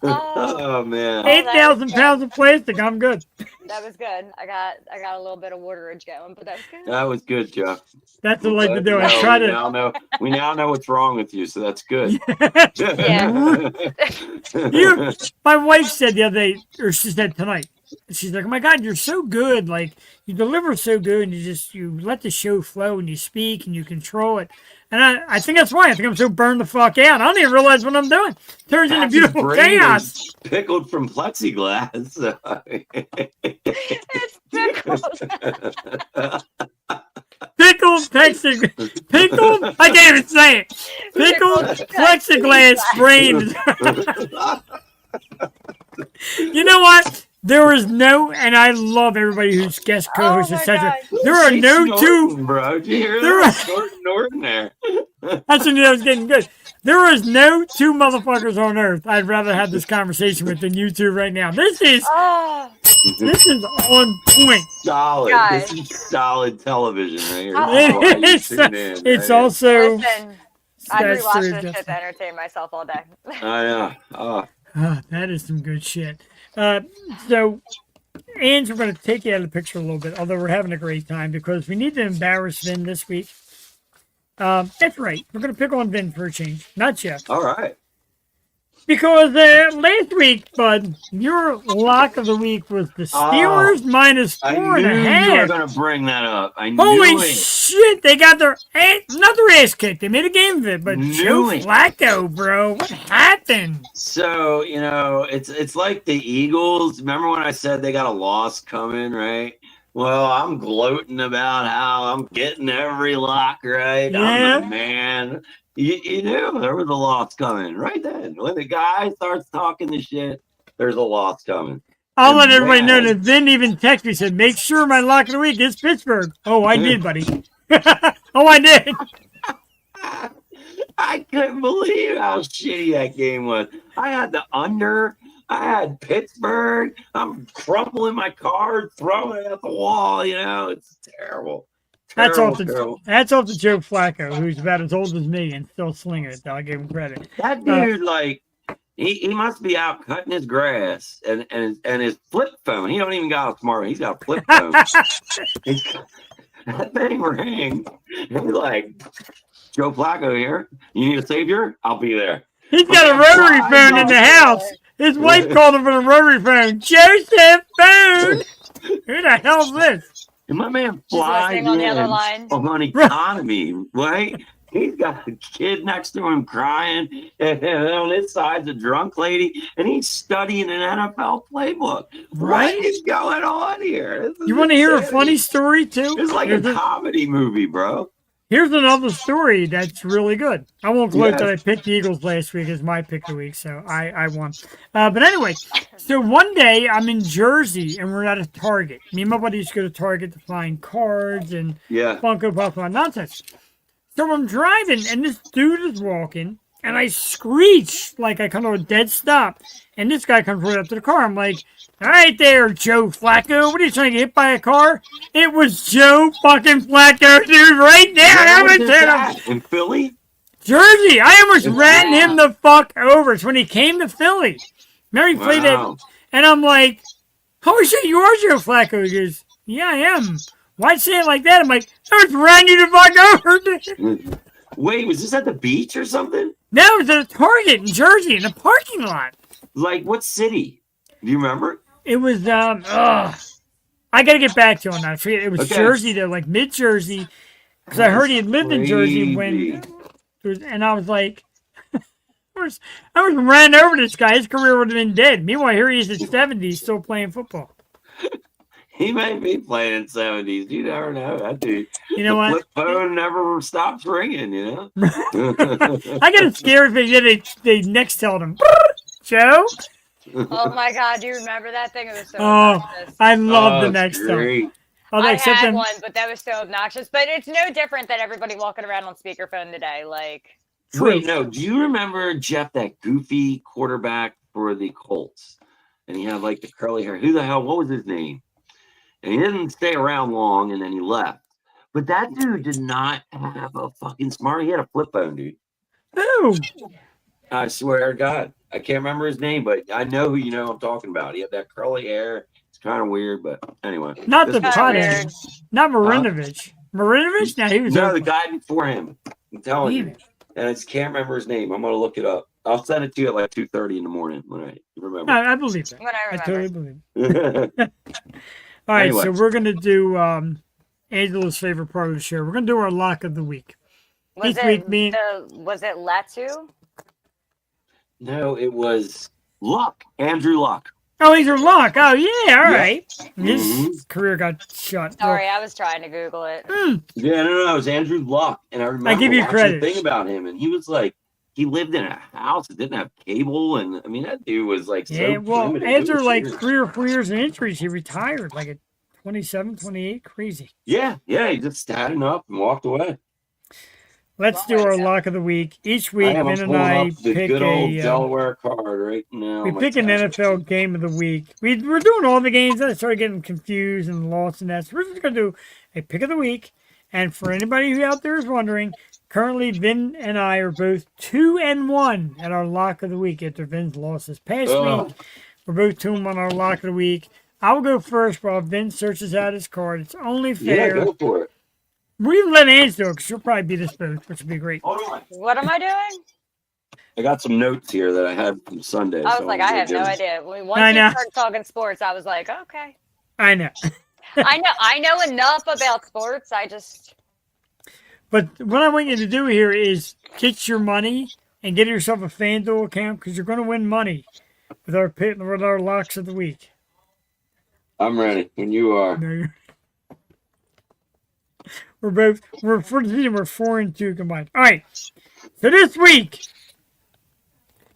M: Oh man.
B: 8,000 pounds of plastic. I'm good.
C: That was good. I got a little bit of waterage going, but that was good.
M: That was good, Joe.
B: That's what I like to do. I
M: No,
B: try
M: we
B: to.
M: now know. We now know what's wrong with you, so that's good.
B: My wife said the other day, or she said tonight, she's like, oh my God, you're so good. Like, you deliver so good, and you let the show flow, and you speak, and you control it. And I think that's why. I think I'm so burned the fuck out. I don't even realize what I'm doing. Turns into beautiful chaos.
M: Pickled from plexiglass.
C: It's pickled.
B: Pickled pickled? I can't even say it. Pickled plexiglass brain. You know what? There is no, and I love everybody who's guest co-hosts, etc. There are no two.
M: Bro, did you hear
B: There
M: that? Norton there.
B: That's when I was getting good. There is no two motherfuckers on earth I'd rather have this conversation with than you two right now. This is on point.
M: Solid.
C: Guys.
M: This is solid television right here. This is why you tune in,
B: It's
M: right?
B: also.
C: Listen, I
B: that's
C: rewatch
B: true,
C: this
B: Justin.
C: shit to entertain myself all day.
M: I know. Oh.
B: That is some good shit. So, Ange, we're going to take you out of the picture a little bit, although we're having a great time because we need to embarrass Vin this week. That's right. We're going to pick on Vin for a change, not Jeff.
M: All right.
B: Because last week, bud, your lock of the week was the Steelers minus
M: I
B: 4.5.
M: knew you were going to bring that up. I
B: Holy
M: knew it.
B: shit, they got their another ass kicked. They made a game of it, but Joe
M: it.
B: Flacco, bro, what happened?
M: So, it's like the Eagles. Remember when I said they got a loss coming, right? Well, I'm gloating about how I'm getting every lock right.
B: Yeah.
M: I'm the man. You knew there was a loss coming right then. When the guy starts talking the shit, there's a loss coming.
B: I'll let everybody know that Vin even texted me, said, make sure my lock of the week is Pittsburgh. Oh, I did, buddy. Oh, I did.
M: I couldn't believe how shitty that game was. I had the under. I had Pittsburgh. I'm crumpling my card, throwing it at the wall. It's terrible.
B: That's off
M: Terrible.
B: to Joe Flacco, who's about as old as me and still slinging it, though. I give him credit.
M: That dude, he must be out cutting his grass and his flip phone. He don't even got a smart. He's got a flip phone. That thing rang. He's like, Joe Flacco here. You need a savior? I'll be there.
B: He's got a rotary phone in the house. His wife called him for the rotary phone. Joseph Phone. Who the hell's this?
M: And my man flies
C: listening on the other
M: in
C: line.
M: on economy, right? He's got a kid next to him crying, and on his side's a drunk lady, and he's studying an NFL playbook.
B: Right?
M: What is going on here?
B: You want to hear a funny story too?
M: It's like a comedy movie, bro.
B: Here's another story that's really good. I won't gloat
M: Yes.
B: that I picked the Eagles last week as my pick of the week, so I won. But anyway, so one day I'm in Jersey and we're at a Target. Me and my buddies go to Target to find cards and
M: Yeah.
B: Funko Pop and nonsense. So I'm driving and this dude is walking and I screech like I come to a dead stop. And this guy comes right up to the car. I'm like, all right there, Joe Flacco. What are you trying to get hit by a car? It was Joe fucking Flacco, dude, right there.
M: Where
B: I
M: was
B: almost
M: this
B: hit him.
M: at? In Philly?
B: Jersey. I almost ran him the fuck over. It's when he came to Philly. Mary played it.
M: Wow.
B: And I'm like, holy shit, you are Joe Flacco. He goes, yeah, I am. Why'd you say it like that? I'm like, I just ran you the fuck over.
M: Wait, was this at the beach or something?
B: No, it was at a Target in Jersey in a parking lot.
M: Like what city? Do you remember?
B: It was I gotta get back to you on that. I forget. It was
M: Okay.
B: Jersey though, like mid Jersey, because I heard he had lived in Jersey when,
M: Crazy.
B: and I was like, I was ran over this guy. His career would have been dead. Meanwhile, here he is at 70, still playing football.
M: He may be playing in 70s. You never know. That dude.
B: You know
M: the
B: what?
M: flip phone never stops ringing, you know?
B: I got scared if they next told him, Joe.
C: Oh my God, do you remember that thing? It was so
B: Oh,
C: obnoxious.
B: I love the
M: it's
B: next
M: great.
B: time. Oh,
C: I
B: except
C: had
B: them-
C: one, but that was so obnoxious. But it's no different than everybody walking around on speakerphone today. Like,
M: Wait, no. Do you remember Jeff, that goofy quarterback for the Colts? And he had like the curly hair. Who the hell? What was his name? And he didn't stay around long, and then he left. But that dude did not have a fucking smart. He had a flip phone, dude.
B: Who?
M: I swear to God, I can't remember his name, but I know who I'm talking about. He had that curly hair. It's kind of weird, but anyway.
B: Not
M: This
B: the
M: was-
B: pothead. Not Marinovich. Marinovich? Now he was.
M: No, the guy before him. I'm telling you. And I just can't remember his name. I'm gonna look it up. I'll send it to you at like 2:30 in the morning when I remember.
B: I believe it.
C: when I
B: I
C: remember.
B: totally believe it. All right,
M: Anyway.
B: so we're going to do Angela's favorite part of the show. We're going to do our lock of the week.
C: Was
B: Each week,
C: was it Latu?
M: No, it was Luck. Andrew Luck.
B: Oh, he's your lock. Oh, yeah, all right. His
M: Mhm.
B: career got shut.
C: Sorry, I was trying to Google it.
M: Yeah, no, it was Andrew Luck. And I remember
B: give you
M: watching
B: credit.
M: the thing about him, and he was like, he lived in a house that didn't have cable, and I mean that dude was like so
B: Yeah, well,
M: primitive. It
B: after
M: was
B: like
M: serious.
B: 3 or 4 years of injuries, he retired like at 27, 28. Crazy.
M: Yeah, he just standing up and walked away.
B: Let's do our lock of the week. Each week,
M: I'm
B: Ben and
M: pulling
B: I
M: up the
B: pick
M: good old
B: a.
M: Delaware card right now.
B: We
M: My
B: pick an
M: tablet.
B: NFL game of the week. We're doing all the games. I started getting confused and lost in that. So we're just going to do a pick of the week. And for anybody who out there is wondering, currently Vin and I are both 2-1 at our lock of the week after Vin's lost this past
M: Ugh.
B: week. We're both 2-1 on our lock of the week. I'll go first while Vin searches out his card. It's only
M: Yeah,
B: fair.
M: go for it.
B: We can let Ange do it because she'll probably beat us both, which would be great.
M: Hold on.
C: What am I doing?
M: I got some notes here that I had from Sunday.
C: I was
M: so
C: like,
M: I'm
C: I
M: gonna
C: have no
M: give-
C: idea. Once
B: I
C: you
B: know.
C: started talking sports, I was like, okay.
B: I know.
C: I know enough about sports. I just
B: But what I want you to do here is get your money and get yourself a FanDuel account because you're going to win money with our locks of the week.
M: I'm ready when you are.
B: No, we're for the season, we're 4-2 combined. All right. So this week,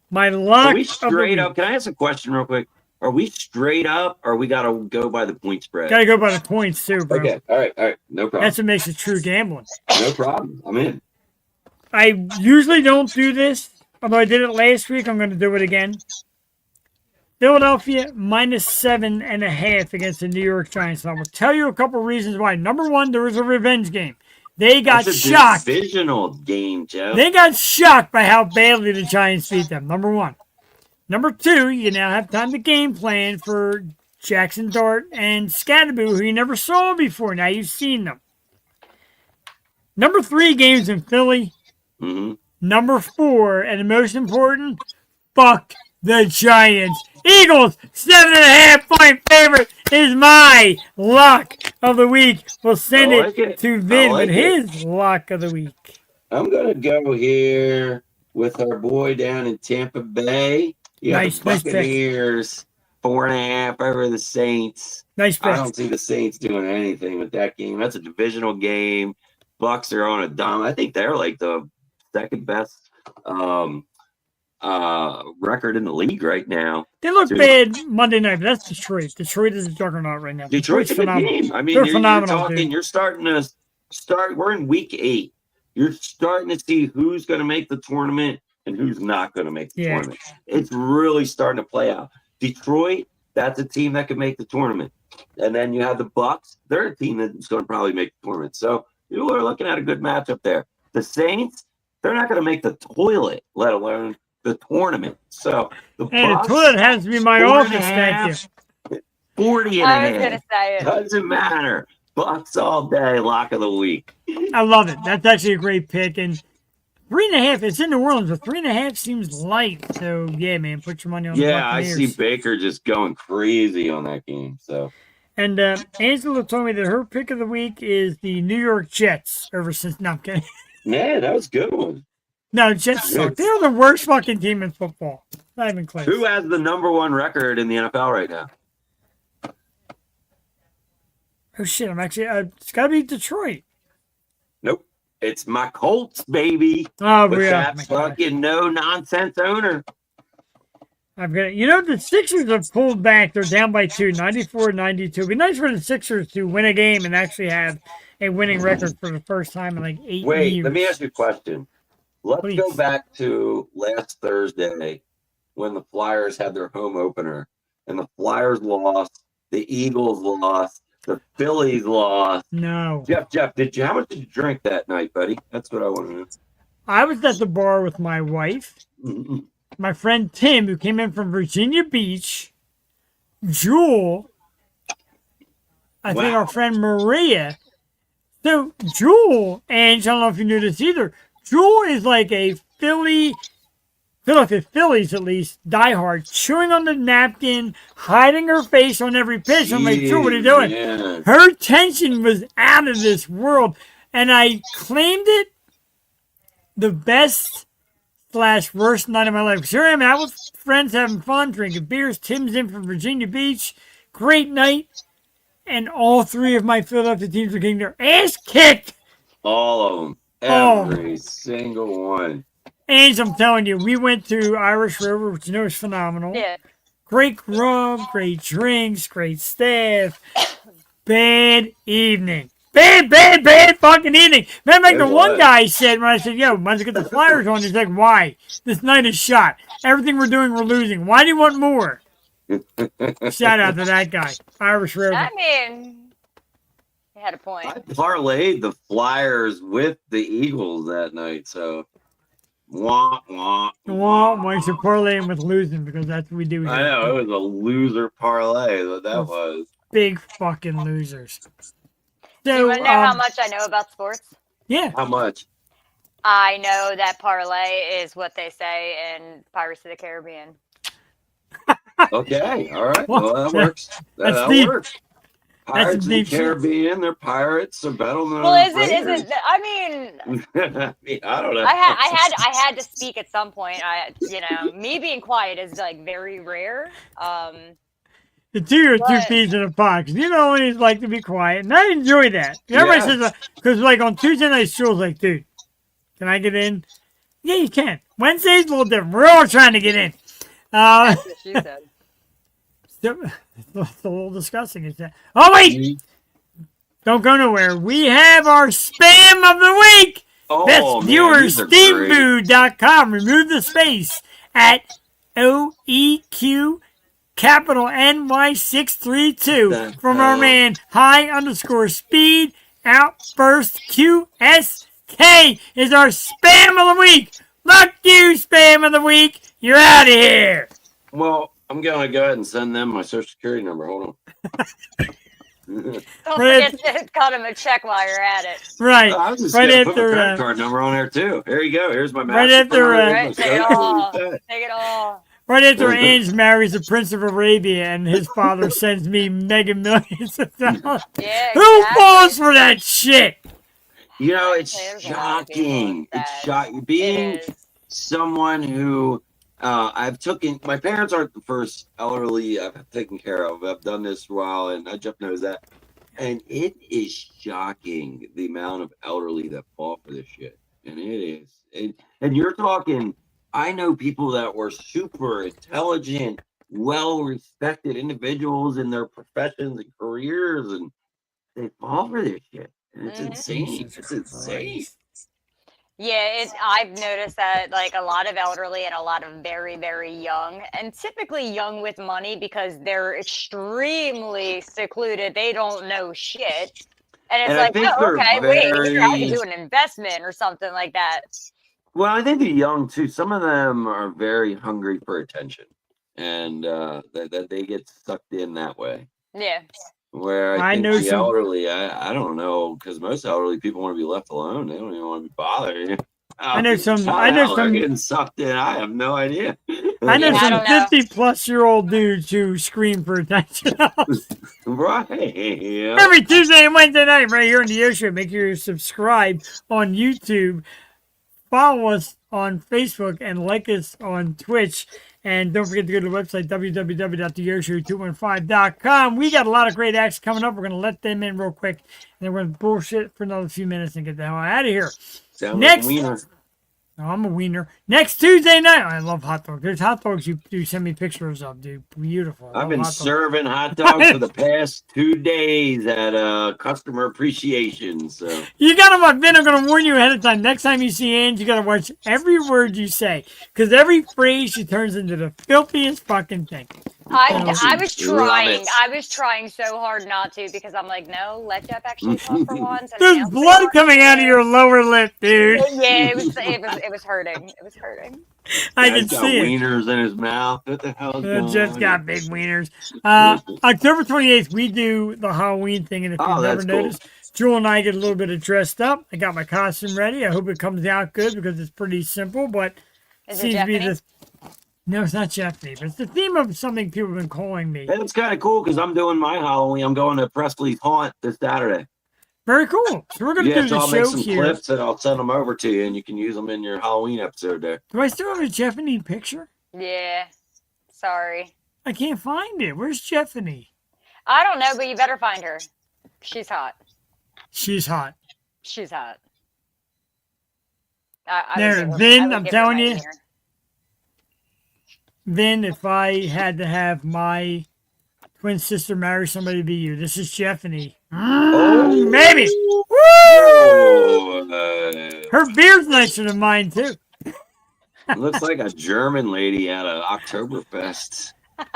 B: my lock
M: Are we
B: of the
M: straight
B: week.
M: up? Can I ask a question real quick? Are we straight up, or we got to go by the point spread?
B: Got to go by the points too, bro.
M: Okay, all right, no problem.
B: That's what makes it true gambling.
M: No problem. I'm in.
B: I usually don't do this, although I did it last week. I'm going to do it again. Philadelphia -7.5 against the New York Giants. And I will tell you a couple reasons why. Number one, there was a revenge game. They got
M: That's a
B: shocked.
M: divisional game, Joe.
B: They got shocked by how badly the Giants beat them. Number one. Number two, you now have time to game plan for Jackson Dart and Scatterboo, who you never saw before. Now you've seen them. Number three, games in Philly.
M: Mm-hmm.
B: Number four, and the most important, fuck the Giants. Eagles, 7.5 point favorite is my lock of the week. We'll send
M: I like
B: it
M: it.
B: to
M: I
B: Vin
M: like
B: with
M: it.
B: his lock of the week.
M: I'm gonna go here with our boy down in Tampa Bay. You got
B: Nice
M: the
B: pick.
M: Buccaneers 4.5 over the Saints.
B: Nice
M: I
B: pick.
M: don't see the Saints doing anything with that game. That's a divisional game. Bucks are on a dime. I think they're like the second best record in the league right now.
B: They look bad Monday night, but that's Detroit. Detroit is a juggernaut right now.
M: Detroit's a good
B: phenomenal.
M: team. I mean,
B: They're
M: you're
B: phenomenal,
M: talking.
B: dude.
M: You're starting to start. We're in week 8. You're starting to see who's going to make the tournament and who's not going to make the tournament. It's really starting to play out. Detroit, that's a team that could make the tournament. And then you have the Bucks. They're a team that's going to probably make the tournament. So you are looking at a good matchup there. The Saints, they're not going to make the toilet, let alone the tournament. So the Bucks,
B: the toilet has to be my
M: 4.5,
B: office. Thank you.
M: 40 and
C: I
M: a
C: was gonna
M: half.
C: say it.
M: Doesn't matter. Bucks all day, lock of the week.
B: I love it. That's actually a great pick. And 3.5, it's in New Orleans, but 3.5 seems light. So, yeah, man, put your money on the
M: Yeah, I
B: Buccaneers.
M: see Baker just going crazy on that game. So
B: And Angela told me that her pick of the week is the New York Jets ever since. No, I'm kidding.
M: man, that was a good one.
B: No, Jets suck. They're the worst fucking team in football. Not even close.
M: Who has the #1 record in the NFL right now?
B: Oh, shit. I'm actually, it's got to be Detroit.
M: Nope. It's my Colts, baby.
B: Oh,
M: with
B: yeah.
M: that fucking no-nonsense owner.
B: I've got it. You know, the Sixers have pulled back. They're down by 2, 94-92. It'd be nice for the Sixers to win a game and actually have a winning record for the first time in like 8
M: Wait,
B: years.
M: let me ask you a question. Let's
B: Please.
M: go back to last Thursday when the Flyers had their home opener and the Flyers lost, the Eagles lost, the Phillies lost.
B: No.
M: Jeff, how much did you drink that night, buddy? That's what I want to know.
B: I was at the bar with my wife, my friend Tim, who came in from Virginia Beach, Jewel, I think our friend Maria. So Jewel, and I don't know if you knew this either, Jewel is like a Philadelphia Phillies at least, diehard, chewing on the napkin, hiding her face on every pitch. I'm like, Jewel, what are you doing?
M: Yeah.
B: Her tension was out of this world. And I claimed it the best / worst night of my life. Sure, I'm out with friends having fun, drinking beers. Tim's in from Virginia Beach. Great night. And all 3 of my Philadelphia teams were getting their ass kicked.
M: All of them.
B: Oh.
M: Every single one.
B: And I'm telling you, we went to Irish River, which you know is phenomenal.
C: Yeah.
B: Great grub, great drinks, great staff. Bad evening. Bad fucking evening. Man, like the one guy said when I said, yo, might as well get the Flyers on. He's like, why? This night is shot. Everything we're doing, we're losing. Why do you want more? Shout out to that guy. Irish River.
C: I mean, he had a point.
M: I parlayed the Flyers with the Eagles that night, so wah, wah.
B: Well, you should parlay him with losing because that's what we do.
M: I know, it was a loser parlay that was.
B: Big fucking losers.
C: Do you want to know how much I know about sports?
B: Yeah.
M: How much?
C: I know that parlay is what they say in Pirates of the Caribbean.
M: Okay, all right. Well, that works. That
B: deep.
M: works. Pirates of the
B: deep shit.
M: Caribbean, they're pirates, they're better than
C: Well, is
M: Raiders.
C: it? I mean,
M: I don't know.
C: I had to speak at some point. Me being quiet is like very rare.
B: The 2 are 2 peas in a pod because you know always like to be quiet, and I enjoy that. Everybody says because like on Tuesday night, Jules like, dude, can I get in? Yeah, you can. Wednesday's a little different. We're all trying to get in.
C: That's what she said.
B: It's a little disgusting. Is that? Oh wait! Don't go nowhere. We have our spam of the week.
M: Oh,
B: Best viewers, steamfood.com. Remove the space at OEQ capital NY632 from our man high_speed outburst QSK is our spam of the week. Fuck you, spam of the week. You're out of here.
M: Well, I'm going to go ahead and send them my social security number. Hold on.
C: Don't forget to cut him a check while you're at it.
B: Right.
M: I was just
B: right
M: going to put my
B: after
M: credit card number on there, too. Here you go. Here's my
B: right after
C: Right, take it all. Take it all.
B: Right after Ange marries the Prince of Arabia and his father sends me mega millions of dollars.
C: Yeah,
B: Who falls for that shit?
M: You know, it's
C: There's a lot of people
M: shocking. It's
C: that
M: shocking.
C: it
M: Being
C: is.
M: someone who I've taken, my parents aren't the first elderly I've taken care of. I've done this for a while, and Jeff knows that. And it is shocking the amount of elderly that fall for this shit. And it is. And you're talking, I know people that were super intelligent, well respected individuals in their professions and careers, and they fall for this shit. And it's insane. It's insane.
C: Yeah, I've noticed that like a lot of elderly and a lot of very, very young, and typically young with money because they're extremely secluded. They don't know shit. And it's
M: And I
C: like,
M: think
C: oh,
M: they're
C: okay, wait, here, I could
M: very
C: do an investment or something like that.
M: well. I think the young too. Some of them are very hungry for attention, and that they get sucked in that way.
C: Yeah.
M: Where I
B: I
M: think
B: know
M: the
B: some.
M: elderly, I don't know, because most elderly people want to be left alone. They don't even want to be bothered.
B: I know some.
M: How
B: I
M: the
B: know
M: hell they're
B: some.
M: getting sucked in? I have no idea.
B: I know
C: Yeah, I
B: some
C: don't know.
B: 50-plus-year-old dudes who scream for attention.
M: Right. Yeah.
B: Every Tuesday and Wednesday night, right here on the Show. Make sure you subscribe on YouTube, follow us on Facebook, and like us on Twitch. And don't forget to go to the website, www.theyoshow215.com. We got a lot of great acts coming up. We're going to let them in real quick. And then we're going to bullshit for another few minutes and get the hell out of here.
M: Sound
B: Next.
M: like a wiener.
B: Oh, I'm a wiener. Next Tuesday night, I love hot dogs. There's hot dogs you do send me pictures of, dude. Beautiful.
M: I've been serving hot dogs for the past 2 days at customer appreciation. So
B: You got to watch. Ben, I'm going to warn you ahead of time. Next time you see Ange, you got to watch every word you say. Because every phrase she turns into the filthiest fucking thing.
C: I was
M: Love
C: trying.
M: it.
C: I was trying so hard not to because I'm like, no, let Jeff actually talk for once. And
B: There's
C: announce
B: blood
C: it.
B: coming out of your lower lip, dude.
C: Yeah, it was hurting. It was hurting.
B: I
M: Guy's
B: can
M: got
B: see it.
M: wieners in his mouth. What the hell is going
B: Jeff's
M: on?
B: got big wieners. October 28th, we do the Halloween thing. And if you've never
M: that's cool.
B: noticed, Jewel and I get a little bit of dressed up. I got my costume ready. I hope it comes out good because it's pretty simple, but
C: Is it
B: seems to be
C: Japanese?
B: No, it's not Jeopardy, but it's the theme of something people have been calling me.
M: And it's kind of cool because I'm doing my Halloween. I'm going to Presley's Haunt this Saturday.
B: Very cool. So we're going to do
M: So
B: the
M: I'll make
B: show
M: some
B: here.
M: clips and I'll send them over to you, and you can use them in your Halloween episode there.
B: Do I still have a Jeffany picture?
C: Yeah. Sorry.
B: I can't find it. Where's Jeffany?
C: I don't know, but you better find her. She's hot.
B: She's hot.
C: She's hot.
B: Vin, I'm telling you. Vin, if I had to have my twin sister marry somebody, to be you. This is Jeffany. Baby! Woo! Her beard's nicer than mine, too.
M: Looks like a German lady at an Oktoberfest.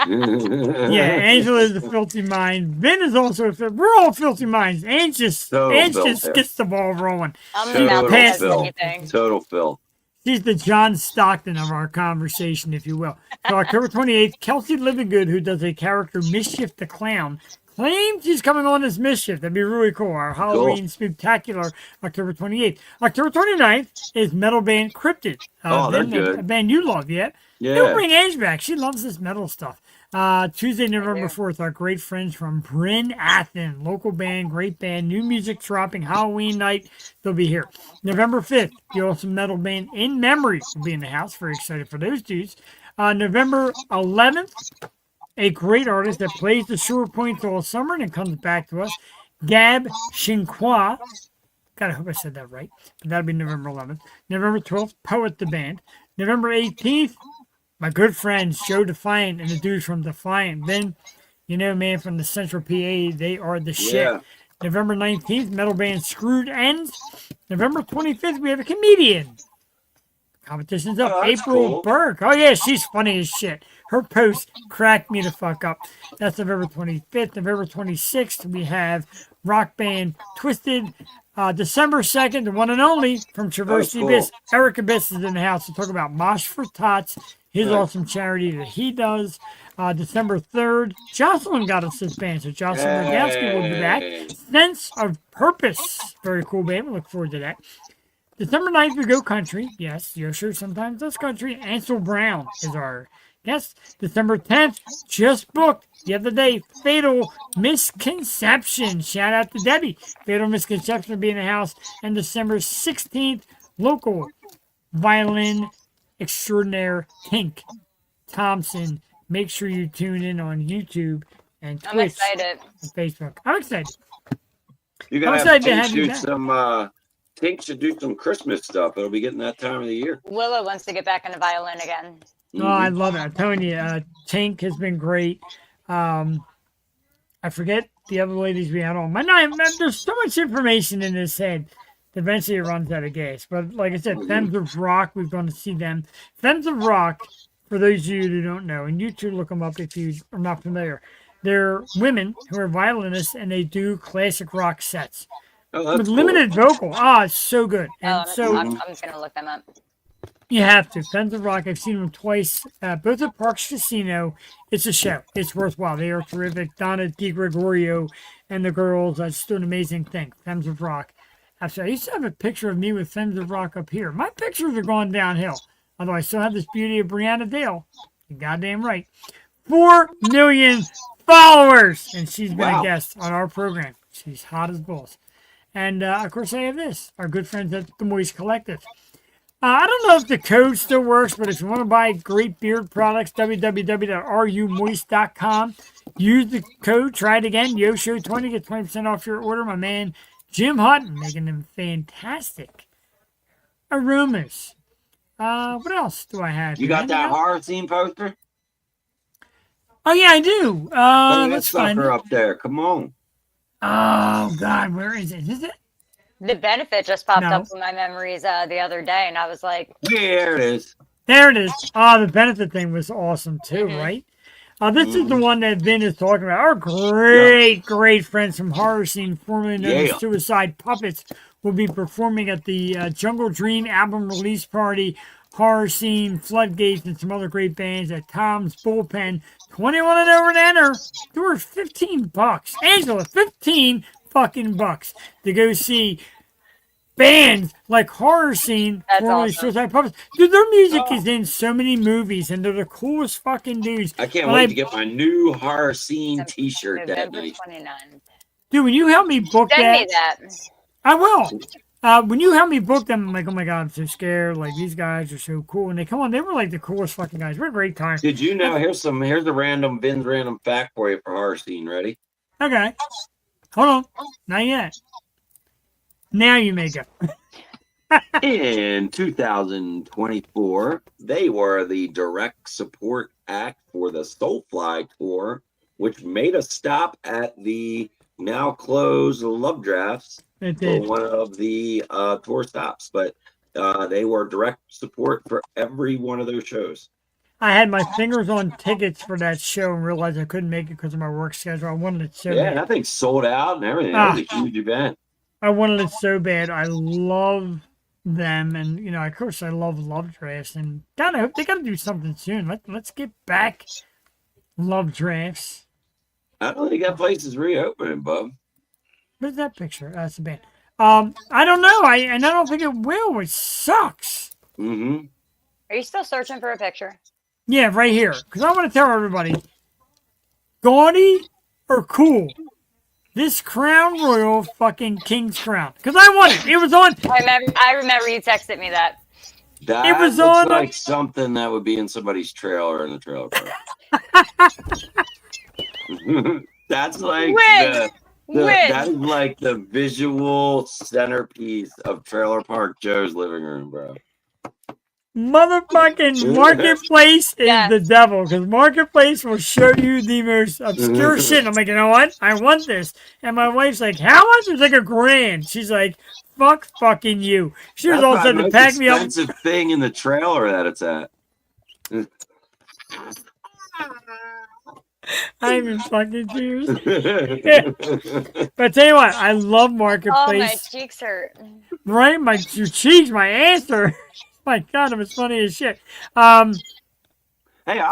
B: Yeah, Angela is a filthy mind. Vin is also a filthy. We're all filthy minds. Ange just gets the ball rolling.
M: Total Phil.
B: She's the John Stockton of our conversation, if you will. So October 28th, Kelsey Livingood, who does a character Mischief the Clown, claims she's coming on as Mischief. That'd be really cool. Our Halloween spectacular, October 28th. October 29th is metal band Cryptid.
M: That's good.
B: A band you love yet.
M: Yeah.
B: They'll bring Ange back. She loves this metal stuff. Tuesday, November 4th, our great friends from Bryn Athyn, local band, great band, new music dropping Halloween night. They'll be here. November 5th, the awesome metal band In Memory will be in the house. Very excited for those dudes. November 11th, a great artist that plays the short points all summer and comes back to us, Gab Shinqua. God, I hope I said that right. But that'll be November 11th. November 12th, Poet the Band. November 18th, my good friends Joe Defiant and the dudes from Defiant. Then, you know, man, from the Central PA, they are the shit.
M: Yeah.
B: November 19th, metal band Screwed Ends. November 25th, we have a comedian. Competition's up.
M: Oh, that's
B: April
M: cool.
B: Burke. Oh, yeah, she's funny as shit. Her post cracked me the fuck up. That's November 25th. November 26th, we have rock band Twisted. December 2nd, the one and only from Traverse the
M: cool.
B: Abyss. Eric Abyss is in the house to talk about Mosh for Tots, his
M: Nice.
B: awesome charity that he does. December 3rd, Jocelyn got us this band, so Jocelyn Rogowski will be back. Sense of Purpose, very cool band. We look forward to that. December 9th, we go country. Yes, Yosho sometimes does country. Ansel Brown is our guest. December 10th, just booked the other day. Fatal Misconception. Shout out to Debbie. Fatal Misconception will be in the house on December 16th. Local violin extraordinaire Tink Thompson. Make sure you tune in on YouTube and Twitch
C: I'm excited.
B: and Facebook. I'm excited.
M: You
B: I'm
M: gotta
B: excited to
M: have
B: have
M: Tink
B: you
M: do
B: back.
M: some. Tink should do some Christmas stuff. It'll be getting that time of the year.
C: Willow wants to get back into violin again.
B: Oh, I love it. I'm telling you, Tink has been great. I forget the other ladies we had on. There's so much information in his head. Eventually, it runs out of gas. But like I said, Femmes of Rock, we're going to see them. Femmes of Rock, for those of you who don't know, and you two look them up if you are not familiar. They're women who are violinists, and they do classic rock sets with limited vocal. It's so good. And
C: I'm just gonna look them up.
B: You have to. Femmes of Rock, I've seen them twice, both at Parks Casino. It's a show. It's worthwhile. They are terrific. Donna DiGregorio and the girls, just do an amazing thing. Femmes of Rock. Actually, I used to have a picture of me with Femmes of Rock up here. My pictures are going downhill. Although I still have this beauty of Brianna Dale. You're goddamn right. 4 million followers! And she's been a guest on our program. She's hot as balls. And, of course, I have this. Our good friends at the Moist Collective. I don't know if the code still works, but if you want to buy great beard products, www.rumoist.com. Use the code. Try it again. YoShow20. Get 20% off your order. My man Jim Hutton making them fantastic aromas. What else do I have?
M: You got that horror scene poster?
B: Oh, yeah, I do. Let's find
M: her
B: it.
M: up there. Come on.
B: Oh, God. Where is it? Is it?
C: The Benefit just popped up in my memories the other day, and I was like,
M: there it is.
B: There it is. The Benefit thing was awesome too, right? This is the one that Vin is talking about. Our great friends from Horror Scene, formerly known as Suicide Puppets, will be performing at the Jungle Dream album release party, Horror Scene, Floodgates, and some other great bands at Tom's Bullpen. 21 and over to enter. Door is $15. Angela, 15 fucking bucks to go see bands like Horror Scene, formerly Suicide Puppets. Dude, their music is in so many movies, and they're the coolest fucking dudes.
M: I can't wait to get my new Horror Scene t-shirt that night.
C: 29.
B: Dude, when you help me book
C: Send me that.
B: I will. When you help me book them, I'm like, oh my God, I'm so scared. Like, these guys are so cool. And they come on, they were like the coolest fucking guys. We're a great time.
M: Did you know? Here's a random Vin's random fact for you for Horror Scene. Ready?
B: Okay. Hold on. Not yet. Now you may go.
M: In 2024, they were the direct support act for the Soulfly tour, which made a stop at the now closed Love Drafts for one of the tour stops. But they were direct support for every one of those shows.
B: I had my fingers on tickets for that show and realized I couldn't make it because of my work schedule. I wanted it so bad.
M: That thing sold out and everything. That was a huge event.
B: I wanted it so bad. I love them, and of course, I love Love Drafts. And God, I hope they got to do something soon. Let's get back Love Drafts.
M: I don't think that place is reopening, bub.
B: Where's that picture? That's the band. I don't know. I don't think it will. It sucks.
C: Are you still searching for a picture?
B: Yeah, right here. Because I want to tell everybody, gaudy or cool? This Crown Royal fucking King's Crown. Because I want it. It was on.
C: I remember you texted me that.
M: That
B: it was
M: looks
B: on
M: like something that would be in somebody's trailer in the trailer park. That's like that is like the visual centerpiece of Trailer Park Joe's living room, bro.
B: Motherfucking Marketplace is the devil, because Marketplace will show you the most obscure shit. I'm like, you know what? I want this. And my wife's like, how much? It's like $1,000. She's like, fucking you. She was all set to pack me up.
M: That's the most expensive thing in the trailer that it's at.
B: I'm in fucking tears. But I tell you what, I love Marketplace.
C: Oh, my cheeks hurt.
B: Right? Your cheeks, my ass hurt. My God, it was funny as shit.
M: Hey, I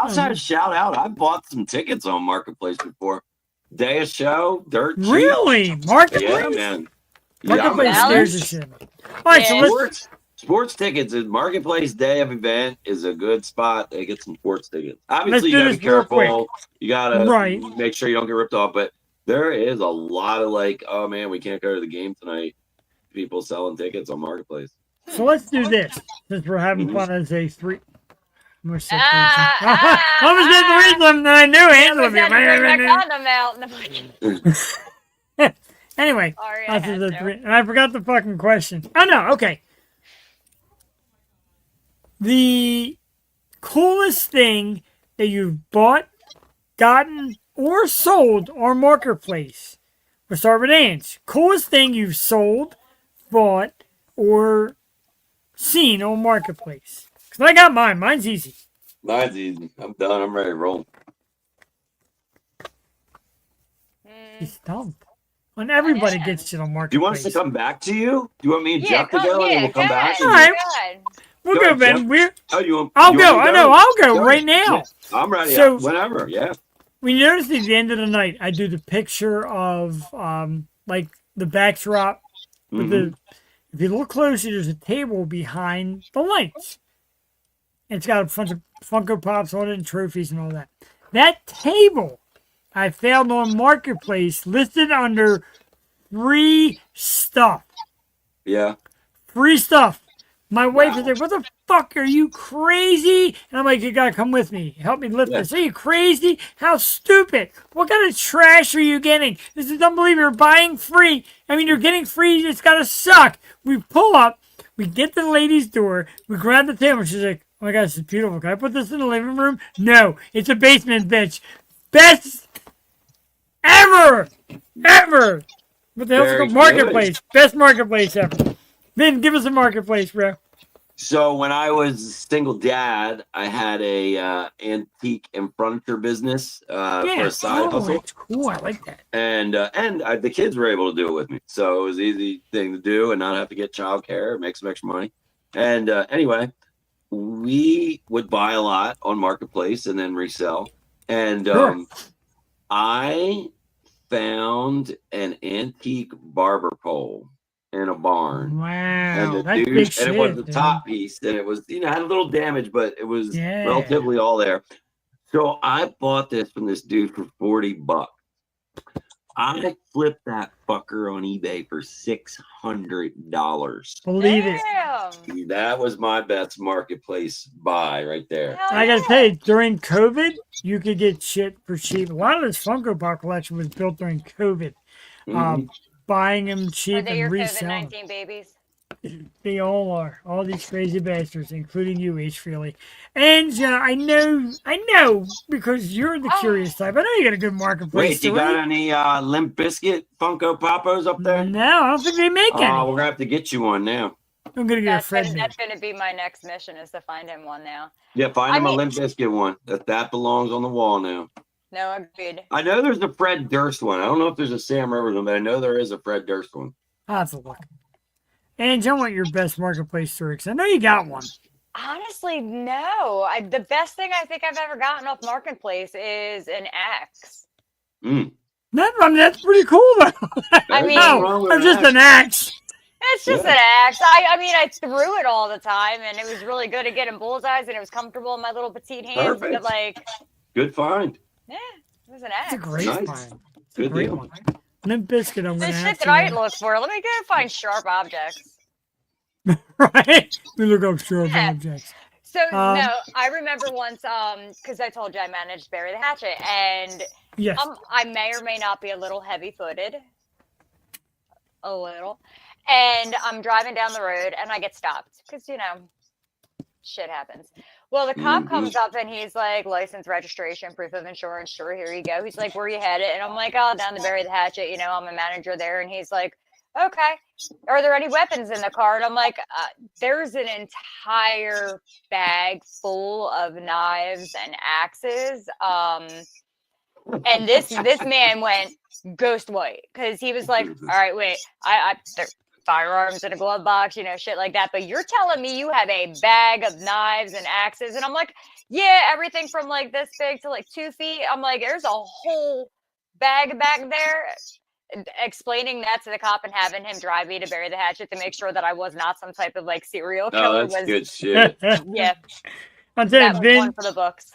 M: also had a shout out. I bought some tickets on Marketplace before. Day of show, dirt cheap.
B: Really? Marketplace?
M: Yeah, man.
B: Marketplace scares the shit. All right, so let's
M: Sports tickets at Marketplace day of event is a good spot to get some sports tickets.
B: Let's
M: Obviously, you
B: do
M: gotta be
B: this real quick.
M: careful. You gotta
B: Right.
M: make sure you don't get ripped off. But there is a lot of like, oh man, we can't go to the game tonight. People selling tickets on Marketplace.
B: So let's do this since we're having
M: Mhm.
B: fun as a three. We're so I was getting the reason that I knew Angela would be. Anyway,
C: Sorry,
B: I said the three, and I forgot the fucking question. Oh no, okay. The coolest thing that you've bought, gotten, or sold on Marketplace. We'll start with Ange. Coolest thing you've sold, bought, or seen on Marketplace. Because I got mine. Mine's easy.
M: Mine's easy. I'm done. I'm ready to roll.
B: He's stumped. And everybody gets shit on Marketplace.
M: Do you want us to come back to you? Do you want me and Jeff to go, and then we'll come back?
B: All right. We'll go, Ben.
M: Jeff.
B: We're.
M: Oh, you want?
B: I'll
M: you
B: go.
M: want
B: I
M: me to
B: know. I'll go right now.
M: Yeah, I'm ready.
B: So-
M: Whenever. Yeah.
B: We noticed at the end of the night, I do the picture of like the backdrop with the. If you look closely, there's a table behind the lights. It's got a bunch of Funko Pops on it and trophies and all that. That table I found on Marketplace listed under free stuff.
M: Yeah.
B: Free stuff. My wife is like, what the fuck, are you crazy? And I'm like, you gotta come with me. Help me lift this. Are you crazy? How stupid. What kind of trash are you getting? This is unbelievable. You're buying free. I mean, you're getting free. It's gotta suck. We pull up. We get to the lady's door. We grab the table. She's like, oh my God, this is beautiful. Can I put this in the living room? No, it's a basement, bitch. Best ever. Ever. What the hell's it
M: Very
B: called? Marketplace. Best Marketplace ever. Vin, give us a Marketplace, bro.
M: So when I was a single dad, I had a antique and furniture business for a side hustle.
B: That's cool. I like that.
M: And the kids were able to do it with me, so it was an easy thing to do and not have to get childcare, make some extra money. And anyway, we would buy a lot on Marketplace and then resell. And I found an antique barber pole in a barn.
B: Wow.
M: And the
B: That's
M: dude,
B: big
M: and
B: shit,
M: it was the
B: dude.
M: top piece, and it was, had a little damage, but it was
B: Yeah.
M: relatively all there. So I bought this from this dude for $40. I flipped that fucker on eBay for $600.
B: Believe it.
M: That was my best Marketplace buy right there.
B: I gotta tell you, during COVID, you could get shit for cheap. A lot of this Funko Pop collection was built during COVID. Buying them cheap
C: Are they
B: and
C: your
B: reselling.
C: COVID-19 babies?
B: They all are. All these crazy bastards, including you, H. Freely. And I know, because you're the curious type. I know you got a good Marketplace.
M: Wait, you got any Limp Biscuit Funko Poppos up there?
B: No, I don't think they make any.
M: Oh, we're gonna have to get you one now.
B: I'm gonna get a Fred.
C: That's gonna be my next mission, is to find him one now.
M: Yeah, find him a Limp Biscuit one. That belongs on the wall now.
C: No, agreed.
M: I know there's a Fred Durst one. I don't know if there's a Sam Rivers one, but I know there is a Fred Durst one.
B: I'll have to look. And I want your best Marketplace story, because I know you got one.
C: Honestly, no. The best thing I think I've ever gotten off Marketplace is an axe.
B: That's pretty cool, though.
C: I mean,
B: or just an axe.
C: It's just an axe. I mean, I threw it all the time, and it was really good at getting bullseyes, and it was comfortable in my little petite hands.
M: Perfect.
C: But like,
M: good find.
C: Yeah, it was an axe.
B: It's a great find. It's
M: Good
B: a great
M: deal.
B: one. Limp Biscuit, I'm
C: The
B: gonna
C: shit
B: have
C: that
B: to.
C: I look for. Let me go find sharp objects.
B: Right? We look up sharp
C: Yeah.
B: objects.
C: So no, I remember once, because I told you I managed Bury the Hatchet, and
B: Yes.
C: I may or may not be a little heavy-footed, a little, and I'm driving down the road and I get stopped because shit happens. Well, the cop comes up and he's like, license, registration, proof of insurance. Sure, here you go. He's like, where you headed? And I'm like, oh, down to Bury the Hatchet. I'm a manager there. And he's like, okay. Are there any weapons in the car? And I'm like, there's an entire bag full of knives and axes. And this man went ghost white because he was like, all right, wait, there's firearms in a glove box, shit like that. But you're telling me you have a bag of knives and axes? And I'm like, yeah, everything from like this big to like 2 feet. I'm like, there's a whole bag back there. explaining that to the cop and having him drive me to bury the hatchet to make sure that I was not some type of like serial
M: Oh,
C: killer
M: that's
C: was
M: good shit.
C: yeah.
B: I'll
C: That
B: tell
C: was
B: you,
C: one for the books.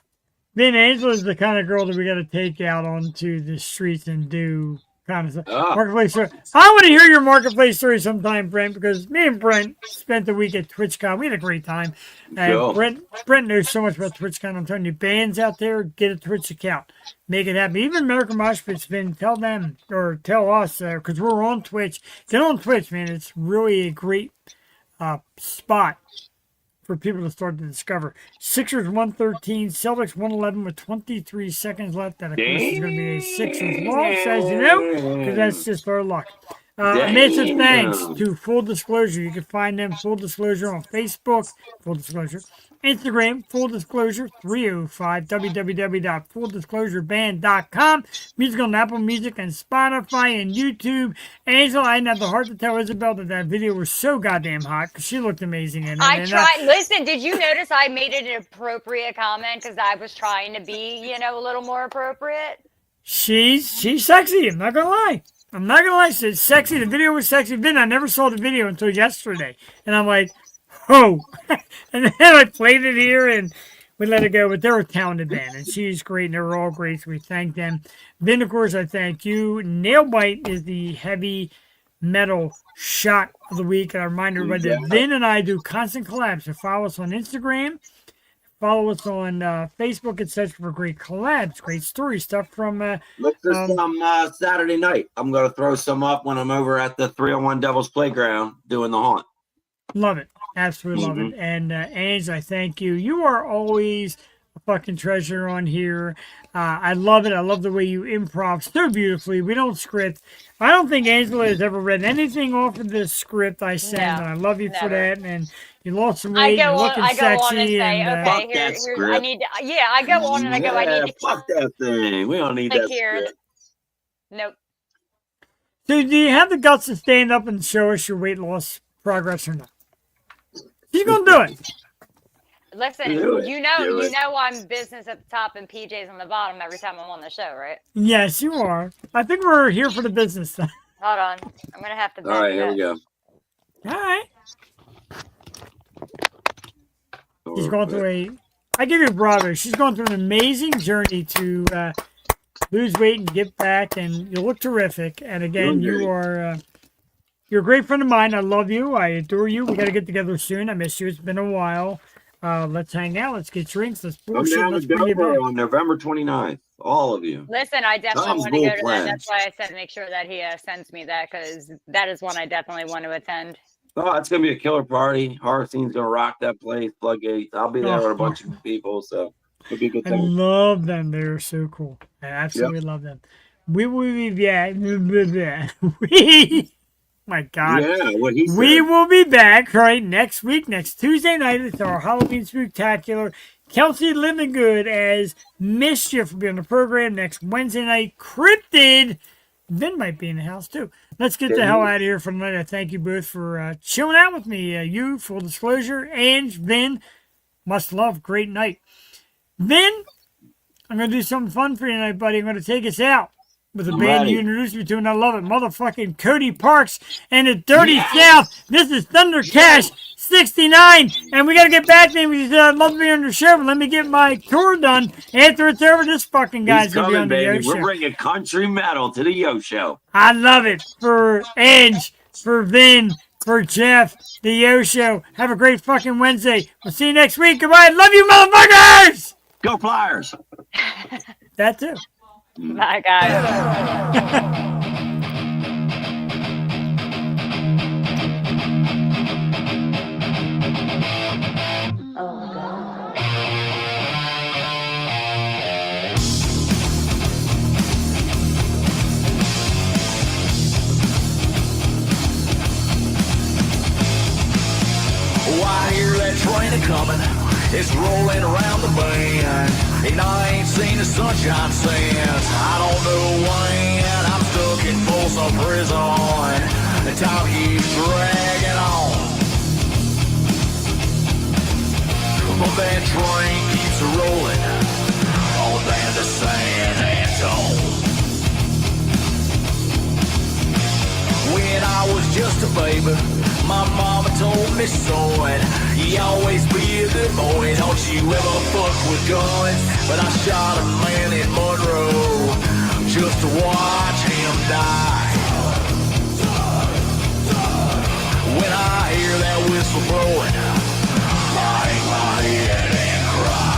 B: Then Angela's the kind of girl that we got to take out onto the streets and do kind of stuff.
M: Ah.
B: Marketplace story. I want to hear your marketplace story sometime, Brent, because me and Brent spent the week at TwitchCon. We had a great time.
M: Cool.
B: Brent knows so much about TwitchCon. I'm telling you, bands out there, get a Twitch account. Make it happen. Even American Mosh Pit's been, tell them or tell us, because we're on Twitch. Get on Twitch, man. It's really a great spot for people to start to discover. Sixers 113, Celtics 111 with 23 seconds left. That, of course, is going to be a Sixers loss, as you know, because that's just our luck. Massive thanks to Full Disclosure. You can find them, Full Disclosure, on Facebook, Full Disclosure, Instagram, Full Disclosure 305, www.fulldisclosureband.com. Music on Apple Music and Spotify and YouTube. Angela, I didn't have the heart to tell Isabel that video was so goddamn hot because she looked amazing in it.
C: I tried. Listen, did you notice I made it an appropriate comment because I was trying to be, a little more appropriate?
B: She's sexy. I'm not gonna lie. She's sexy. The video was sexy. Then I never saw the video until yesterday, and I'm like, oh. And then I played it here and we let it go. But they're a talented band, and she's great, and they're all great. So we thank them. Then, of course, I thank you. Nailbite is the heavy metal shot of the week. And I remind everybody that Vin and I do constant collabs. So follow us on Instagram. Follow us on Facebook, etc. for great collabs, great story stuff from.
M: Look for some Saturday night. I'm going to throw some up when I'm over at the 301 Devil's Playground doing the haunt.
B: Love it. Absolutely love it. And Ange, I thank you. You are always a fucking treasure on here. I love it. I love the way you improv so beautifully. We don't script. I don't think Angela has ever read anything off of the script I send, and I love you for that. And you lost some weight. You're looking sexy.
C: I go on and say,
B: and,
C: okay, here's I need. I go on and I go. I need to.
M: Fuck that thing. We don't need that. Script.
C: Nope.
B: So, do you have the guts to stand up and show us your weight loss progress or not? She's gonna do it.
C: Listen, you know I'm business at the top and PJ's on the bottom every time I'm on the show, right?
B: Yes, you are. I think we're here for the business stuff.
C: Hold on. I'm going to have to...
M: All right, here we go.
B: All right. She's going through I give you a bravo. She's going through an amazing journey to lose weight and get back, and you look terrific. And again, you're a great friend of mine. I love you. I adore you. We got to get together soon. I miss you. It's been a while. Let's hang out. Let's get drinks. Let's bullshit.
M: Let's bring it back on November 29th. All of you.
C: Listen, I definitely want to go to that. That's why I said make sure that he sends me that, because that is one I definitely want to attend.
M: Oh, it's going to be a killer party. Horror Scene's going to rock that place. Floodgates. I'll be there with a bunch of people, so it'll be a good time.
B: I love them. They're so cool. I absolutely love them. We will be back. My God.
M: Yeah, what he said.
B: We will be back next week, next Tuesday night. It's our Halloween Spooktacular. Kelsey Living Good as Mischief will be on the program next Wednesday night. Cryptid. Vin might be in the house too. Let's get the hell out of here for the night. I thank you both for chilling out with me. You, Full Disclosure, Ange, Vin, much love. Great night. Vin, I'm going to do something fun for you tonight, buddy. I'm going to take us out with a band you introduced me to, and I love it. Motherfucking Cody Parks and the Dirty South. This is Thunder Cash 69, and we got to get back to him because I'd love to be on the show, but let me get my tour done. After it's over, this fucking guy's going to be on the Yo Show.
M: We're bringing country metal to the Yo Show.
B: I love it. For Ange, for Vin, for Jeff, the Yo Show. Have a great fucking Wednesday. We'll see you next week. Goodbye. Love you, motherfuckers!
M: Go Flyers!
B: That too.
C: Bye, guys.
A: I hear that train a-comin', it's rolling around the bend, and I ain't seen the sunshine since I don't know when. I'm stuck in Folsom Prison, the time keeps dragging on, but that train keeps rolling all down to San Antone. just a baby. My mama told me so, and you always be a good boy. Don't you ever fuck with guns. But I shot a man in Monroe just to watch him die. When I hear that whistle blowing, I hang my head and cry.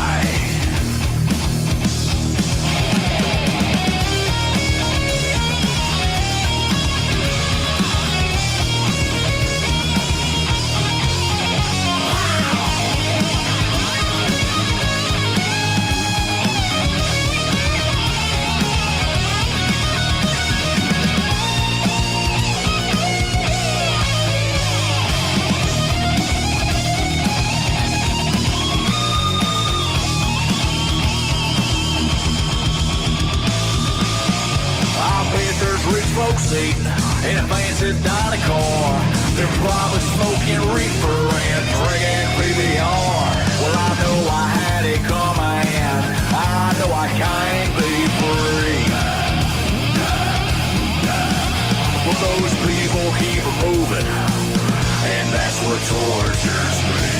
A: Folks eating in a fancy Dodge car. They're probably smoking reefer and drinking PBR. Well, I know I had it coming. I know I can't be free. But those people keep moving, and that's what tortures me.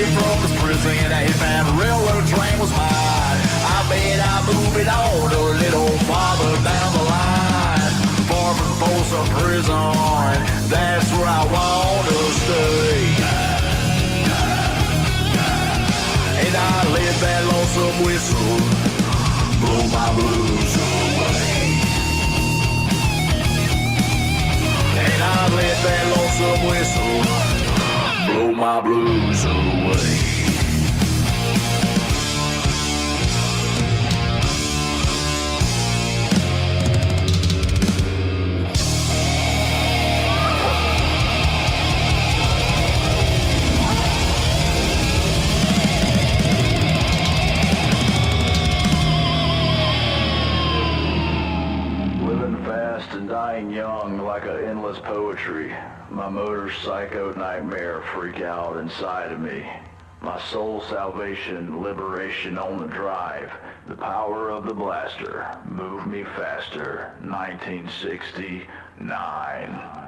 A: From this prison, a hitman railroad train was mine. I bet I move it on a little farther down the line. Farming for some prison, that's where I want to stay. And I let that lonesome whistle blow my blues away. And I let that lonesome whistle blow my blues away.
N: Living fast and dying young like an endless poetry. My motor's psycho nightmare freak out inside of me. My soul salvation, liberation on the drive. The power of the blaster, move me faster, 1969.